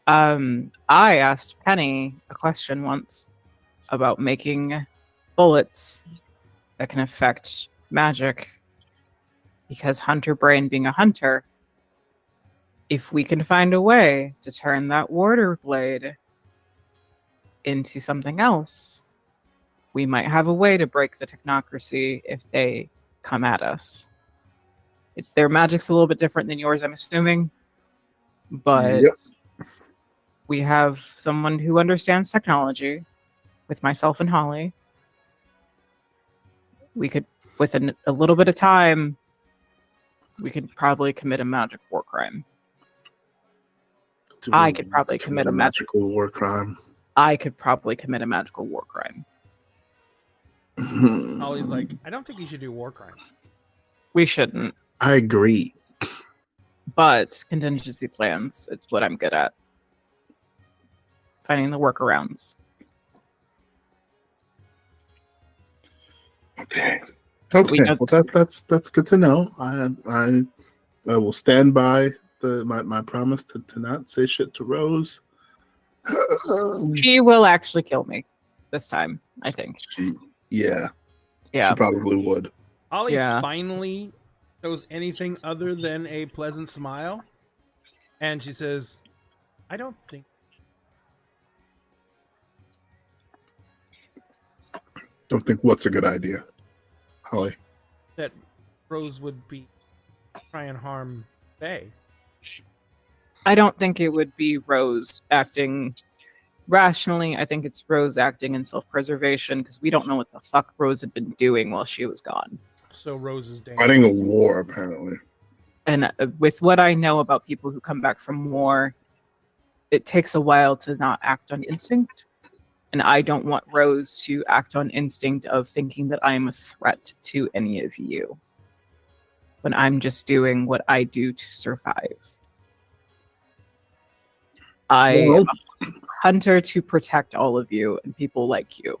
I asked Penny a question once about making bullets that can affect magic. Because Hunter Brain being a hunter, if we can find a way to turn that warder blade into something else, we might have a way to break the technocracy if they come at us. Their magic's a little bit different than yours, I'm assuming. But Yep. we have someone who understands technology with myself and Holly. We could, with a little bit of time, we could probably commit a magic war crime. I could probably commit a magical war crime. I could probably commit a magical war crime. Ollie's like, I don't think you should do war crimes. We shouldn't, I agree. but contingency plans, it's what I'm good at. Finding the workarounds. Okay. We Okay. know- Well, that's good to know. I will stand by my promise to not say shit to Rose. He will actually kill me this time, I think. Yeah, Yeah. she probably would. Ollie Yeah. finally shows anything other than a pleasant smile, and she says, "I don't think." Don't think what's a good idea, Holly. That Rose would be try and harm Faye. I don't think it would be Rose acting rationally. I think it's Rose acting in self-preservation because we don't know what the fuck Rose had been doing while she was gone. So Rose is dangerous. Fighting a war, apparently. And with what I know about people who come back from war, it takes a while to not act on instinct. And I don't want Rose to act on instinct of thinking that I am a threat to any of you. When I'm just doing what I do to survive. I am a hunter to protect all of you and people like you.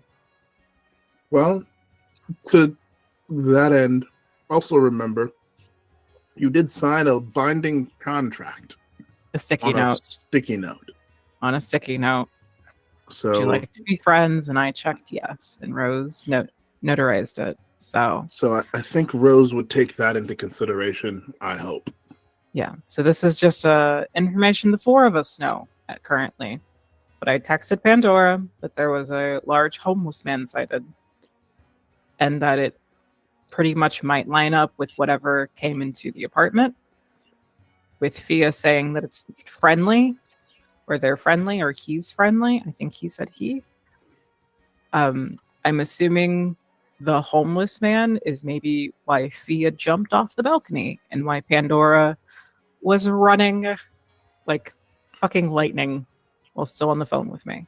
Well, to that end, also remember, you did sign a binding contract A sticky on a note. sticky note. On a sticky note. So, Would you like to be friends? And I checked yes. And Rose notarized it. So I think Rose would take that into consideration, I hope. yeah. So this is just information the four of us know currently. But I texted Pandora that there was a large homeless man sighted. And that it pretty much might line up with whatever came into the apartment. With Fia saying that it's friendly. Or they're friendly, or he's friendly. I think he said he. I'm assuming the homeless man is maybe why Fia jumped off the balcony and why Pandora was running like fucking lightning while still on the phone with me.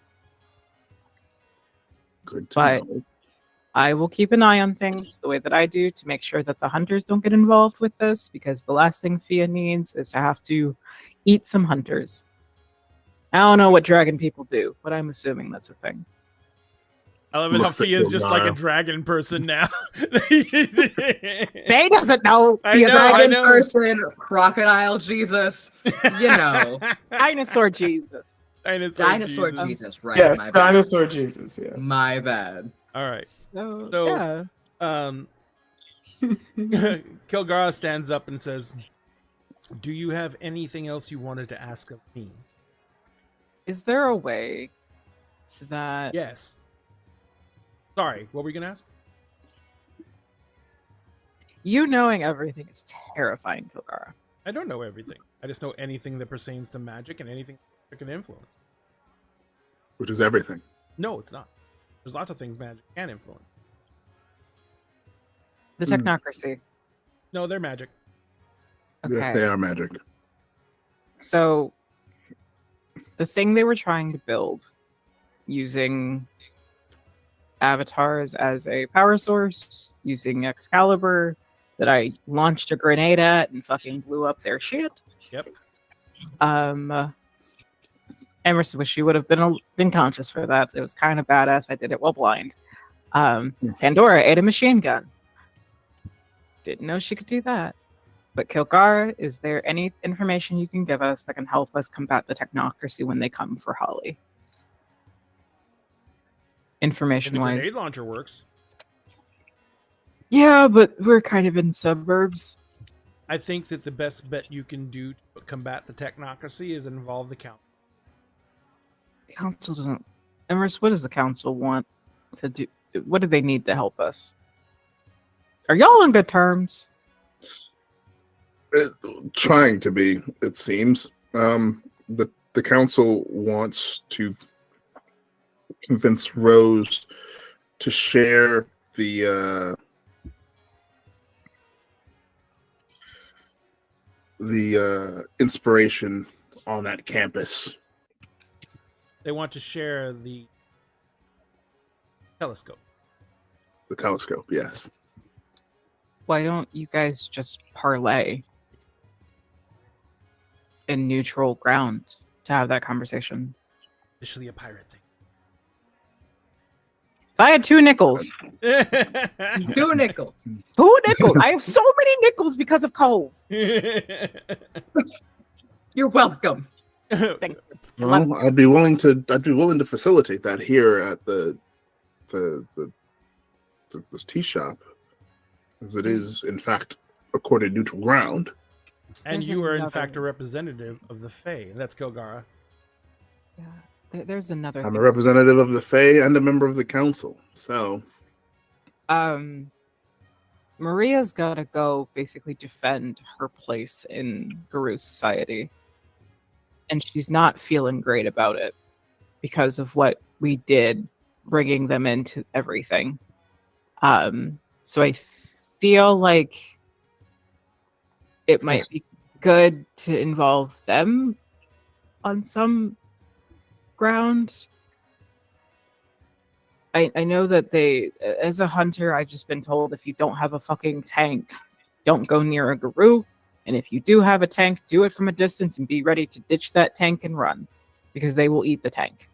Good to But know. I will keep an eye on things the way that I do to make sure that the hunters don't get involved with this, because the last thing Fia needs is to have to eat some hunters. I don't know what dragon people do, but I'm assuming that's a thing. I love it how Looks at Fia's just like a Gilmar. dragon person now. Faye doesn't know. I Fia's know, a I Dragon know. person, crocodile Jesus, you know. dinosaur Jesus. Dinosaur Jesus. Jesus, right? Yes, my bad. dinosaur Jesus. Yeah. My bad. All right. So, So- yeah. Kilgara stands up and says, "Do you have anything else you wanted to ask of me?" Is there a way that Yes. Sorry, what were you gonna ask? you knowing everything is terrifying, Kilgara? I don't know everything. I just know anything that pertains to magic and anything that can influence. Which is everything. No, it's not. There's lots of things magic can influence. The Hmm. technocracy. No, they're magic. Okay. Yes, they are magic. So the thing they were trying to build using avatars as a power source, using Excalibur that I launched a grenade at and fucking blew up their shit. Yep. Emerson wish she would have been conscious for that. It was kind of badass. I did it while blind. Pandora ate a machine gun. Didn't know she could do that. But Kilgara, is there any information you can give us that can help us combat the technocracy when they come for Holly? And the Information-wise. grenade launcher works. Yeah, but we're kind of in suburbs. I think that the best bet you can do to combat the technocracy is involve the council. The council doesn't... Emerson, what does the council want to do? What do they need to help us? Are y'all on good terms? Trying to be, it seems. The council wants to convince Rose to share the inspiration on that campus. They want to share the telescope. The telescope, yes. Why don't you guys just parlay in neutral ground to have that conversation? Officially a pirate If I had 2 nickels, thing. 2 nickels. 2 nickels. I have so many nickels because of Cove. You're welcome. Thank you. Well, I'd be willing to facilitate that here at the tea shop. as it is, in fact, according to neutral ground. And There's you are, in another- fact, a representative of the Fae. And that's Kilgara. Yeah. There's another I'm thing. a representative of the Fae and a member of the council. So, Maria's gotta go basically defend her place in Guru society. And she's not feeling great about it because of what we did, bringing them into everything. So I feel like it might be good to involve them on some ground. I know that as a hunter, I've just been told if you don't have a fucking tank, don't go near a guru. And if you do have a tank, do it from a distance and be ready to ditch that tank and run, because they will eat the tank.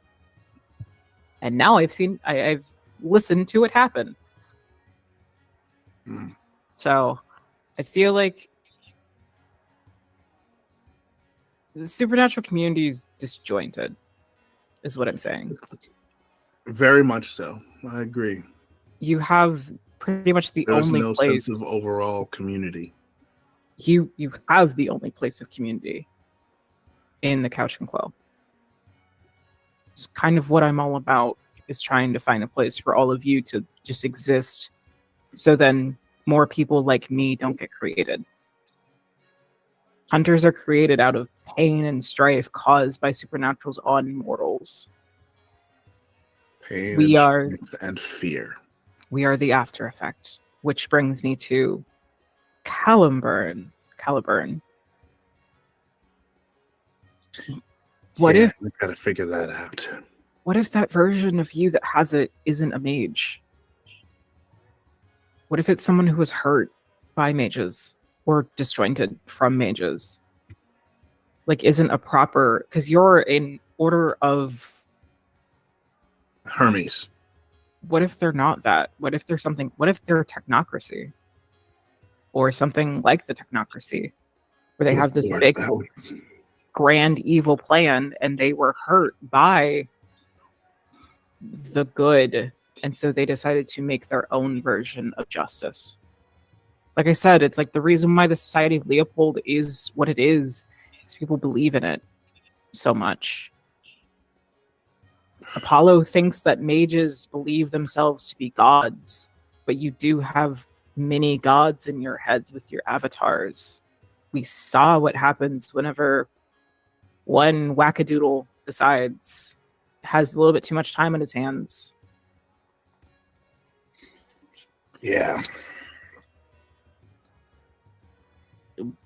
And now I've listened to it happen. Hmm. So I feel like the supernatural community is disjointed, is what I'm saying. very much so. I agree. You have pretty much the There's only no place. sense of overall community. You have the only place of community in the Couch and Quill. It's kind of what I'm all about, is trying to find a place for all of you to just exist, so then more people like me don't get created. Hunters are created out of pain and strife caused by supernaturals on mortals. Pain We and are- strength and fear. We are the after effect, which brings me to Caliburn. What Yeah, if we've got to figure that out. What if that version of you that has it isn't a mage? What if it's someone who was hurt by mages or disjointed from mages? Like, isn't a proper, because you're in order of, Hermes. what if they're not that? What if they're something, what if they're technocracy? Or something like the technocracy, where they have this Lord, big, that would- grand, evil plan, and they were hurt by the good, and so they decided to make their own version of justice. Like I said, it's like the reason why the Society of Leopold is what it is people believe in it so much. Apollo thinks that mages believe themselves to be gods, but you do have mini gods in your heads with your avatars. We saw what happens whenever one wackadoodle decides, has a little bit too much time on his hands. Yeah.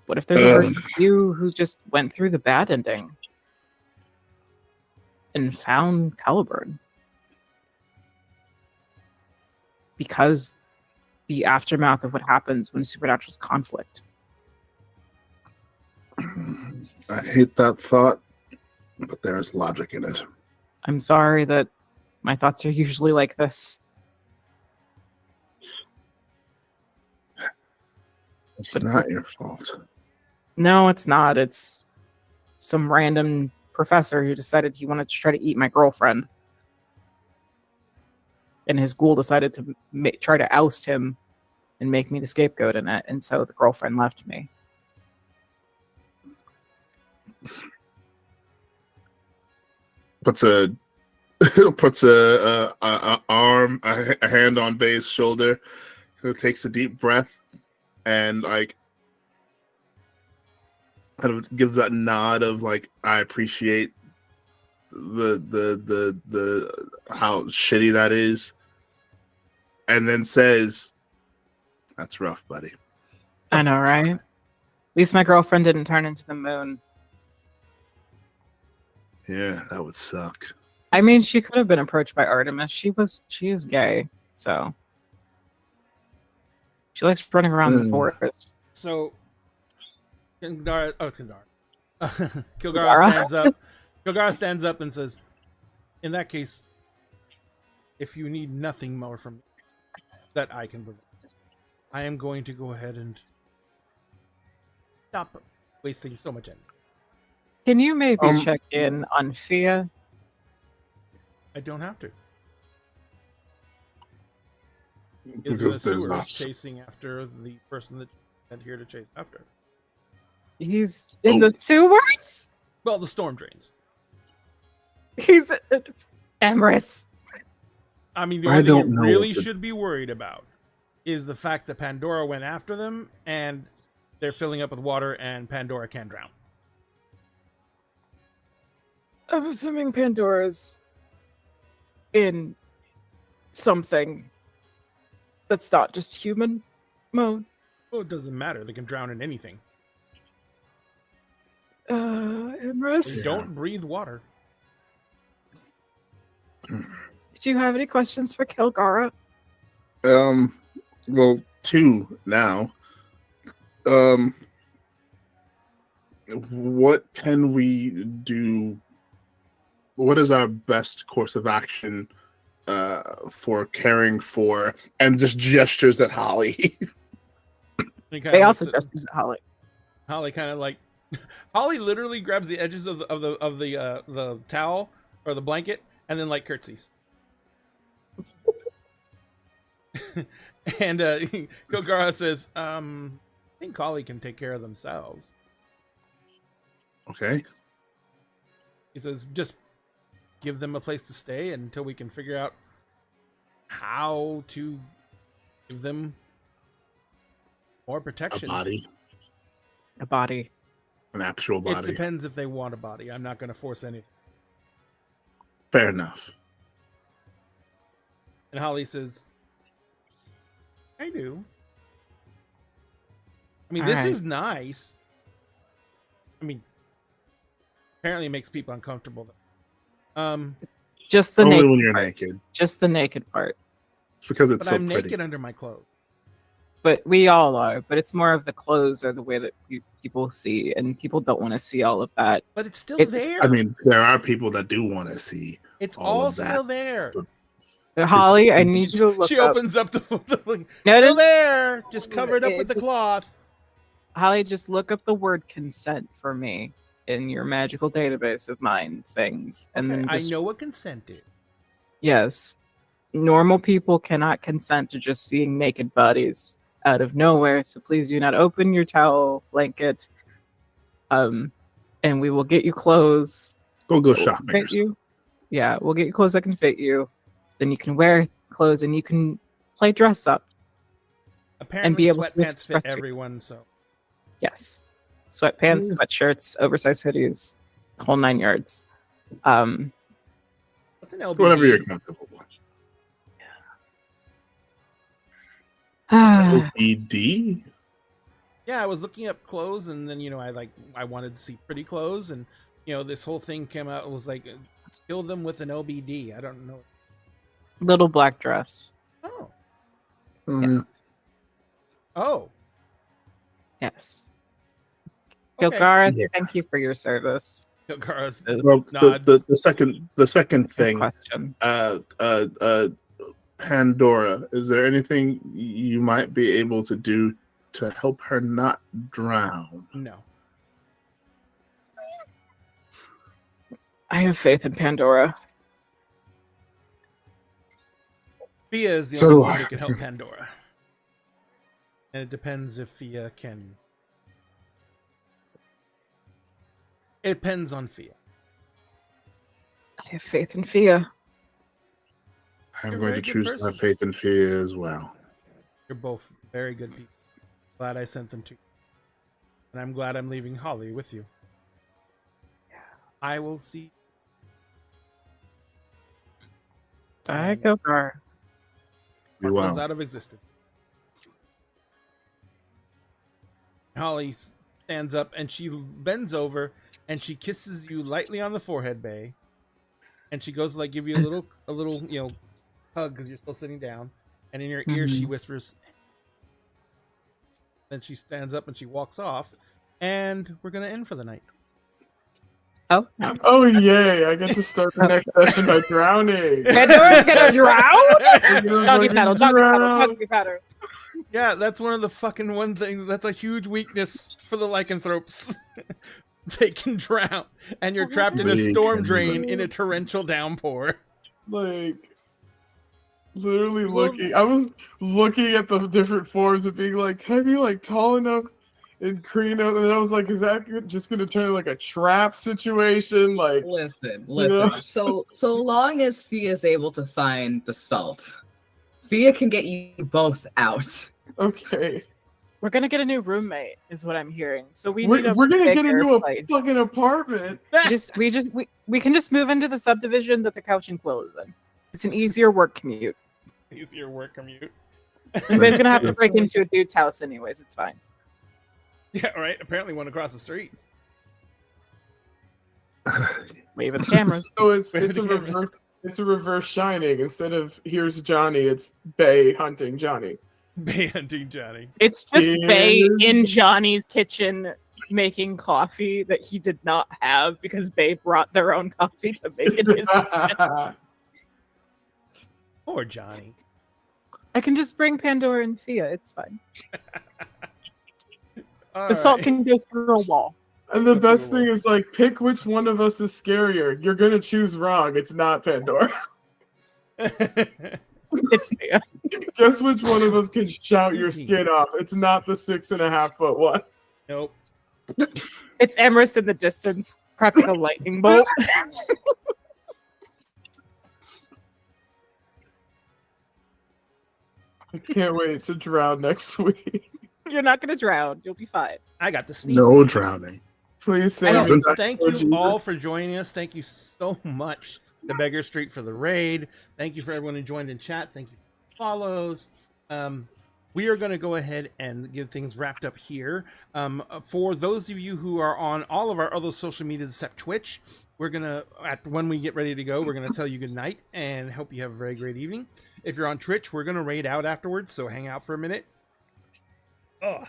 What if there's a version of you who just went through the bad ending and found Caliburn? Because the aftermath of what happens when supernaturals conflict. I hate that thought, but there's logic in it. I'm sorry that my thoughts are usually like this. It's not your fault. No, it's not. It's some random professor who decided he wanted to try to eat my girlfriend. And his ghoul decided to try to oust him and make me the scapegoat in it. And so the girlfriend left me. Puts a arm, a hand on Bay's shoulder, who takes a deep breath, and like kind of gives that nod of like, I appreciate the how shitty that is, and then says, "That's rough, buddy." I know, right? At least my girlfriend didn't turn into the moon. Yeah, that would suck. I mean, she could have been approached by Artemis. She is gay, so she likes running around the forest. So, Kildara, it's Kildara. Kilgara Kildara? stands up. Kilgara stands up and says, "In that case, if you need nothing more from me that I can provide, I am going to go ahead and stop wasting so much energy." Can you maybe check in on Fia? I don't have to. is in the Because there's sewers us. chasing after the person that you sent here to chase after. He's in Oh. the sewers? Well, the storm drains. He's Emrys. I mean, the I only thing don't you know really what the- should be worried about is the fact that Pandora went after them and they're filling up with water and Pandora can drown. I'm assuming Pandora's in something that's not just human mode. Well, it doesn't matter. They can drown in anything. They Emrys, don't breathe water. do you have any questions for Kilgara? Well, 2 now. What can we do? What is our best course of action for caring for, and just gestures at Holly? He kinda They also looks at- just use Holly. Holly kind of like Holly literally grabs the edges of the towel or the blanket and then like curtsies. And Kilgara says, I think Holly can take care of themselves. Okay. He says, just give them a place to stay until we can figure out how to give them more A protection. body, A body. an actual It body. depends if they want a body. I'm not going to force anything. Fair enough. And Holly says, I do. I mean, this Alright. is nice. I mean, apparently it makes people uncomfortable. Just the Only naked when you're part. naked. Just the naked part. It's because it's But so I'm pretty. naked under my clothes. But we all are. But it's more of the clothes or the way that people see, and people don't want to see all of that. But it's still It's- there. I mean, there are people that do want to see. it's all all of that. still there. Holly, I need you to look She up. opens up the No, still no, there, just covered up with the cloth. Holly, just look up the word consent for me in your magical database of mind things, and then I just, know what consent is. yes, normal people cannot consent to just seeing naked bodies out of nowhere. So please do not open your towel blanket. And we will get you clothes. Go that will shopping. fit you. Yeah, we'll get you clothes that can fit you. Then you can wear clothes and you can play dress up. Apparently, be able to sweatpants fit express your- everyone. So Yes, sweatpants, sweatshirts, oversized hoodies, whole 9 yards. what's an LBD? Whatever you're comfortable with. Ah, OBD? Yeah, I was looking up clothes, and then I wanted to see pretty clothes, and this whole thing came out. It was like kill them with an LBD. I don't know. little black dress. Oh, Yes. oh, Yes. okay. Kilgara, Yeah. thank you for your service. Kilgara's Well, nods. the second Good thing, question. Pandora, is there anything you might be able to do to help her not drown? No. I have faith in Pandora. Fia is the So only do one I. who can help Pandora, and it depends if Fia can. It depends on Fia. I have faith in Fia. I'm You're a going very to good choose to have person. faith in Fia as well. You're both very good people. Glad I sent them to you, and I'm glad I'm leaving Holly with you. I will see. Bye, Kilgara. You Runs will. out of existence. Holly stands up and she bends over and she kisses you lightly on the forehead, Bay. And she goes to like give you a little hug because you're still sitting down. And in your ear she whispers. Then she stands up and she walks off. And we're gonna end for the night. Oh, no. Oh yay! I get to start the next session by drowning. Pandora's gonna drown? You're Doggy fucking paddle, doggy paddle, drown. doggy paddle. Yeah, that's one of the fucking one thing. That's a huge weakness for the lycanthropes. They can drown, and you're trapped in a They storm can drain in drown. a torrential downpour. Like, literally Well- looking. I was looking at the different forms and being like, can I be like tall enough and Krino? And then I was like, is that just gonna turn like a trap situation? Like, Listen. know? So long as Fia is able to find the salt, Fia can get you both out. okay, We're gonna get a new roommate, is what I'm hearing. So we we're need a gonna get bigger into a place. fucking apartment. We can just move into the subdivision that the couch and quill is in. It's an easier work commute. Easier work commute. And Bay's gonna have to break into a dude's house anyways. It's fine. Yeah, right. Apparently one across the street. Wave at the cameras. So it's a Together. reverse. It's a reverse Shining. Instead of here's Johnny, it's Bay hunting Johnny. Bay hunting Johnny. It's just Bay Is- in Johnny's kitchen making coffee that he did not have because Bay brought their own coffee to make it his. Poor Johnny. I can just bring Pandora and Fia. It's fine. All The salt right. can go through a wall. And the best thing is like, pick which one of us is scarier. You're gonna choose wrong. It's not Pandora. It's Fia. Guess which one of us can shout your Easy. skin off. It's not the 6.5 foot one. Nope. It's Emerus in the distance, prepping a lightning bolt. I can't wait to drown next week. You're not gonna drown. You'll be fine. I got the sneak. No drowning. Please say Anyway, me. thank Oh, you all Jesus. for joining us. Thank you so much to Beggar Street for the raid. Thank you for everyone who joined in chat. Thank you for follows. We are going to go ahead and get things wrapped up here. For those of you who are on all of our other social medias except Twitch, we're going to, when we get ready to go, we're going to tell you good night and hope you have a very great evening. If you're on Twitch, we're going to raid out afterwards, so hang out for a minute. Oh,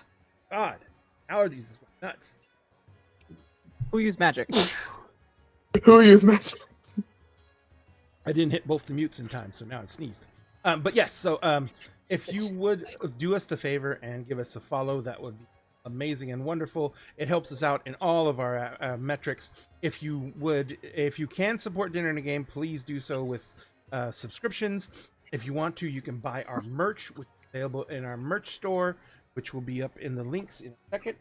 God. Allergies is nuts. Who use magic? Who used magic? I didn't hit both the mutes in time, so now I sneezed. But yes, so if you would do us the favor and give us a follow, that would be amazing and wonderful. It helps us out in all of our metrics. If you can support Dinner in a Game, please do so with subscriptions. If you want to, you can buy our merch, which is available in our merch store, which will be up in the links in a second.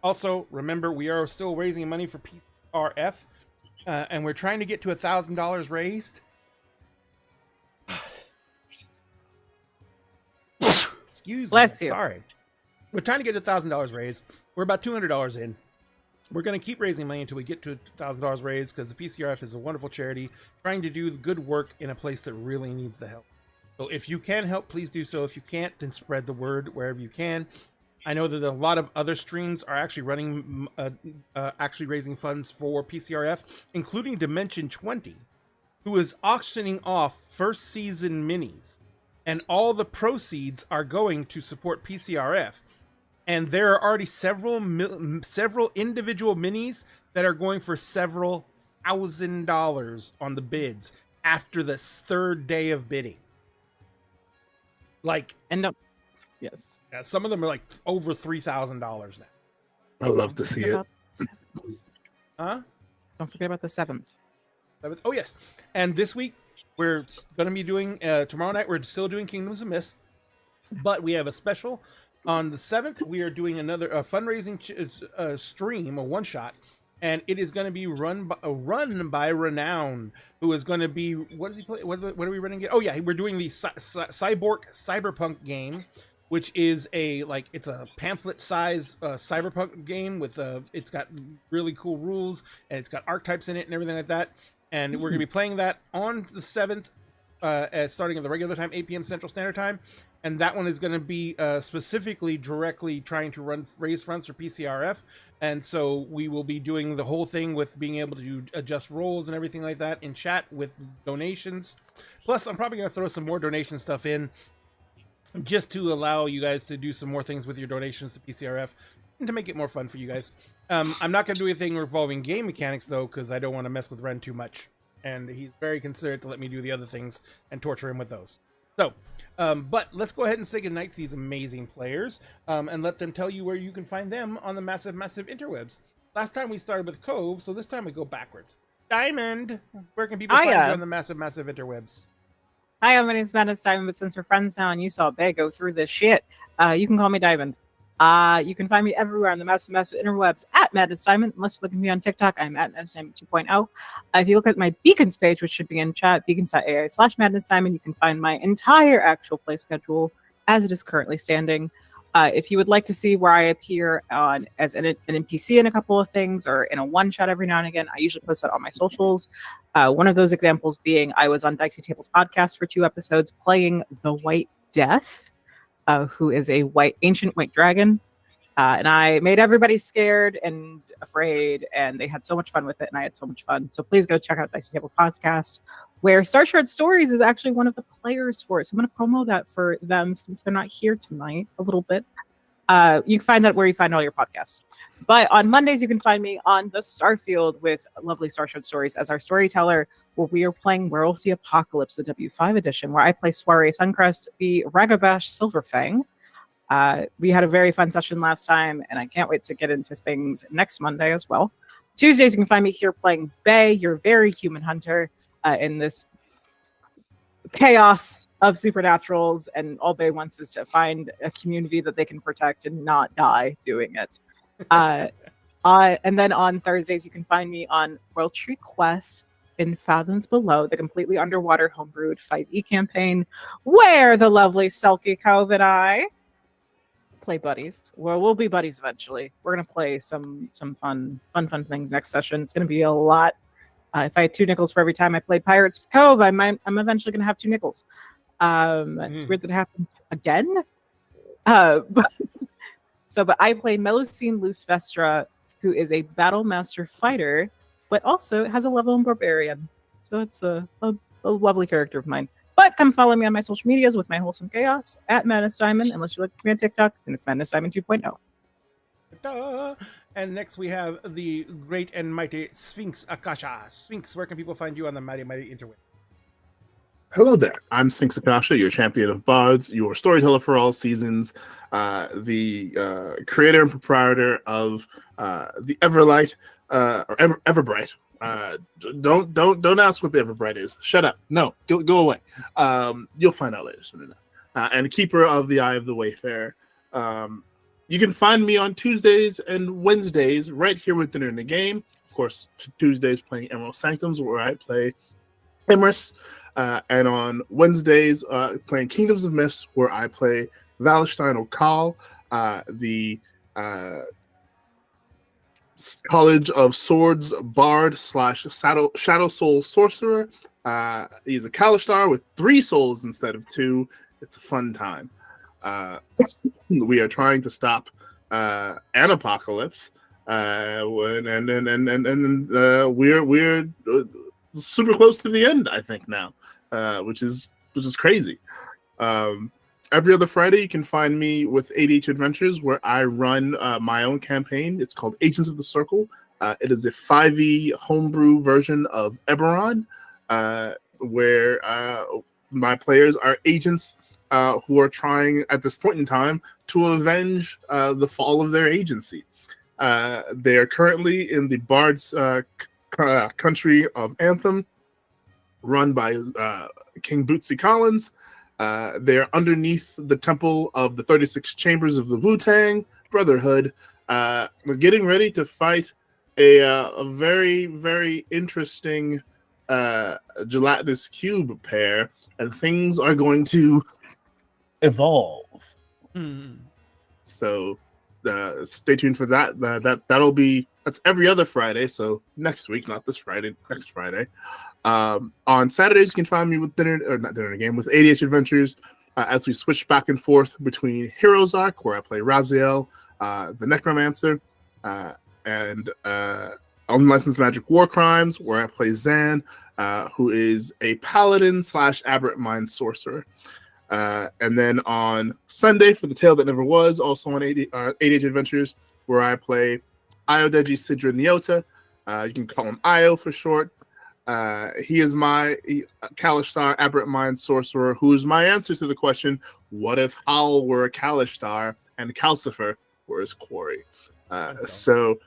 Also, remember, we are still raising money for PCRF, and we're trying to get to $1,000 raised. Excuse Bless me. you. Sorry. We're trying to get $1,000 raised. We're about $200 in. We're going to keep raising money until we get to $1,000 raised because the PCRF is a wonderful charity trying to do good work in a place that really needs the help. So if you can help, please do so. If you can't, then spread the word wherever you can. I know that a lot of other streams are actually running, actually raising funds for PCRF, including Dimension 20, who is auctioning off first season minis. And all the proceeds are going to support PCRF. And there are already several individual minis that are going for several $1,000s on the bids after the third day of bidding. Like, And no, yes. yeah, some of them are like over $3,000 now. I love to see it. Huh? Don't forget about the 7th. Oh, yes. And this week, we're going to be doing, tomorrow night, we're still doing Kingdoms of Mist. But we have a special. On the 7th, we are doing another fundraising stream, a one-shot. And it is going to be run by Renown, who is going to be, what does he play? What are we running? Oh, yeah, we're doing the Cyberpunk game, which is it's a pamphlet-size cyberpunk game with it's got really cool rules and it's got archetypes in it and everything like that. And we're going to be playing that on the 7th, starting at the regular time, 8 p.m. Central Standard Time. And that one is going to be specifically directly trying to raise funds for PCRF. And so we will be doing the whole thing with being able to adjust roles and everything like that in chat with donations. Plus, I'm probably going to throw some more donation stuff in just to allow you guys to do some more things with your donations to PCRF and to make it more fun for you guys. I'm not going to do anything involving game mechanics, though, because I don't want to mess with Ren too much. And he's very considerate to let me do the other things and torture him with those. So, but let's go ahead and say goodnight to these amazing players and let them tell you where you can find them on the massive, massive interwebs. Last time we started with Cove, so this time we go backwards. Diamond, where can people find you Hiya. on the massive interwebs? Hi, my name's Madness Diamond, but since we're friends now and you saw Bay go through this shit, you can call me Diamond. You can find me everywhere on the massive interwebs at Madness Diamond. Unless you're looking at me on TikTok, I'm at Madness Diamond 2.0. If you look at my Beacons page, which should be in chat, beacons.ai/Madness Diamond, you can find my entire actual play schedule as it is currently standing. If you would like to see where I appear on as an NPC in a couple of things or in a one-shot every now and again, I usually post that on my socials. One of those examples being I was on Dicey Tables podcast for 2 episodes playing the White Death, who is a ancient white dragon. And I made everybody scared and afraid, and they had so much fun with it, and I had so much fun. So please go check out Dicey Table Podcast, where Star Shard Stories is actually one of the players for it. So I'm going to promo that for them since they're not here tonight a little bit. You can find that where you find all your podcasts. But on Mondays, you can find me on the Starfield with lovely Star Shard Stories as our storyteller, where we are playing Werewolf the Apocalypse, the W5 edition, where I play Soiree Suncrest, the Ragabash Silverfang. We had a very fun session last time, and I can't wait to get into things next Monday as well. Tuesdays, you can find me here playing Bay, your very human hunter, in this chaos of supernaturals, and all Bay wants is to find a community that they can protect and not die doing it. And then on Thursdays, you can find me on World Tree Quest in Fathoms Below, the completely underwater homebrewed 5e campaign, where the lovely Selkie Cove and I play buddies. Well, we'll be buddies eventually. We're gonna play some fun things next session. It's gonna be a lot. If I had 2 nickels for every time I played Pirates Cove, I'm eventually gonna have 2 nickels. It's weird that it happened again. But I play Melusine Luce Vestra, who is a battle master fighter, but also has a level in barbarian. So it's a lovely character of mine. But come follow me on my social medias with my wholesome chaos at Madness Diamond, unless you look at me on TikTok, and it's Madness Diamond 2.0. Ta-da! And next we have the great and mighty Sphinx Akasha. Sphinx, where can people find you on the mighty interweb? Hello there. I'm Sphinx Akasha, your champion of bards, your storyteller for all seasons, the creator and proprietor of the Everlight or Everbright. Don't ask what the Everbright is. Shut up. No, go away. You'll find out later soon enough. And keeper of the Eye of the Wayfarer. You can find me on Tuesdays and Wednesdays right here with Dinner in the Game. Of course, Tuesdays playing Emerald Sanctums, where I play Emrys. And on Wednesdays, playing Kingdoms of Mist, where I play Valestein O'Call, the College of Swords Bard / Shadow Soul Sorcerer. He's a Kalistar with 3 souls instead of 2. It's a fun time. We are trying to stop an apocalypse, and we're super close to the end, I think now, which is crazy. Every other Friday, you can find me with ADHD Adventures, where I run my own campaign. It's called Agents of the Circle. It is a 5e homebrew version of Eberron, where my players are agents who are trying, at this point in time, to avenge the fall of their agency. They are currently in the Bard's country of Anthem, run by King Bootsy Collins. They're underneath the temple of the 36 Chambers of the Wu-Tang Brotherhood. We're getting ready to fight a very, very interesting gelatinous cube pair, and things are going to evolve. So stay tuned for that. That's every other Friday. So next week, not this Friday, next Friday. On Saturdays, you can find me with with ADHD Adventures, as we switch back and forth between Heroes Arc, where I play Raziel, the Necromancer, and Unlicensed Magic War Crimes, where I play Zan, who is a Paladin / Aberrant Mind Sorcerer. And then on Sunday, for The Tale That Never Was, also on ADHD Adventures, where I play Iodeji Sidra Nyota. You can call him Io for short. He is my Kalistar Aberrant Mind Sorcerer, who is my answer to the question, what if Howl were a Kalistar and Calcifer were his quarry? So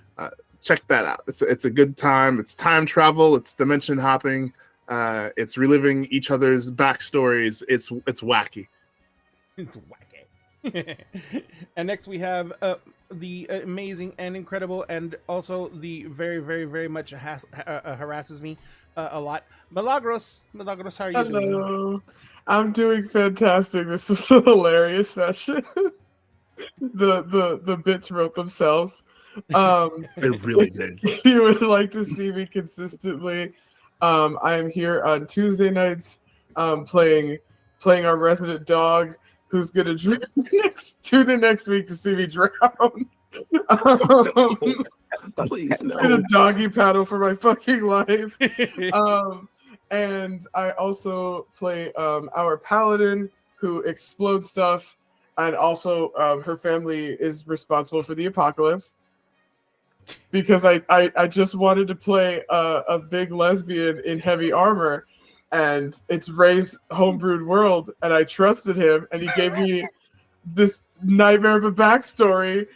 check that out. It's a good time. It's time travel. It's dimension hopping. It's reliving each other's backstories. It's wacky. It's wacky. And next we have the amazing and incredible, and also the very, very, very much harasses me a lot. Milagros, how are you doing? Hello. I'm doing fantastic. This was a hilarious session. The bits wrote themselves. It really did. If you would like to see me consistently, I am here on Tuesday nights, playing our resident dog, who's gonna tune in next week to see me drown. Please no. In a doggy paddle for my fucking life. And I also play our paladin who explodes stuff, and also her family is responsible for the apocalypse. Because I just wanted to play a big lesbian in heavy armor, and it's Ray's homebrewed world, and I trusted him, and he gave me this nightmare of a backstory.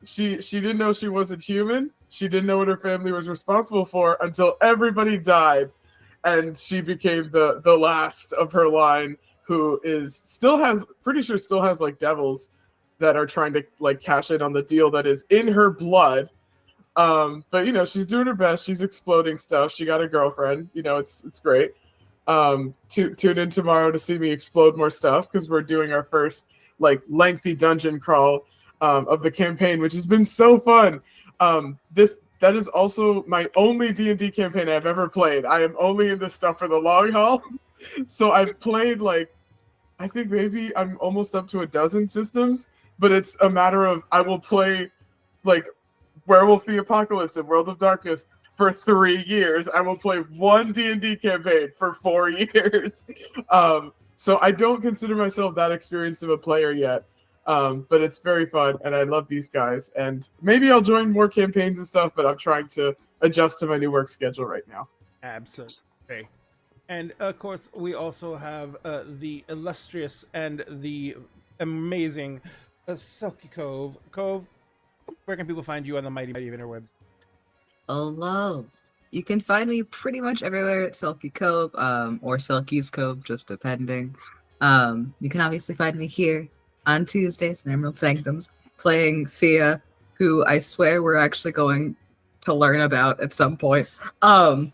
She didn't know she wasn't human. She didn't know what her family was responsible for until everybody died, and she became the last of her line, who still has like devils that are trying to like cash in on the deal that is in her blood. But you know, she's doing her best. She's exploding stuff. She got a girlfriend. You know, it's great. Tune in tomorrow to see me explode more stuff, because we're doing our first like lengthy dungeon crawl of the campaign, which has been so fun. That is also my only D&D campaign I've ever played. I am only in this stuff for the long haul. So I've played like, I think maybe I'm almost up to a dozen systems, but it's a matter of I will play like Werewolf the Apocalypse and World of Darkness for 3 years. I will play one D&D campaign for 4 years. So I don't consider myself that experienced of a player yet. But it's very fun, and I love these guys. And maybe I'll join more campaigns and stuff, but I'm trying to adjust to my new work schedule right now. Absolutely. And of course, we also have the illustrious and the amazing Silky Cove. Cove, where can people find you on the mighty interwebs? Hello. You can find me pretty much everywhere at Silky Cove, or Silky's Cove, just depending. You can obviously find me here on Tuesdays in Emerald Sanctums, playing Thea, who I swear we're actually going to learn about at some point. And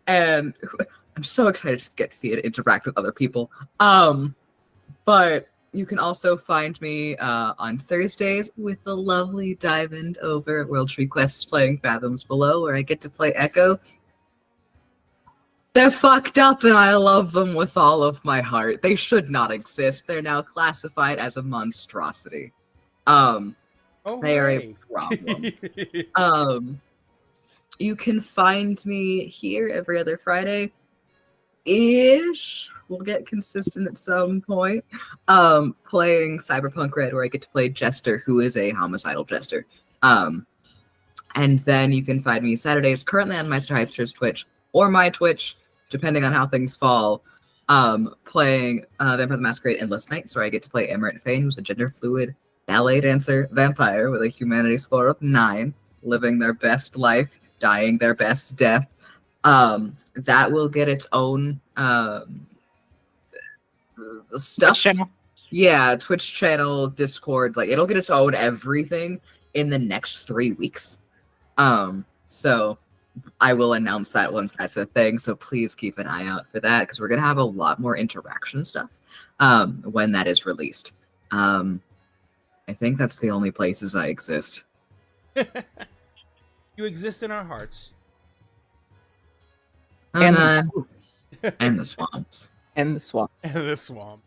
I'm so excited to get Thea to interact with other people. But you can also find me on Thursdays with the lovely Diamond over at World Tree Quests playing Fathoms Below, where I get to play Echo. They're fucked up, and I love them with all of my heart. They should not exist. They're now classified as a monstrosity. They are a problem. You can find me here every other Friday. We'll get consistent at some point. Playing Cyberpunk Red, where I get to play Jester, who is a homicidal jester. And then you can find me Saturdays currently on Meister Hypster's Twitch or my Twitch, depending on how things fall, playing Vampire the Masquerade Endless Nights, where I get to play Amaranth Fane, who's a gender-fluid ballet dancer vampire with a humanity score of 9, living their best life, dying their best death. That will get its own stuff. Yeah, Twitch channel, Discord, like it'll get its own everything in the next 3 weeks. So I will announce that once that's a thing, so please keep an eye out for that, because we're going to have a lot more interaction stuff when that is released. I think that's the only places I exist. You exist in our hearts. And the swamps. And the swamp. And the swamp.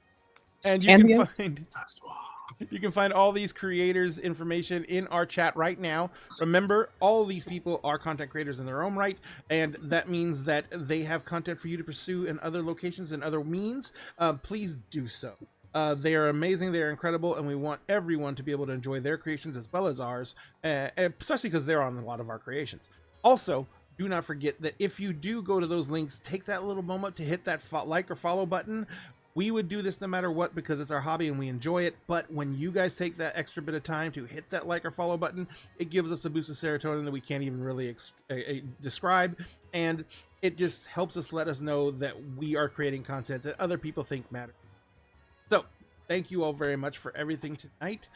And you can find all these creators' information in our chat right now. Remember, all of these people are content creators in their own right, and that means that they have content for you to pursue in other locations and other means. Please do so. They are amazing, they are incredible, and we want everyone to be able to enjoy their creations as well as ours, especially because they're on a lot of our creations. Also, do not forget that if you do go to those links, take that little moment to hit that like or follow button. We would do this no matter what because it's our hobby and we enjoy it. But when you guys take that extra bit of time to hit that like or follow button, it gives us a boost of serotonin that we can't even really describe. And it just helps us let us know that we are creating content that other people think matters. So thank you all very much for everything tonight.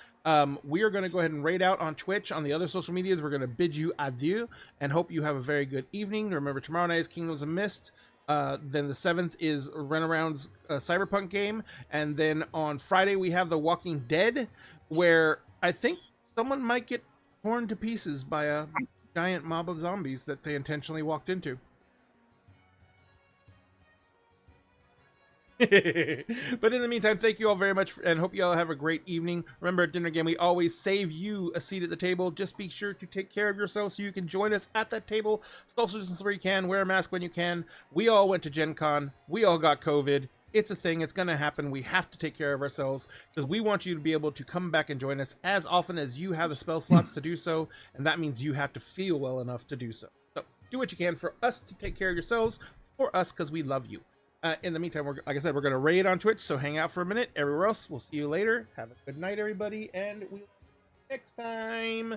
We are going to go ahead and raid out on Twitch. On the other social medias, we're going to bid you adieu and hope you have a very good evening. Remember, tomorrow night is Kingdoms of Mist. Then the 7th is Runaround's Cyberpunk game. And then on Friday, we have The Walking Dead, where I think someone might get torn to pieces by a giant mob of zombies that they intentionally walked into. But in the meantime, thank you all very much and hope you all have a great evening. Remember, at dinner game, we always save you a seat at the table. Just be sure to take care of yourself so you can join us at that table. Social distance where you can, wear a mask when you can. We all went to Gen Con. We all got COVID. It's a thing. It's going to happen. We have to take care of ourselves because we want you to be able to come back and join us as often as you have the spell slots to do so. And that means you have to feel well enough to do so. So do what you can for us to take care of yourselves, for us, because we love you. In the meantime, like I said, we're going to raid on Twitch, so hang out for a minute. Everywhere else, we'll see you later. Have a good night, everybody, and we'll see you next time.